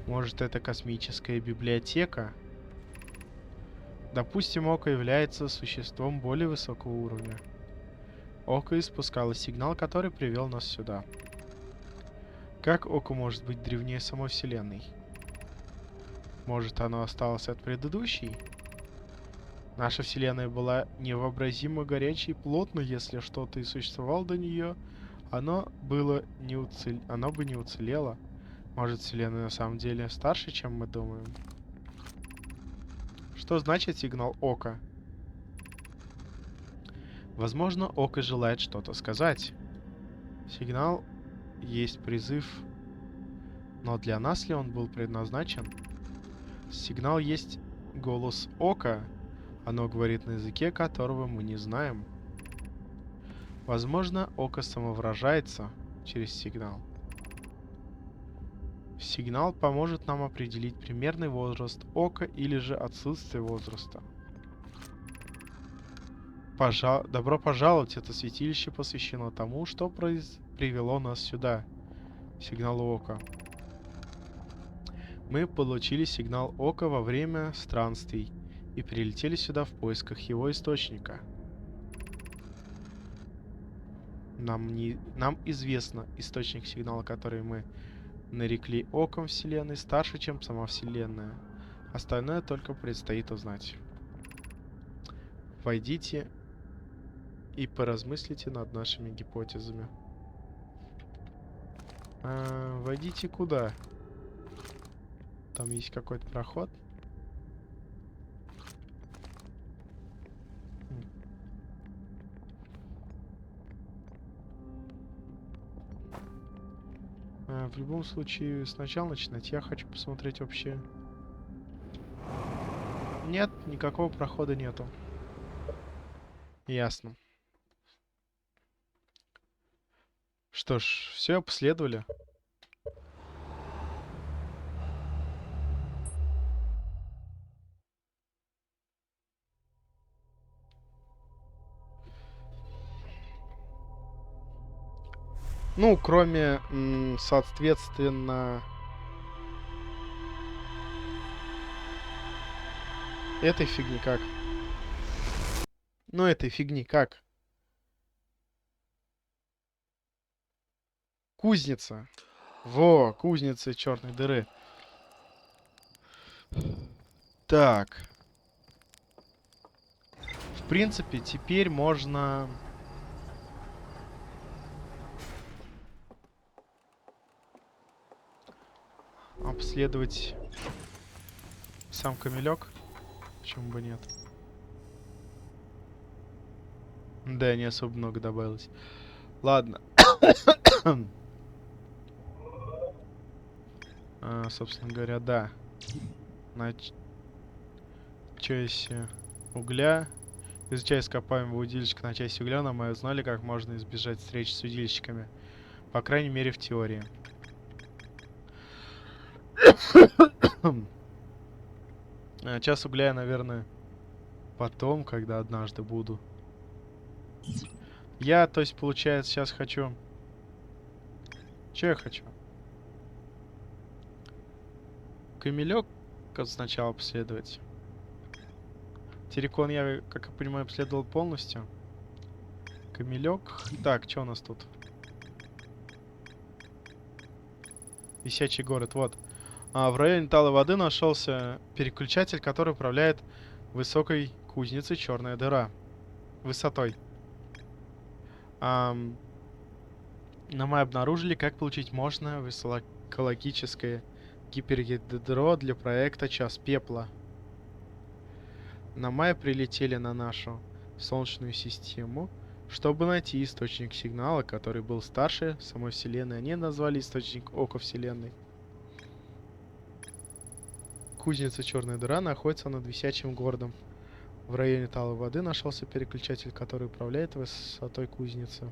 Может, это космическая библиотека? Допустим, око является существом более высокого уровня. Око испускало сигнал, который привел нас сюда. Как око может быть древнее самой Вселенной? Может, оно осталось от предыдущей? Наша Вселенная была невообразимо горячей и плотной, если что-то и существовало до нее, оно бы не уцелело. Может, Вселенная на самом деле старше, чем мы думаем? Что значит сигнал ока? Возможно, око желает что-то сказать. Сигнал есть призыв, но для нас ли он был предназначен? Сигнал есть голос ока. Оно говорит на языке, которого мы не знаем. Возможно, око самовыражается через сигнал. Сигнал поможет нам определить примерный возраст ока или же отсутствие возраста. Добро пожаловать, это святилище посвящено тому, что привело нас сюда. Сигнал ока. Мы получили сигнал ока во время странствий и прилетели сюда в поисках его источника. Нам известно источник сигнала, который мы нарекли оком Вселенной, старше, чем сама Вселенная. Остальное только предстоит узнать. Войдите и поразмыслите над нашими гипотезами. Войдите куда? Там есть какой-то проход. В любом случае, сначала начинать. Я хочу посмотреть вообще. Нет, никакого прохода нету. Ясно. Что ж, все, обследовали. Ну, кроме, соответственно, этой фигни как? Ну, этой фигни как? Кузница. Во, кузница черной дыры. Так. В принципе, теперь можно... обследовать сам камелек. Почему бы нет? Да, не особо много добавилось. Ладно. Собственно говоря, да. Часть угля Изучая ископаемого удильщика на части угля, мы узнали, как можно избежать встреч с удильщиками. По крайней мере, в теории. Час угля я, наверное, потом, когда однажды буду. Я, то есть, получается, сейчас хочу... Че я хочу? Камелек сначала обследовать. Террикон я, как я понимаю, обследовал полностью. Камелек. Так, что у нас тут? Висячий город, вот. В районе талой воды нашелся переключатель, который управляет высокой кузницей черная дыра. Высотой. Но мы обнаружили, как получить мощное высокологическое гиперядро для проекта «Час пепла». На мае прилетели на нашу Солнечную систему, чтобы найти источник сигнала, который был старше самой Вселенной. Они назвали источник Око Вселенной. Кузница Черная дыра находится над висячим городом. В районе талой воды нашелся переключатель, который управляет высотой кузницы.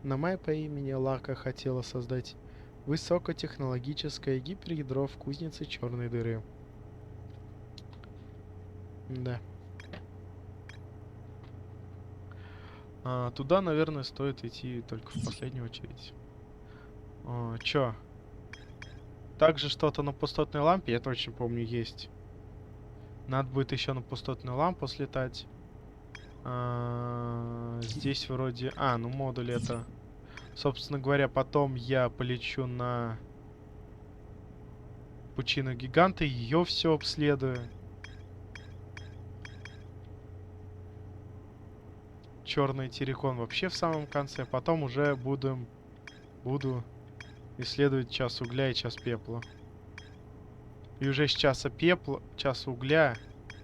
Намай по имени Лака хотела создать высокотехнологическое гиперядро в кузнице Черной дыры. Да. Туда, наверное, стоит идти только в последнюю очередь. Чё? Также что-то на пустотной лампе, я точно помню, есть. Надо будет еще на пустотную лампу слетать. Здесь вроде... ну модуль это... Собственно говоря, потом я полечу на пучину гиганта, ее все обследую. Черный террикон вообще в самом конце. Потом уже буду исследовать час угля и час пепла. И уже с часа пепла, час угля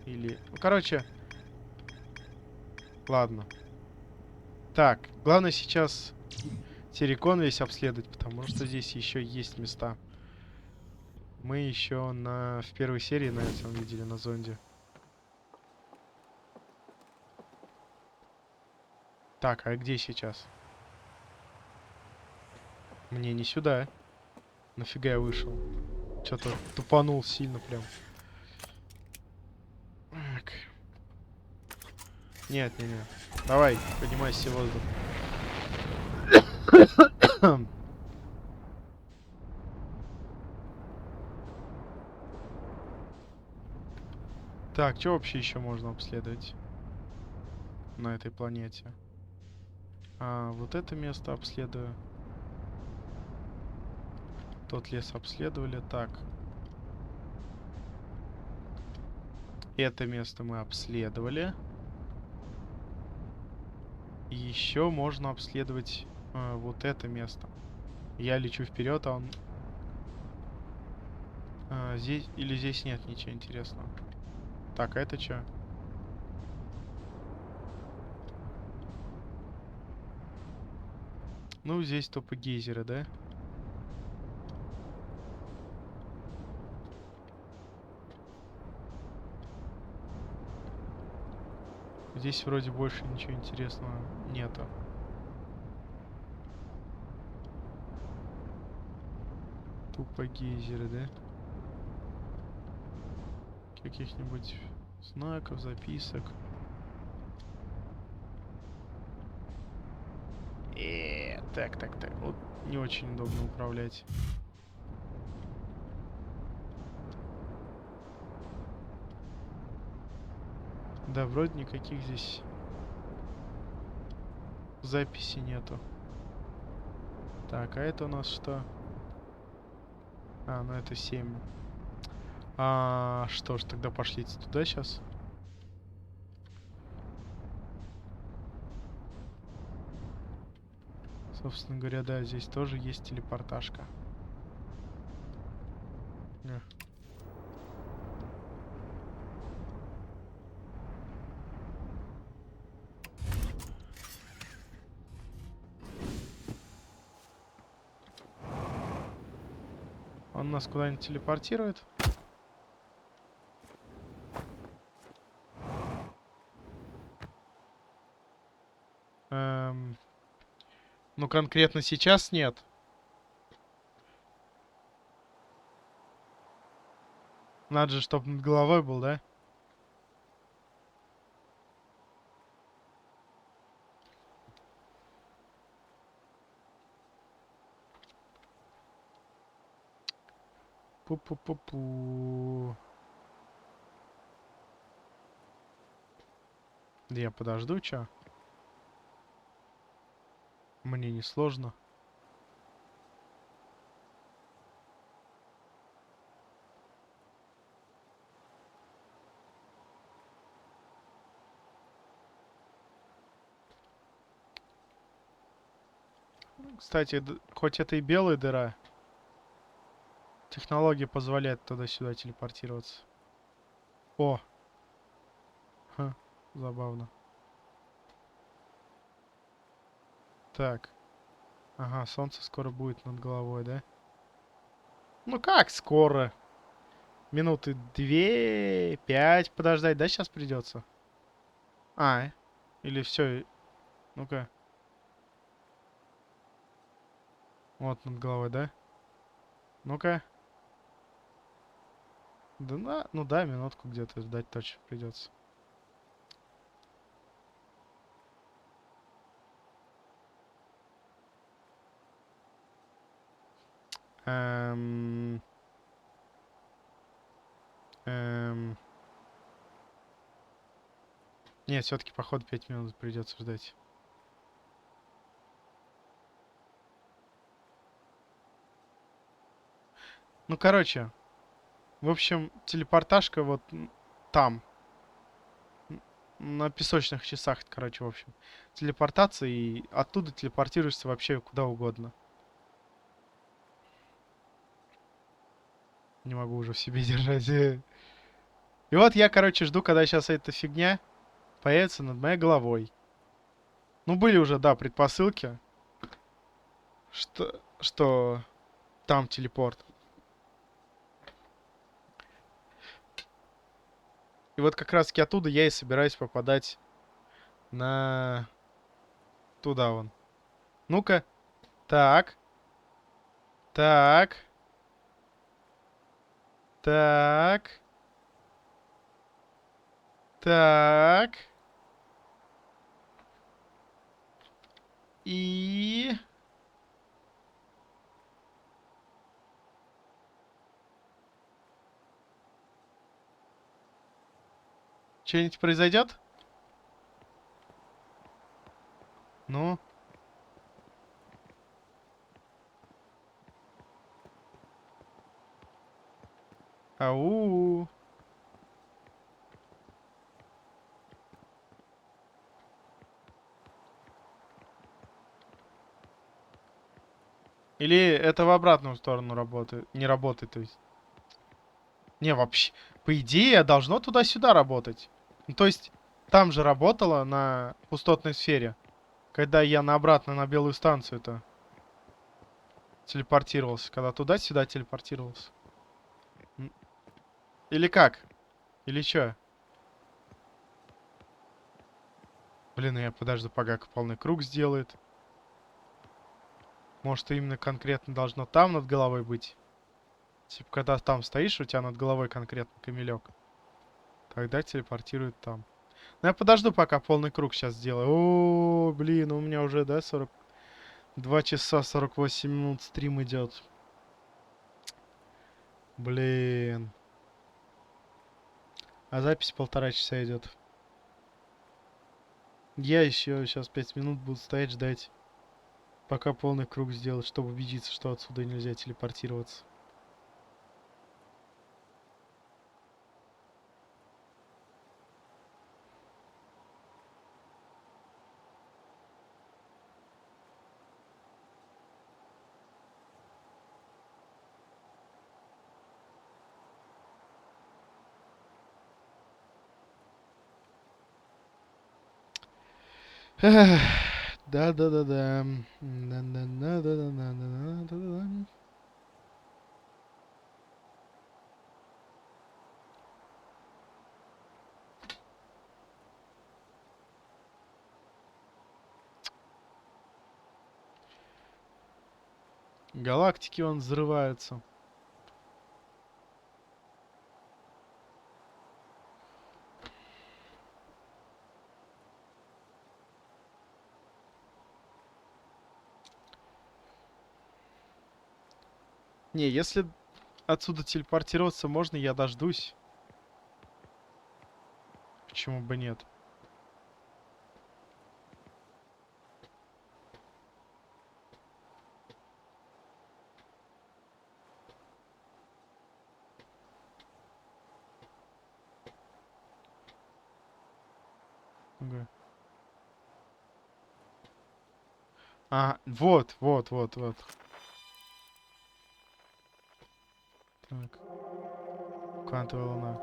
или... Ну, короче... Ладно. Так, главное сейчас террикон весь обследовать, потому что здесь еще есть места. Мы еще в первой серии на этом видели, на зонде. Так, а где сейчас? Мне не сюда. Нафига я вышел? Что-то тупанул сильно прям. Так. Нет. Давай, поднимайся в воздух. Так, что вообще еще можно обследовать на этой планете? Вот это место обследую. Тот лес обследовали. Так. Это место мы обследовали. И еще можно обследовать вот это место. Я лечу вперед, а он... здесь... Или здесь нет ничего интересного. Так, а это что? Ну, здесь тупо гейзеры, да? Здесь вроде больше ничего интересного нету. Тупо гейзеры, да? Каких-нибудь знаков, записок. Так. Вот не очень удобно управлять. Да, вроде никаких здесь записей нету. Так, а это у нас что? Ну это 7. Что ж, тогда пошлите туда сейчас. Собственно говоря, да, здесь тоже есть телепортажка. Он нас куда-нибудь телепортирует? конкретно сейчас нет. Надо же, чтобы над головой был, да? Пу-пу-пу-пу. Да я подожду, чё? Мне не сложно. Кстати, хоть это и белая дыра, технология позволяет туда-сюда телепортироваться. О, ха, забавно. Так, ага, солнце скоро будет над головой, да? Ну как скоро? Минуты 2, 5 подождать, да, сейчас придется? А, или все? Ну-ка. Вот над головой, да? Ну-ка. Да ну да, минутку где-то ждать точно придется. Эм... Эм... Нет, все-таки походу 5 минут придется ждать. Ну, короче, в общем, телепортажка вот там. На песочных часах, короче, в общем. Телепортация, и оттуда телепортируешься вообще куда угодно. Не могу уже в себе держать. И вот я, короче, жду, когда сейчас эта фигня появится над моей головой. Ну, были уже, да, предпосылки, что там телепорт. И вот как раз-таки оттуда я и собираюсь попадать на... Туда вон. Ну-ка. Так. Так. Так. Так. И... Что-нибудь произойдет? Ну? Ау. Или это в обратную сторону работает? Не работает, то есть. Не, вообще. По идее, должно туда-сюда работать. Ну, то есть, там же работало на пустотной сфере. Когда я на обратно на белую станцию-то телепортировался. Когда туда-сюда телепортировался. Или как? Или чё? Блин, я подожду, пока полный круг сделает. Может, именно конкретно должно там над головой быть? Типа, когда там стоишь, у тебя над головой конкретно камелек. Тогда телепортирует там. Ну, я подожду, пока полный круг сейчас сделаю. О, блин, у меня уже, да, 42 часа 48 минут стрим идет. Блин. А запись 1,5 часа идет. Я еще сейчас 5 минут буду стоять ждать, пока полный круг сделать, чтобы убедиться, что отсюда нельзя телепортироваться. Да-да-да-да. Да-да-да-да-да-да-да-да-да. Галактики вон взрываются. Не, если отсюда телепортироваться можно, я дождусь. Почему бы нет? Ага. А, вот, вот, вот, вот. Так, квантовая волна.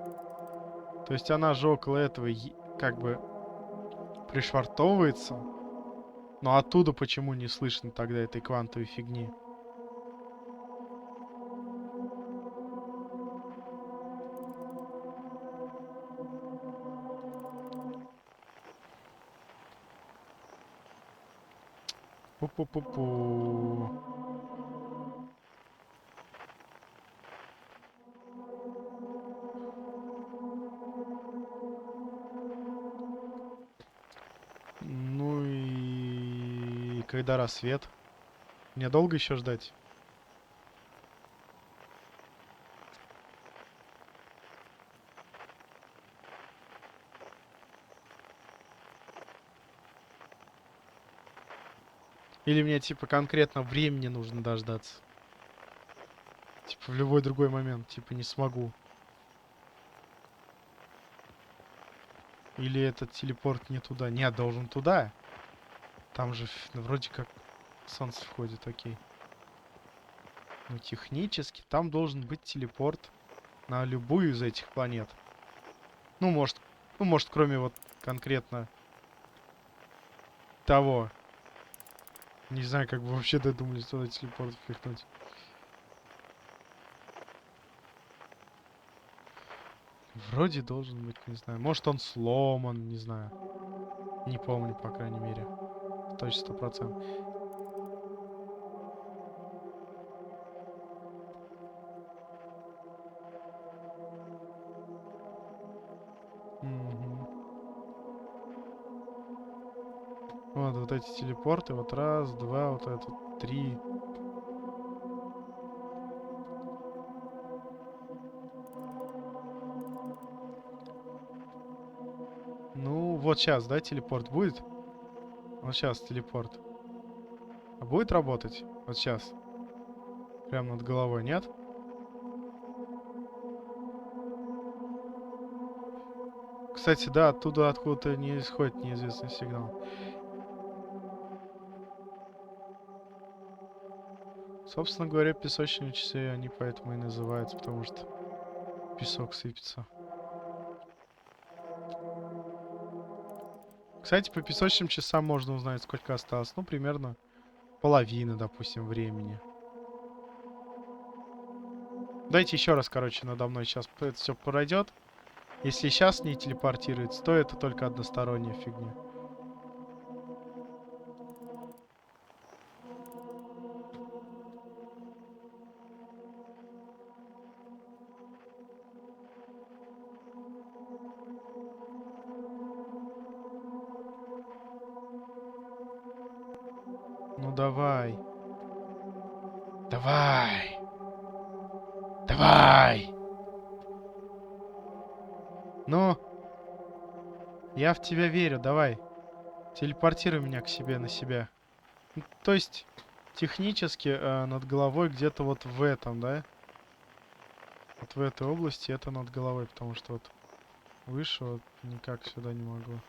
То есть она же около этого как бы пришвартовывается. Но оттуда почему не слышно тогда этой квантовой фигни? Пу-пу-пу-пу. Ну и когда рассвет? Мне долго еще ждать? Или мне типа конкретно времени нужно дождаться? Типа в любой другой момент, типа не смогу. Или этот телепорт не туда? Нет, должен туда. Там же ну, вроде как солнце входит, окей. Ну технически там должен быть телепорт на любую из этих планет. Ну может кроме вот конкретно того. Не знаю, как вы вообще додумались туда телепорт впихнуть. Вроде должен быть, не знаю. Может он сломан, не знаю. Не помню, по крайней мере. Точно 100%. Мгм. Вот эти телепорты. Вот раз, два, вот это, три. Ну, вот сейчас, да, телепорт будет? Вот сейчас телепорт. А будет работать? Вот сейчас. Прямо над головой, нет? Кстати, да, оттуда откуда-то не исходит неизвестный сигнал. Собственно говоря, песочные часы, они поэтому и называются, потому что песок сыпется. Кстати, по песочным часам можно узнать, сколько осталось. Ну, примерно половина, допустим, времени. Дайте еще раз, короче, надо мной сейчас это все пройдет. Если сейчас не телепортируется, то это только односторонняя фигня. Ну давай. Давай. Давай. Ну, я в тебя верю, давай. Телепортируй меня к себе на себя. Ну, то есть, технически над головой где-то вот в этом, да? Вот в этой области это над головой, потому что вот выше вот никак сюда не могу.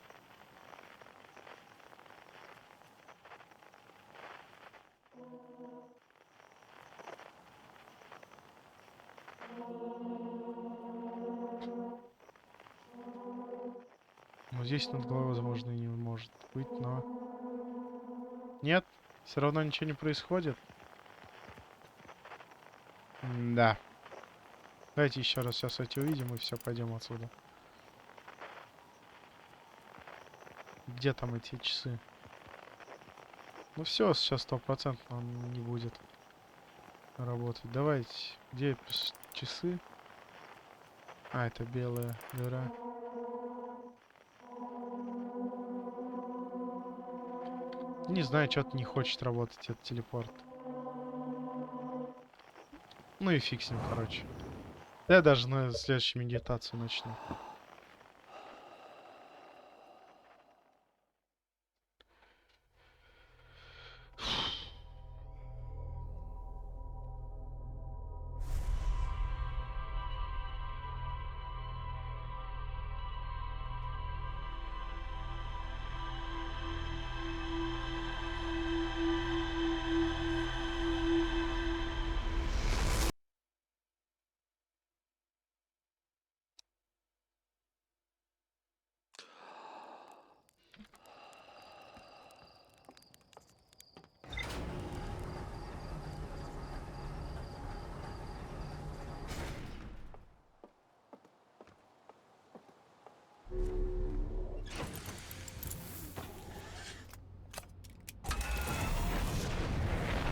Ну, здесь над головой, возможно, и не может быть, но... Нет, все равно ничего не происходит. Да. Давайте еще раз сейчас эти увидим и все, пойдем отсюда. Где там эти часы? Ну все, сейчас 100% он не будет. работать. Давайте. Где часы? А, это белая дыра. Не знаю, что-то не хочет работать этот телепорт. Ну и фиг с ним, короче. Я даже на следующую медитацию начну.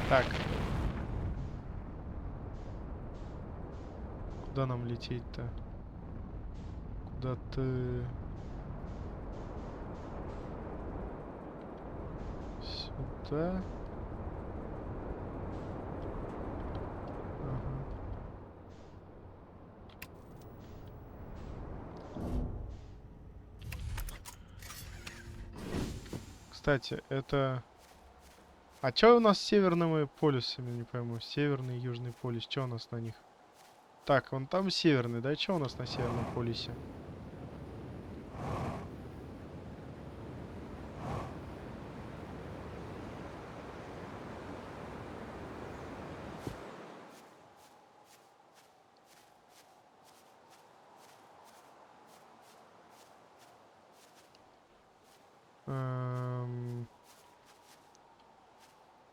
Так. Куда нам лететь-то? Куда ты? Сюда. Ага. Кстати, это... А чё у нас с северными полюсами, не пойму? Северный и южный полюс, чё у нас на них? Так, вон там северный, да? Чё у нас на северном полюсе?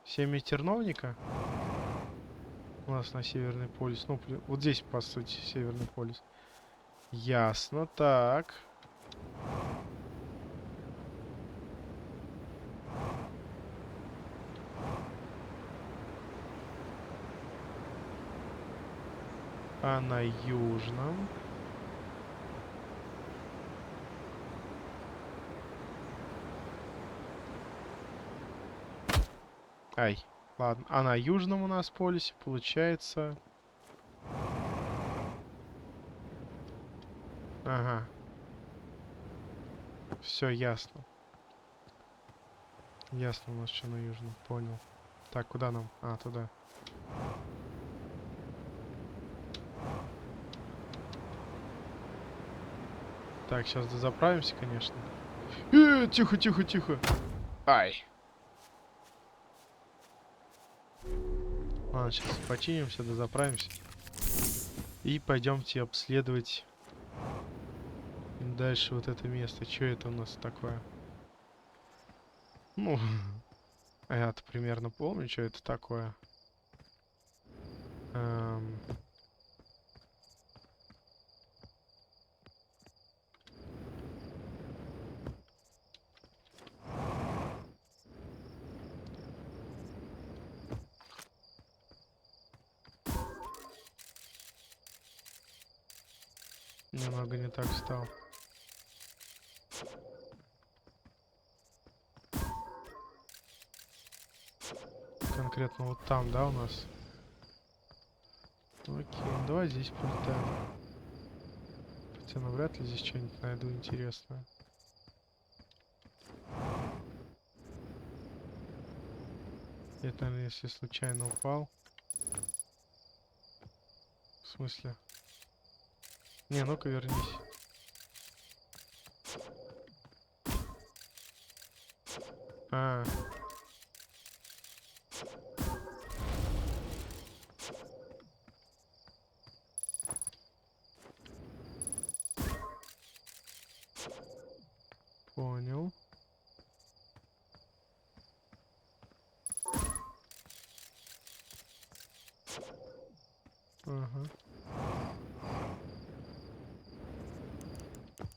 Семя терновника? У нас на северный полюс. Ну, вот здесь, по сути, северный полюс. Ясно, так. А на южном? Ай, ладно. А на южном у нас полюсе получается... Ага. Все ясно. Ясно у нас что на южном. Понял. Так, куда нам? А, туда. Так, сейчас дозаправимся, конечно. Тихо, тихо, тихо. Ай. Ладно, сейчас починимся, дозаправимся. И пойдемте обследовать дальше вот это место. Что это у нас такое? Ну, а я-то примерно помню, что это такое. Немного не так стал. Конкретно вот там, да, у нас? Окей, давай здесь полетаем. Хотя навряд ли здесь что-нибудь найду интересное. Это, наверное, если случайно упал. В смысле? Не, ну-ка вернись. А, понял. Ага.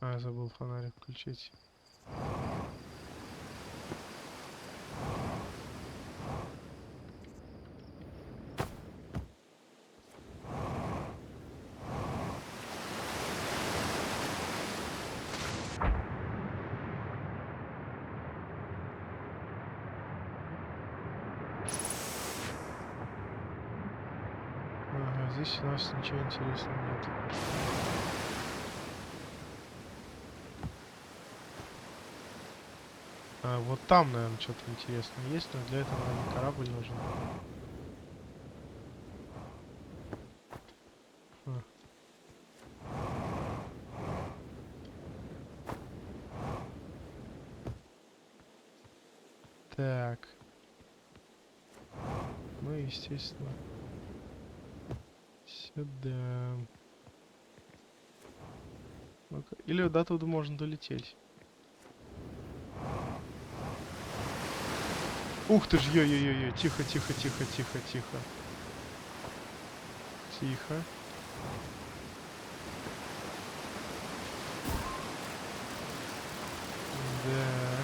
А, я забыл фонарик включить. Здесь у нас ничего интересного нет. Вот там, наверное, что-то интересное есть, но для этого, наверное, корабль нужен. А. Так. Ну, естественно, сюда. Ну-ка. Или до туда можно долететь. Ух ты ж, ё-ё-ё-ё, тихо, тихо, тихо, тихо, тихо. Тихо. Да.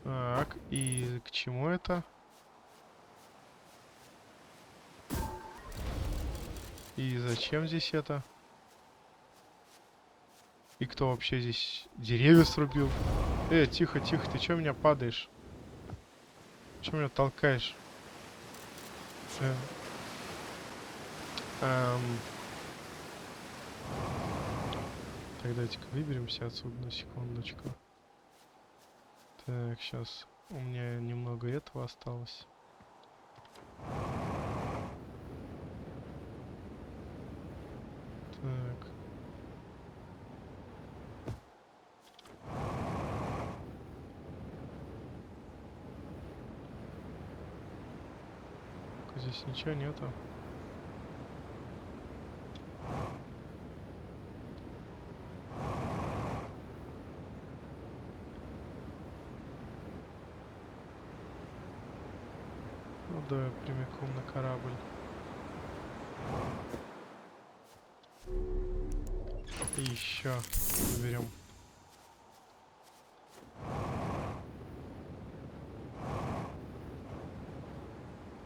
Так, и к чему это? И зачем здесь это? И кто вообще здесь деревья срубил? Тихо, тихо, ты чё меня падаешь? Чё меня толкаешь? Э, эм, Так, давайте-ка выберемся отсюда на секундочку. Так, сейчас у меня немного этого осталось. Так. Здесь ничего нету. Ну да, прямиком на корабль. И еще заберем.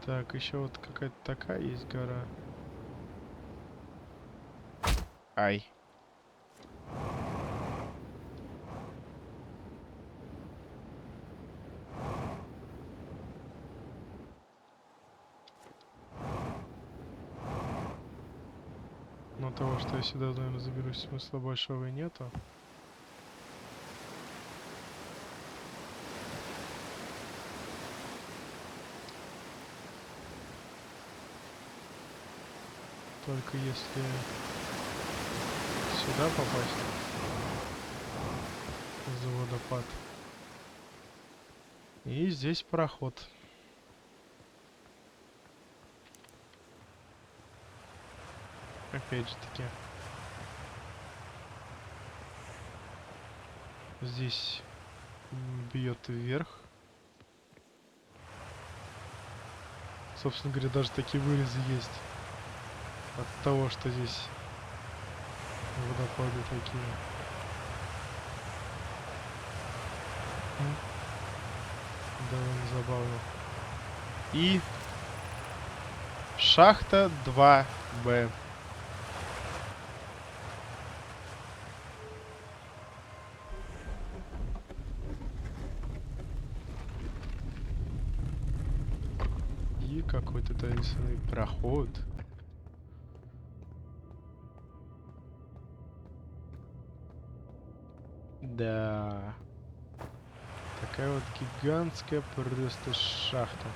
Так, еще вот какая-то такая есть гора. Ай. Но того, что я сюда, наверное, заберусь, смысла большого и нету. Только если сюда попасть за водопад. И здесь проход. Опять же таки. Здесь бьет вверх. Собственно говоря, даже такие вырезы есть. От того, что здесь водопады такие. Довольно забавно. И шахта 2Б. И какой-то таинственный проход. Да. Такая вот гигантская просто шахта.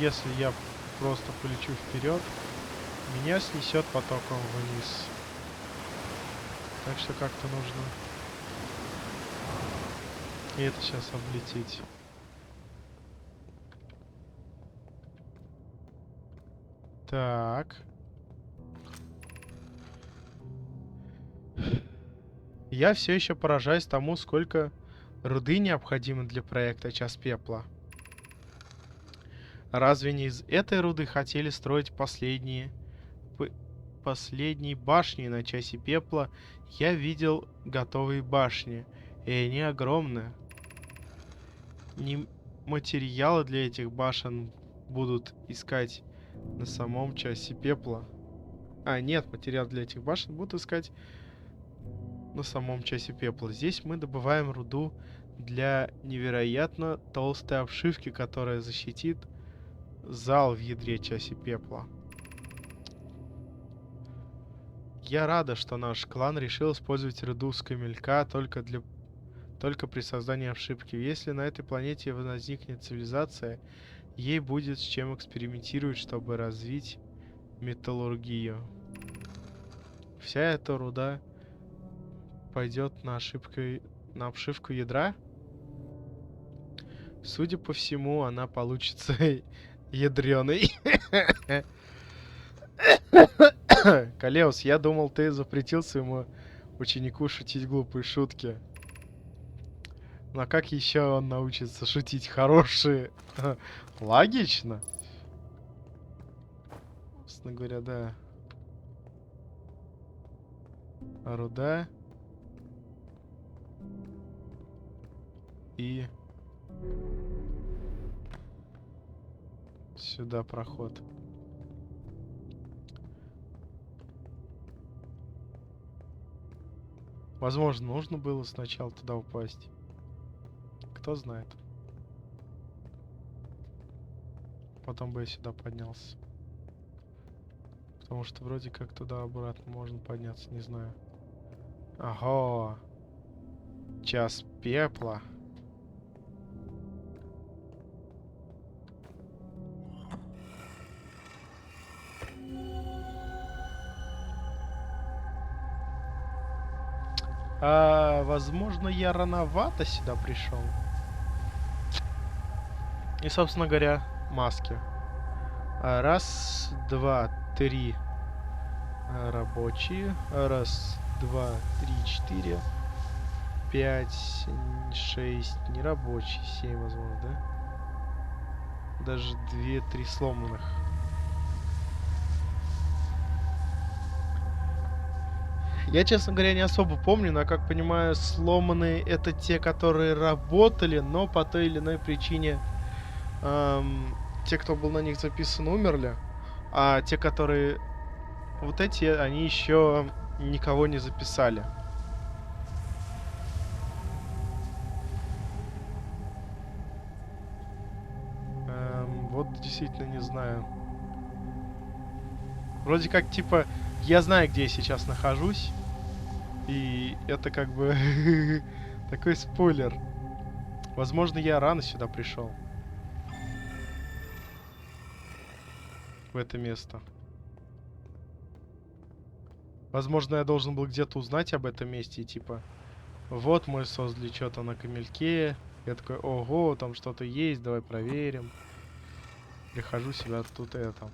Если я просто полечу вперед, меня снесет потоком вниз. Так что как-то нужно и это сейчас облететь. Так. Я все еще поражаюсь тому, сколько руды необходимы для проекта «Час пепла». Разве не из этой руды хотели строить последние башни на Часе пепла? Я видел готовые башни, и они огромные. Не материалы для этих башен будут искать на самом Часе пепла. Нет, материал для этих башен будут искать на самом Часе пепла. Здесь мы добываем руду для невероятно толстой обшивки, которая защитит зал в ядре Часе пепла. Я рада, что наш клан решил использовать руду с камелька только при создании обшивки. Если на этой планете возникнет цивилизация, ей будет с чем экспериментировать, чтобы развить металлургию. Вся эта руда пойдет на обшивку ядра. Судя по всему, она получится ядреной. Калеус, я думал, ты запретил своему ученику шутить глупые шутки. Но как еще он научится шутить хорошие? Логично. Собственно говоря, да. Руда. И сюда проход. Возможно, нужно было сначала туда упасть. Кто знает. Потом бы я сюда поднялся. Потому что вроде как туда обратно можно подняться, не знаю. Ага. Час пепла. Возможно, я рановато сюда пришел. И, собственно говоря, маски. Раз, два, три рабочие. Раз, два, три, четыре. 5, 6 нерабочие. 7, возможно, да? Даже 2-3 сломанных. Я, честно говоря, не особо помню, но, как понимаю, сломанные это те, которые работали, но по той или иной причине те, кто был на них записан, умерли. А те, которые... Вот эти, они еще никого не записали. Вот действительно не знаю. Вроде как, типа, я знаю, где я сейчас нахожусь. И это как бы такой спойлер. Возможно, я рано сюда пришел. В это место. Возможно, я должен был где-то узнать об этом месте. И типа, вот мы создали что-то на камельке. Я такой, ого, там что-то есть, давай проверим. Прихожу себя тут это.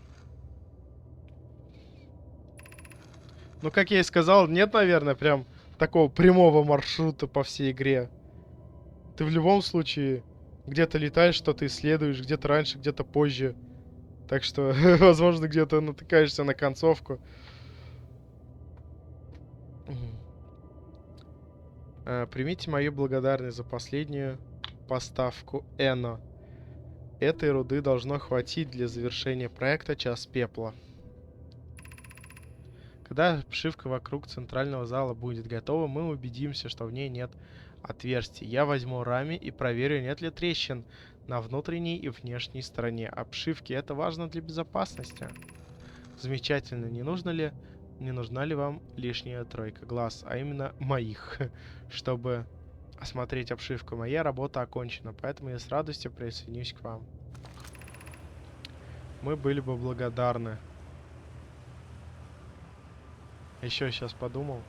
Ну, как я и сказал, нет, наверное, прям такого прямого маршрута по всей игре. Ты в любом случае где-то летаешь, что-то исследуешь, где-то раньше, где-то позже. Так что, возможно, где-то натыкаешься на концовку. Примите мою благодарность за последнюю поставку Эно. Этой руды должно хватить для завершения проекта «Час пепла». Когда обшивка вокруг центрального зала будет готова, мы убедимся, что в ней нет отверстий. Я возьму рами и проверю, нет ли трещин на внутренней и внешней стороне обшивки. Это важно для безопасности. Замечательно. Не нужна ли вам лишняя тройка глаз, а именно моих, чтобы осмотреть обшивку? Моя работа окончена, поэтому я с радостью присоединюсь к вам. Мы были бы благодарны. Еще сейчас подумал.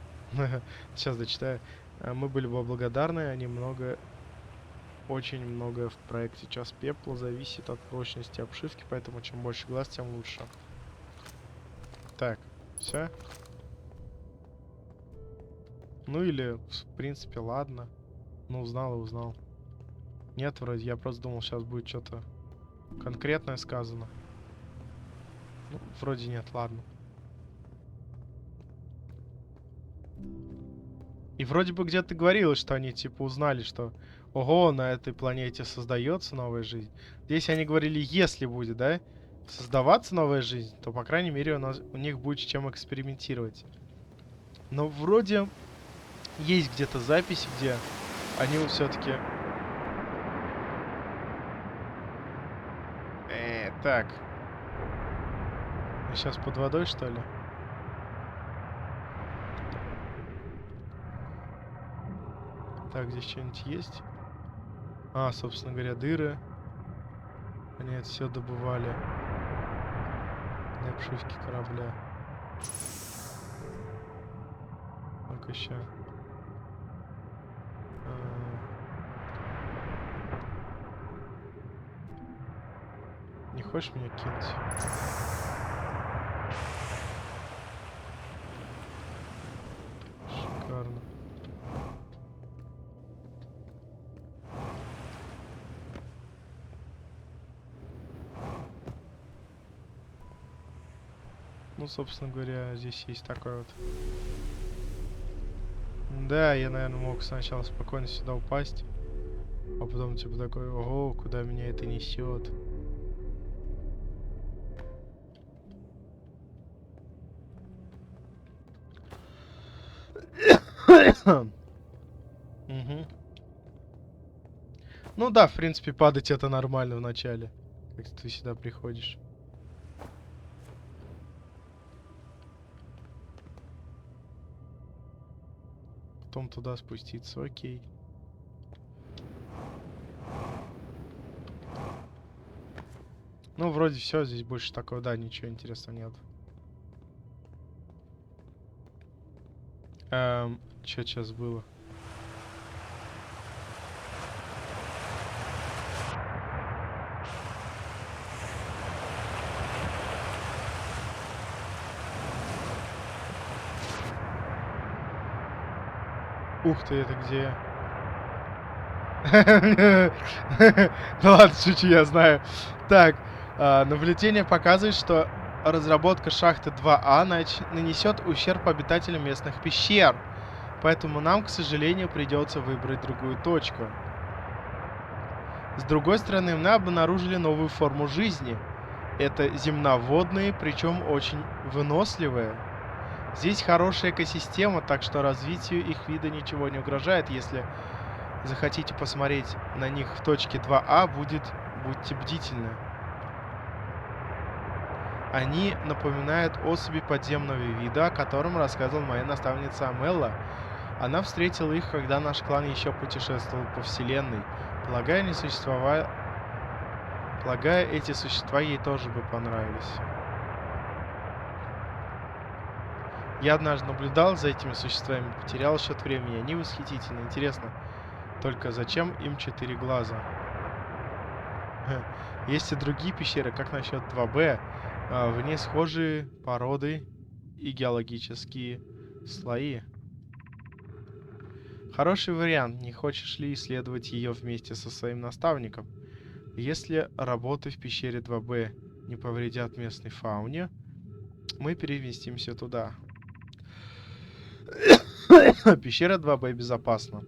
Сейчас дочитаю. Мы были бы благодарны, они очень много в проекте «Час пепла» зависит от прочности обшивки, поэтому чем больше глаз, тем лучше. Так, все. Ну или, в принципе, ладно. Ну, узнал и узнал. Нет, вроде, я просто думал, сейчас будет что-то конкретное сказано. Ну, вроде нет, ладно. И вроде бы где-то говорилось, что они типа узнали, что ого, на этой планете создается новая жизнь. Здесь они говорили, если будет, да, создаваться новая жизнь, то, по крайней мере, у них будет с чем экспериментировать. Но вроде есть где-то запись, где они вот все-таки... Так. Мы сейчас под водой, что ли? Так, здесь что-нибудь есть? А, собственно говоря, дыры. Они это все добывали для обшивки корабля. Ну-ка еще. Не хочешь меня кинуть? Шикарно. Ну, собственно говоря, здесь есть такой вот. Да, я, наверное, мог сначала спокойно сюда упасть, а потом типа такой, ого, куда меня это несет. Угу. Ну да, в принципе, падать это нормально в начале, как ты сюда приходишь. Потом туда спуститься, окей. Ну, вроде все, здесь больше такого, да, ничего интересного нет. Что сейчас было? Ух ты, это где? Ну ладно, шучу, я знаю. Так, наблюдение показывает, что разработка шахты 2А нанесет ущерб обитателям местных пещер. Поэтому нам, к сожалению, придется выбрать другую точку. С другой стороны, мы обнаружили новую форму жизни. Это земноводные, причем очень выносливые. Здесь хорошая экосистема, так что развитию их вида ничего не угрожает. Если захотите посмотреть на них в точке 2А, будьте бдительны. Они напоминают особи подземного вида, о котором рассказывала моя наставница Амелла. Она встретила их, когда наш клан еще путешествовал по вселенной. Полагаю, эти существа ей тоже бы понравились. Я однажды наблюдал за этими существами, потерял счет времени. Они восхитительны. Интересно, только зачем им 4 глаза? Есть и другие пещеры, как насчет 2Б. В ней схожие породы и геологические слои. Хороший вариант. Не хочешь ли исследовать ее вместе со своим наставником? Если работы в пещере 2Б не повредят местной фауне, мы переместимся туда. Пещера 2Б безопасна.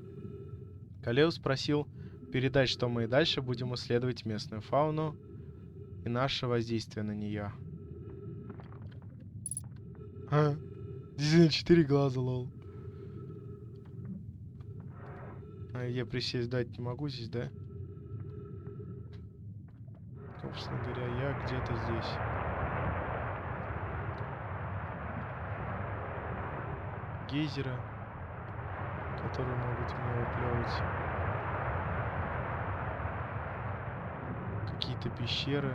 Калеус просил передать, что мы и дальше будем исследовать местную фауну и наше воздействие на нее. Здесь 4 глаза, лол. Я присесть дать не могу здесь, да? Собственно говоря, я где-то здесь. Гейзеры, которые могут меня выплевывать. Какие-то пещеры.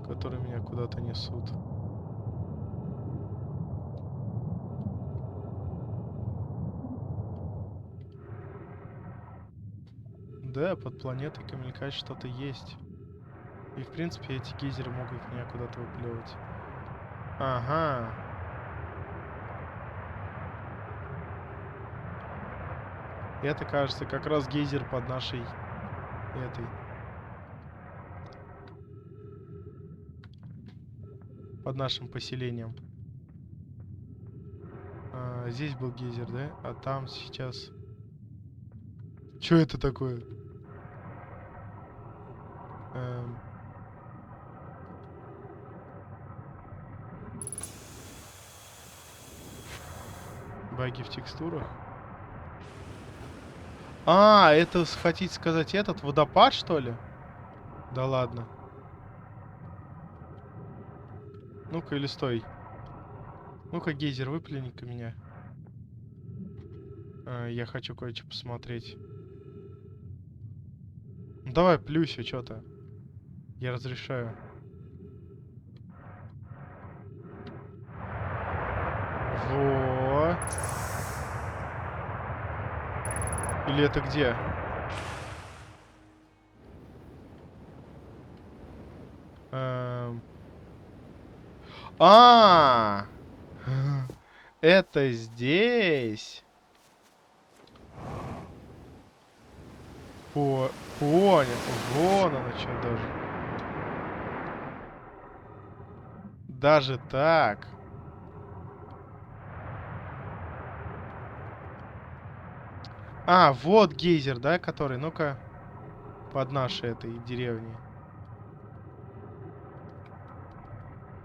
Которые меня куда-то несут. Да, под планетой Камелькач что-то есть. И в принципе эти гейзеры могут меня куда-то выплевывать. Ага. Это, кажется, как раз гейзер под нашей этой. Под нашим поселением. Здесь был гейзер, да? А там сейчас... Чё это такое? Баги в текстурах. Это, хотите сказать, этот водопад, что ли? Да ладно. Ну-ка, или стой. Ну-ка, гейзер, выплюни-ка меня. Я хочу кое-что посмотреть. Ну, давай, плюсю, что-то. Я разрешаю. Во. Или это где? Эм. А, это здесь. Понял. Вон оно что даже. Даже так. Вот гейзер, да, который? Ну-ка, под нашей этой деревней.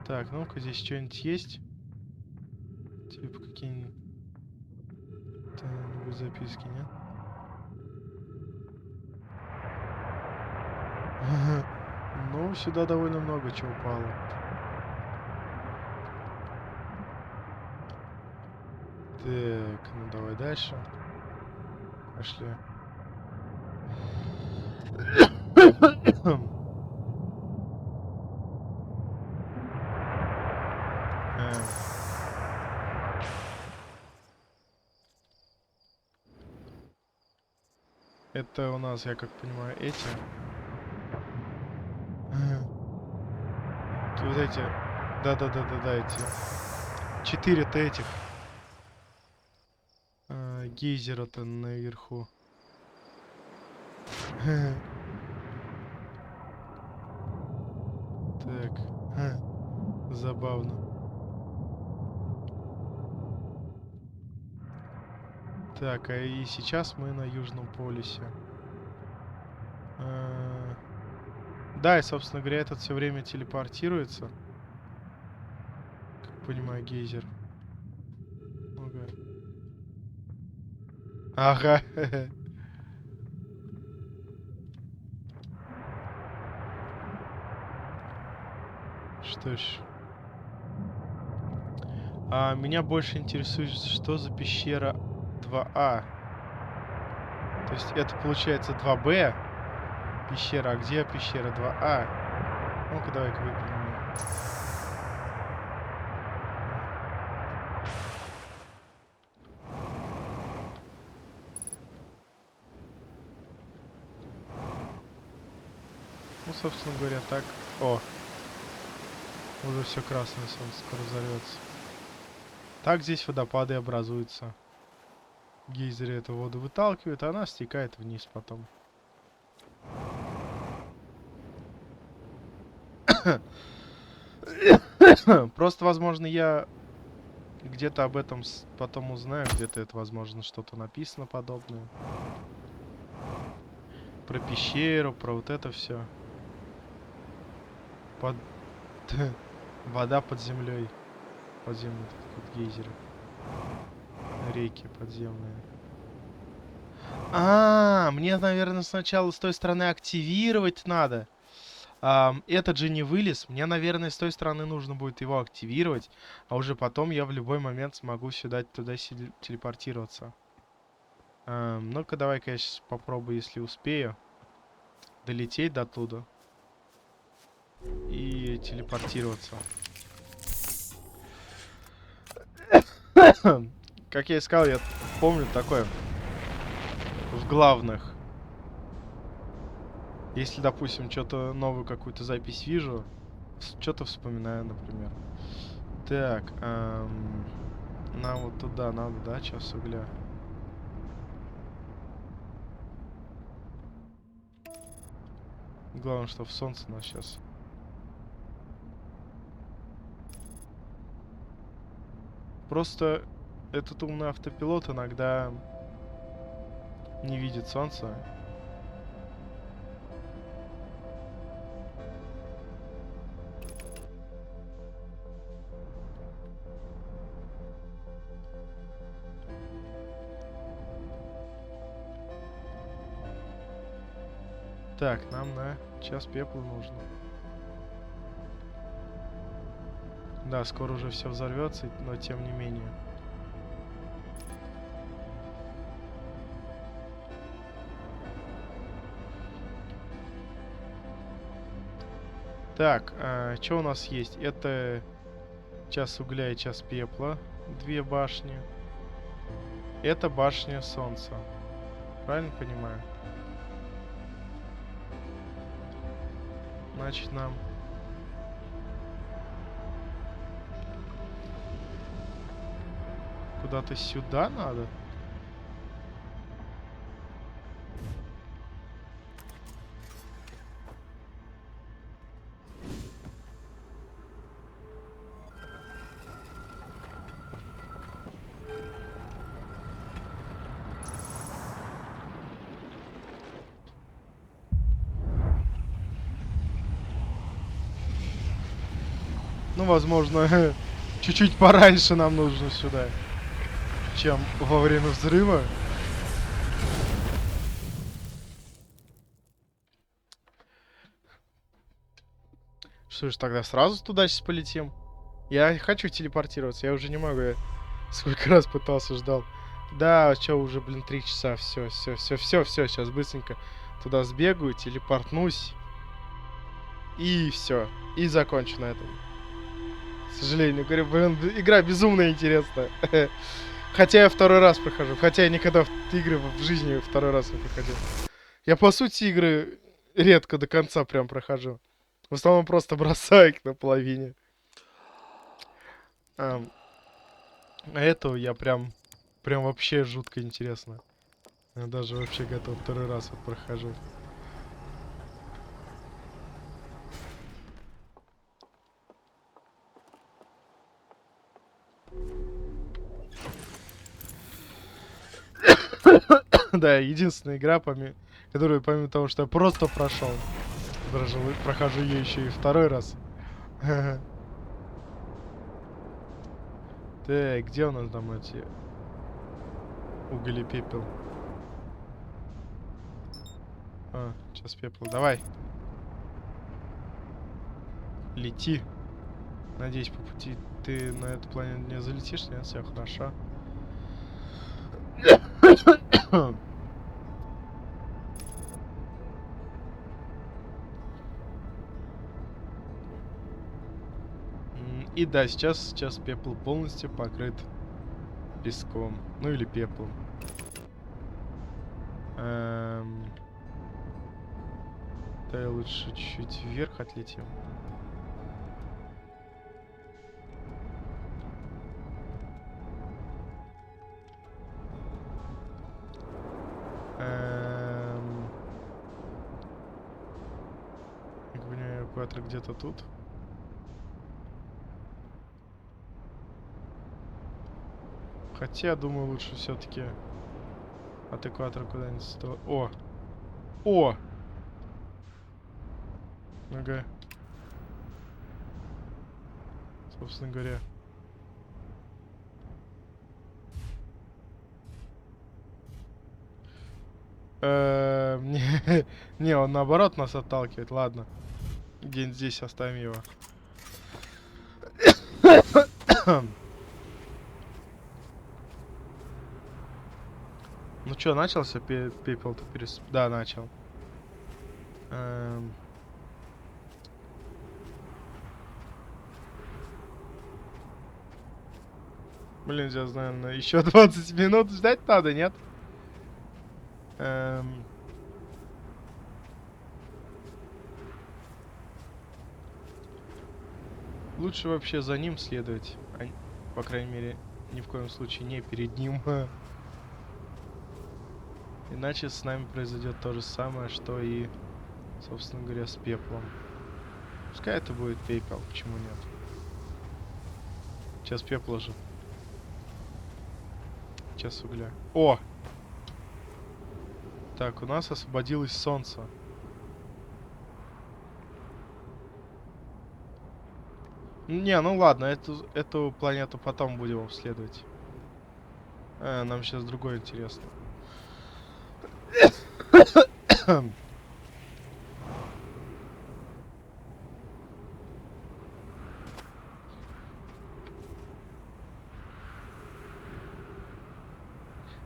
Так, ну-ка, здесь что-нибудь есть? Типа какие-нибудь записки, нет? Ну, сюда довольно много чего упало. Так, ну давай дальше. Пошли. Это у нас, я как понимаю, эти. Вот эти. Да, эти. 4-то этих. Гейзера-то наверху. Так. Забавно. Так, и сейчас мы на Южном полюсе. Да, и, собственно говоря, этот все время телепортируется. Как понимаю, гейзер. Ага. Что ж. Меня больше интересует, что за пещера 2А. То есть это получается 2Б пещера, а где пещера 2А? Ну-ка, давай-ка выпрямим. Ну, собственно говоря, так. О! Уже все красное, солнце скоро взорвется. Так здесь водопады образуются. Гейзеры эту воду выталкивают, а она стекает вниз потом. Просто, возможно, я где-то об этом потом узнаю. Где-то это, возможно, что-то написано подобное. Про пещеру, про вот это все. Вода под землей. Подземные тут гейзеры. Реки подземные. Мне, наверное, сначала с той стороны активировать надо. Этот же не вылез. Мне, наверное, с той стороны нужно будет его активировать. А уже потом я в любой момент смогу сюда, туда телепортироваться. Ну-ка, давай-ка я сейчас попробую, если успею, долететь до туда. И телепортироваться. Как я и сказал, я помню такое. В главных. Если, допустим, что-то новую какую-то запись вижу, что-то вспоминаю, например. Так, нам вот туда надо, да, час угля. Главное, что в солнце нас сейчас. Просто этот умный автопилот иногда не видит солнца. Так, нам на час пепла нужно. Да, скоро уже все взорвется, но тем не менее. Так, что у нас есть? Это час угля и час пепла. 2 башни. Это башня солнца. Правильно понимаю? Значит, нам... Куда-то сюда надо? Ну, возможно, чуть-чуть пораньше нам нужно сюда, чем во время взрыва. Что ж, тогда сразу туда сейчас полетим? Я хочу телепортироваться, я уже не могу. Я сколько раз пытался, ждал. Да, что уже, блин, 3 часа. Все, сейчас быстренько туда сбегаю, телепортнусь. И все. И закончу на этом. К сожалению, говорю, блин, игра безумно интересная. Хотя я второй раз прохожу. Хотя я никогда в игры в жизни второй раз не проходил. Я, по сути, игры редко до конца прям прохожу. В основном просто бросаю их на половине. А этого я прям вообще жутко интересно. Я даже вообще готов второй раз вот прохожу. Да, единственная игра, которую помимо того, что я просто прошел, прохожу ее еще и второй раз. Так, где у нас там эти уголь и пепел? А, сейчас пепел. Давай. Лети. Надеюсь, по пути ты на эту планету не залетишь, нет? Все хорошо. И да, сейчас пепел полностью покрыт песком. Ну или пеплом. Да, лучше чуть-чуть вверх отлетим. Я понимаю, эвакуатор где-то тут. Хотя, думаю, лучше все-таки от экватора куда-нибудь сто... О! О! Ага. Собственно говоря. Не, он наоборот нас отталкивает. Ладно. Где-нибудь здесь оставим его. Ну чё, начался пепел-то Да, начал. Блин, сейчас, наверное, еще 20 минут ждать надо, нет? Лучше вообще за ним следовать. По крайней мере, ни в коем случае не перед ним. Иначе с нами произойдет то же самое, что и Собственно говоря, с пеплом. Пускай это будет пепел, почему нет? Сейчас пепла же. Сейчас угля. О! Так, у нас освободилось солнце. Не, ну ладно, эту планету потом будем обследовать. Нам сейчас другое интересно.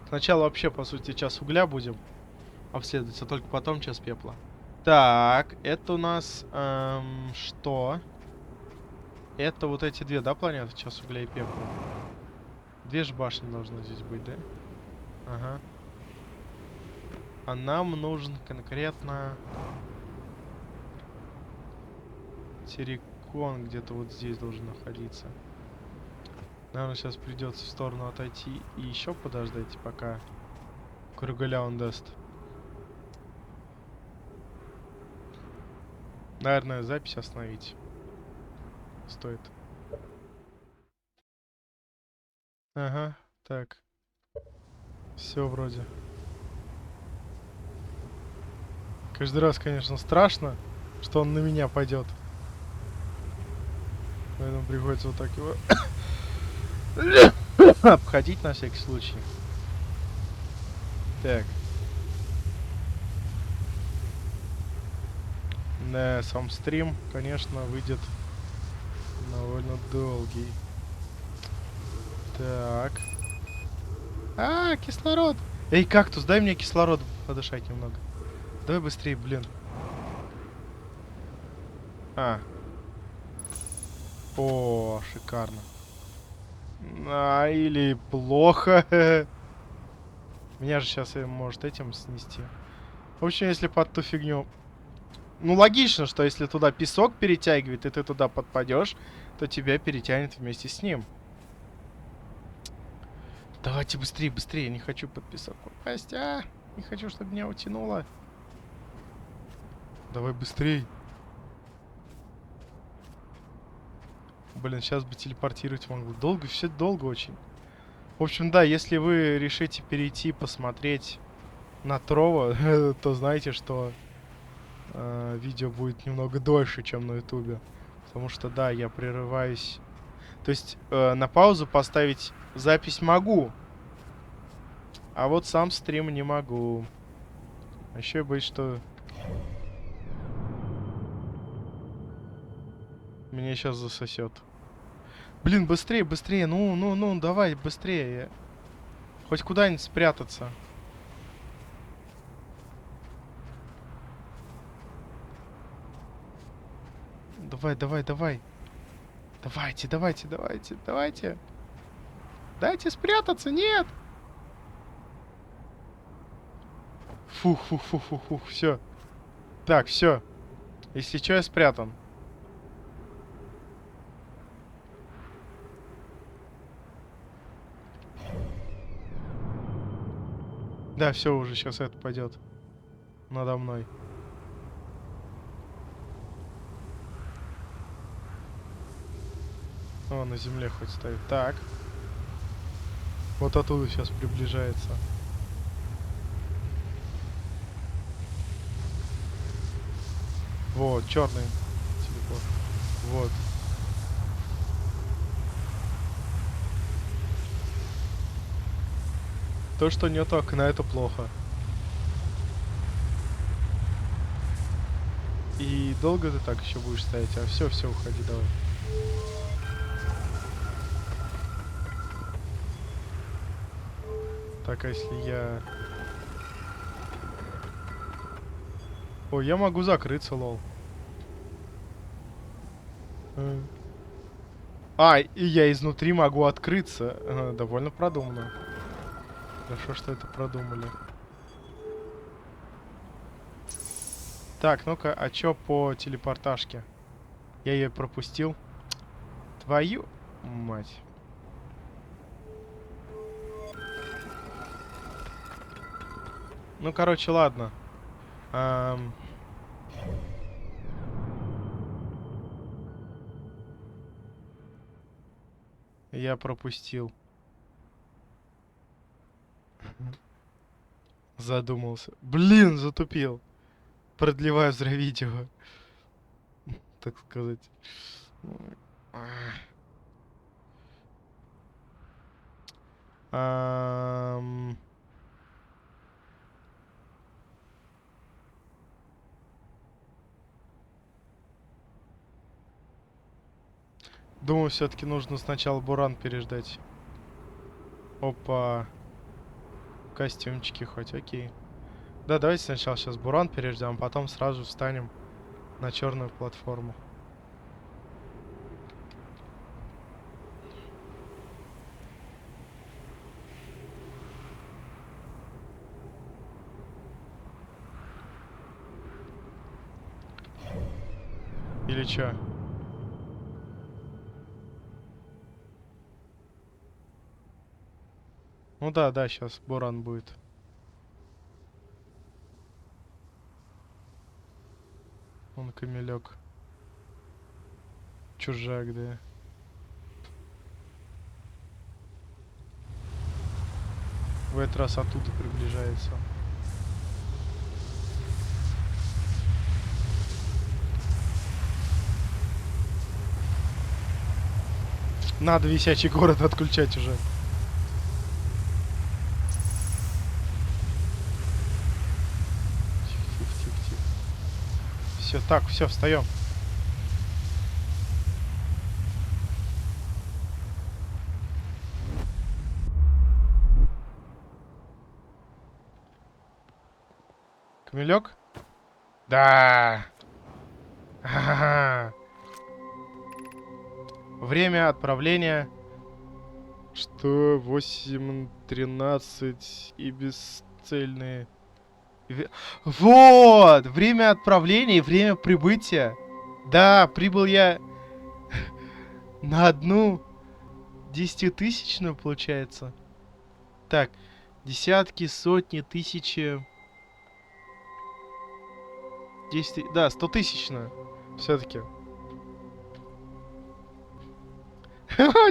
Сначала вообще, по сути, час угля будем обследовать, а только потом час пепла. Так, это у нас... что? Это вот эти две, да, планеты? Час угля и пепла. Две же башни должны здесь быть, да? Ага. А нам нужен конкретно... Террикон где-то вот здесь должен находиться. Наверное, сейчас придется в сторону отойти и еще подождать, пока Кругаля он даст. Наверное, запись остановить стоит. Ага, так. Все вроде. Каждый раз, конечно, страшно, что он на меня пойдет. Поэтому приходится вот так его обходить на всякий случай. Так. Да, сам стрим, конечно, выйдет довольно долгий. Так. Кислород! Эй, кактус, дай мне кислород подышать немного. Давай быстрее, блин. О, шикарно. Или плохо. Меня же сейчас может этим снести. В общем, если под ту фигню... Ну, логично, что если туда песок перетягивает, и ты туда подпадешь, то тебя перетянет вместе с ним. Давайте быстрее, быстрее. Я не хочу под песок попасть. Не хочу, чтобы меня утянуло. Давай быстрей. Блин, сейчас бы телепортировать могу. Долго, все долго очень. В общем, да, если вы решите перейти, посмотреть на Трова, то знаете, что видео будет немного дольше, чем на Ютубе. Потому что, да, я прерываюсь. То есть, на паузу поставить запись могу. А вот сам стрим не могу. А еще боюсь, что... Меня сейчас засосет. Блин, быстрее, быстрее. Ну, давай, быстрее. Хоть куда-нибудь спрятаться. Давай, давай, давай. Давайте, давайте, давайте, давайте. Дайте спрятаться, нет! Фух, фух, фух, фух, фух, все. Так, все. Если что, я спрятан. Да, все, уже сейчас это пойдет надо мной. О, на земле хоть стоит. Так. Вот оттуда сейчас приближается. Вот, черный телепорт. Вот. То, что нету окна, это плохо. И долго ты так еще будешь стоять? А все, все, уходи, давай. Так, а если я... Ой, я могу закрыться, лол. И я изнутри могу открыться. Довольно продумано. Хорошо, что это продумали. Так, ну-ка, а чё по телепортажке? Я ее пропустил. Твою мать. Ну, короче, ладно. Я пропустил. Задумался. Блин, затупил. Продлеваю видео, так сказать. Ам, Думаю, все-таки нужно сначала буран переждать. Опа. Костюмчики хоть, окей. Да, давайте сначала сейчас буран переждем, а потом сразу встанем на черную платформу. Или чё? Ну да, да, сейчас буран будет. Он камелек. Чужак, да. В этот раз оттуда приближается. Надо висячий город отключать уже. Тихо. Все, так, все, встаем. Камелек? Да. Ага. Время отправления. Что? 8:13 и бесцельные. Вот! Время отправления и время прибытия. Да, прибыл я на одну 10-тысячную, получается. Так, десятки, сотни, тысячи. 10, да, 100-тысячную. Все-таки.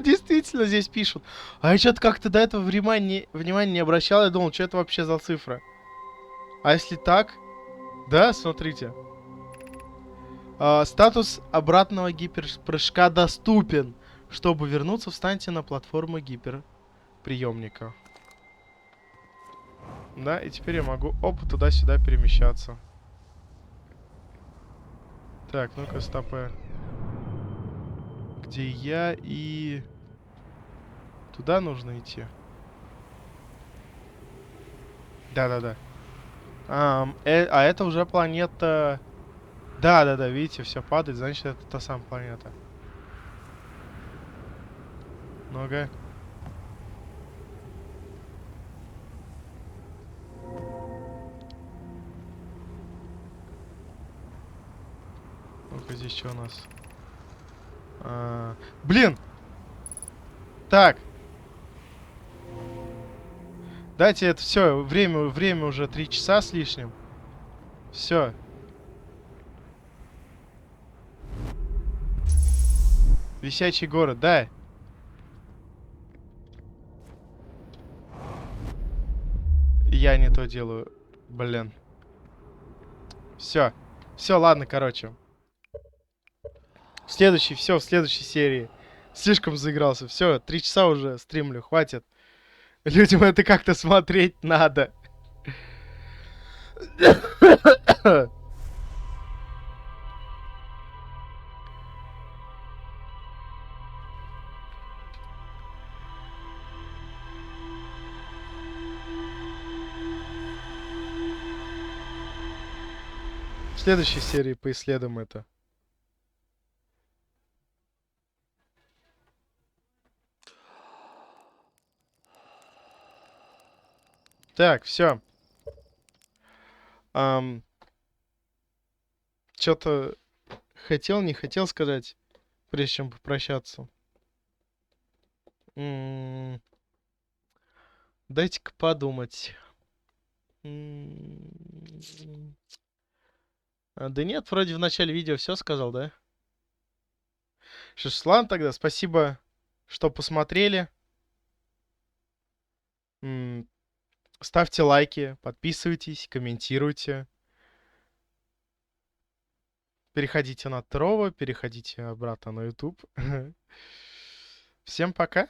Действительно, здесь пишут. А я что-то как-то до этого внимания не обращал. Я думал, что это вообще за цифра. А если так? Да, смотрите. Статус обратного гиперпрыжка доступен. Чтобы вернуться, встаньте на платформу гиперприемника. Да, и теперь я могу, оп, туда-сюда перемещаться. Так, ну-ка, стопэ. Где я и... Туда нужно идти. Да-да-да. А это уже планета... Да-да-да, видите, все падает, значит, это та самая планета. Ну-ка. Ну-ка, здесь что у нас? Блин! Так. Дайте это все. Время уже 3 часа с лишним. Все. Висячий город, да. Я не то делаю. Блин. Все. Все, ладно, короче. В следующей серии. Слишком заигрался. Все, 3 часа уже стримлю, хватит. Людям это как-то смотреть надо. В следующей серии поисследуем это. Так, все. Что-то хотел, не хотел сказать, прежде чем попрощаться. Дайте-ка подумать. Да нет, вроде в начале видео все сказал, да? Что ж, ладно тогда, спасибо, что посмотрели. Ставьте лайки, подписывайтесь, комментируйте. Переходите на Трова, переходите обратно на YouTube. Всем пока.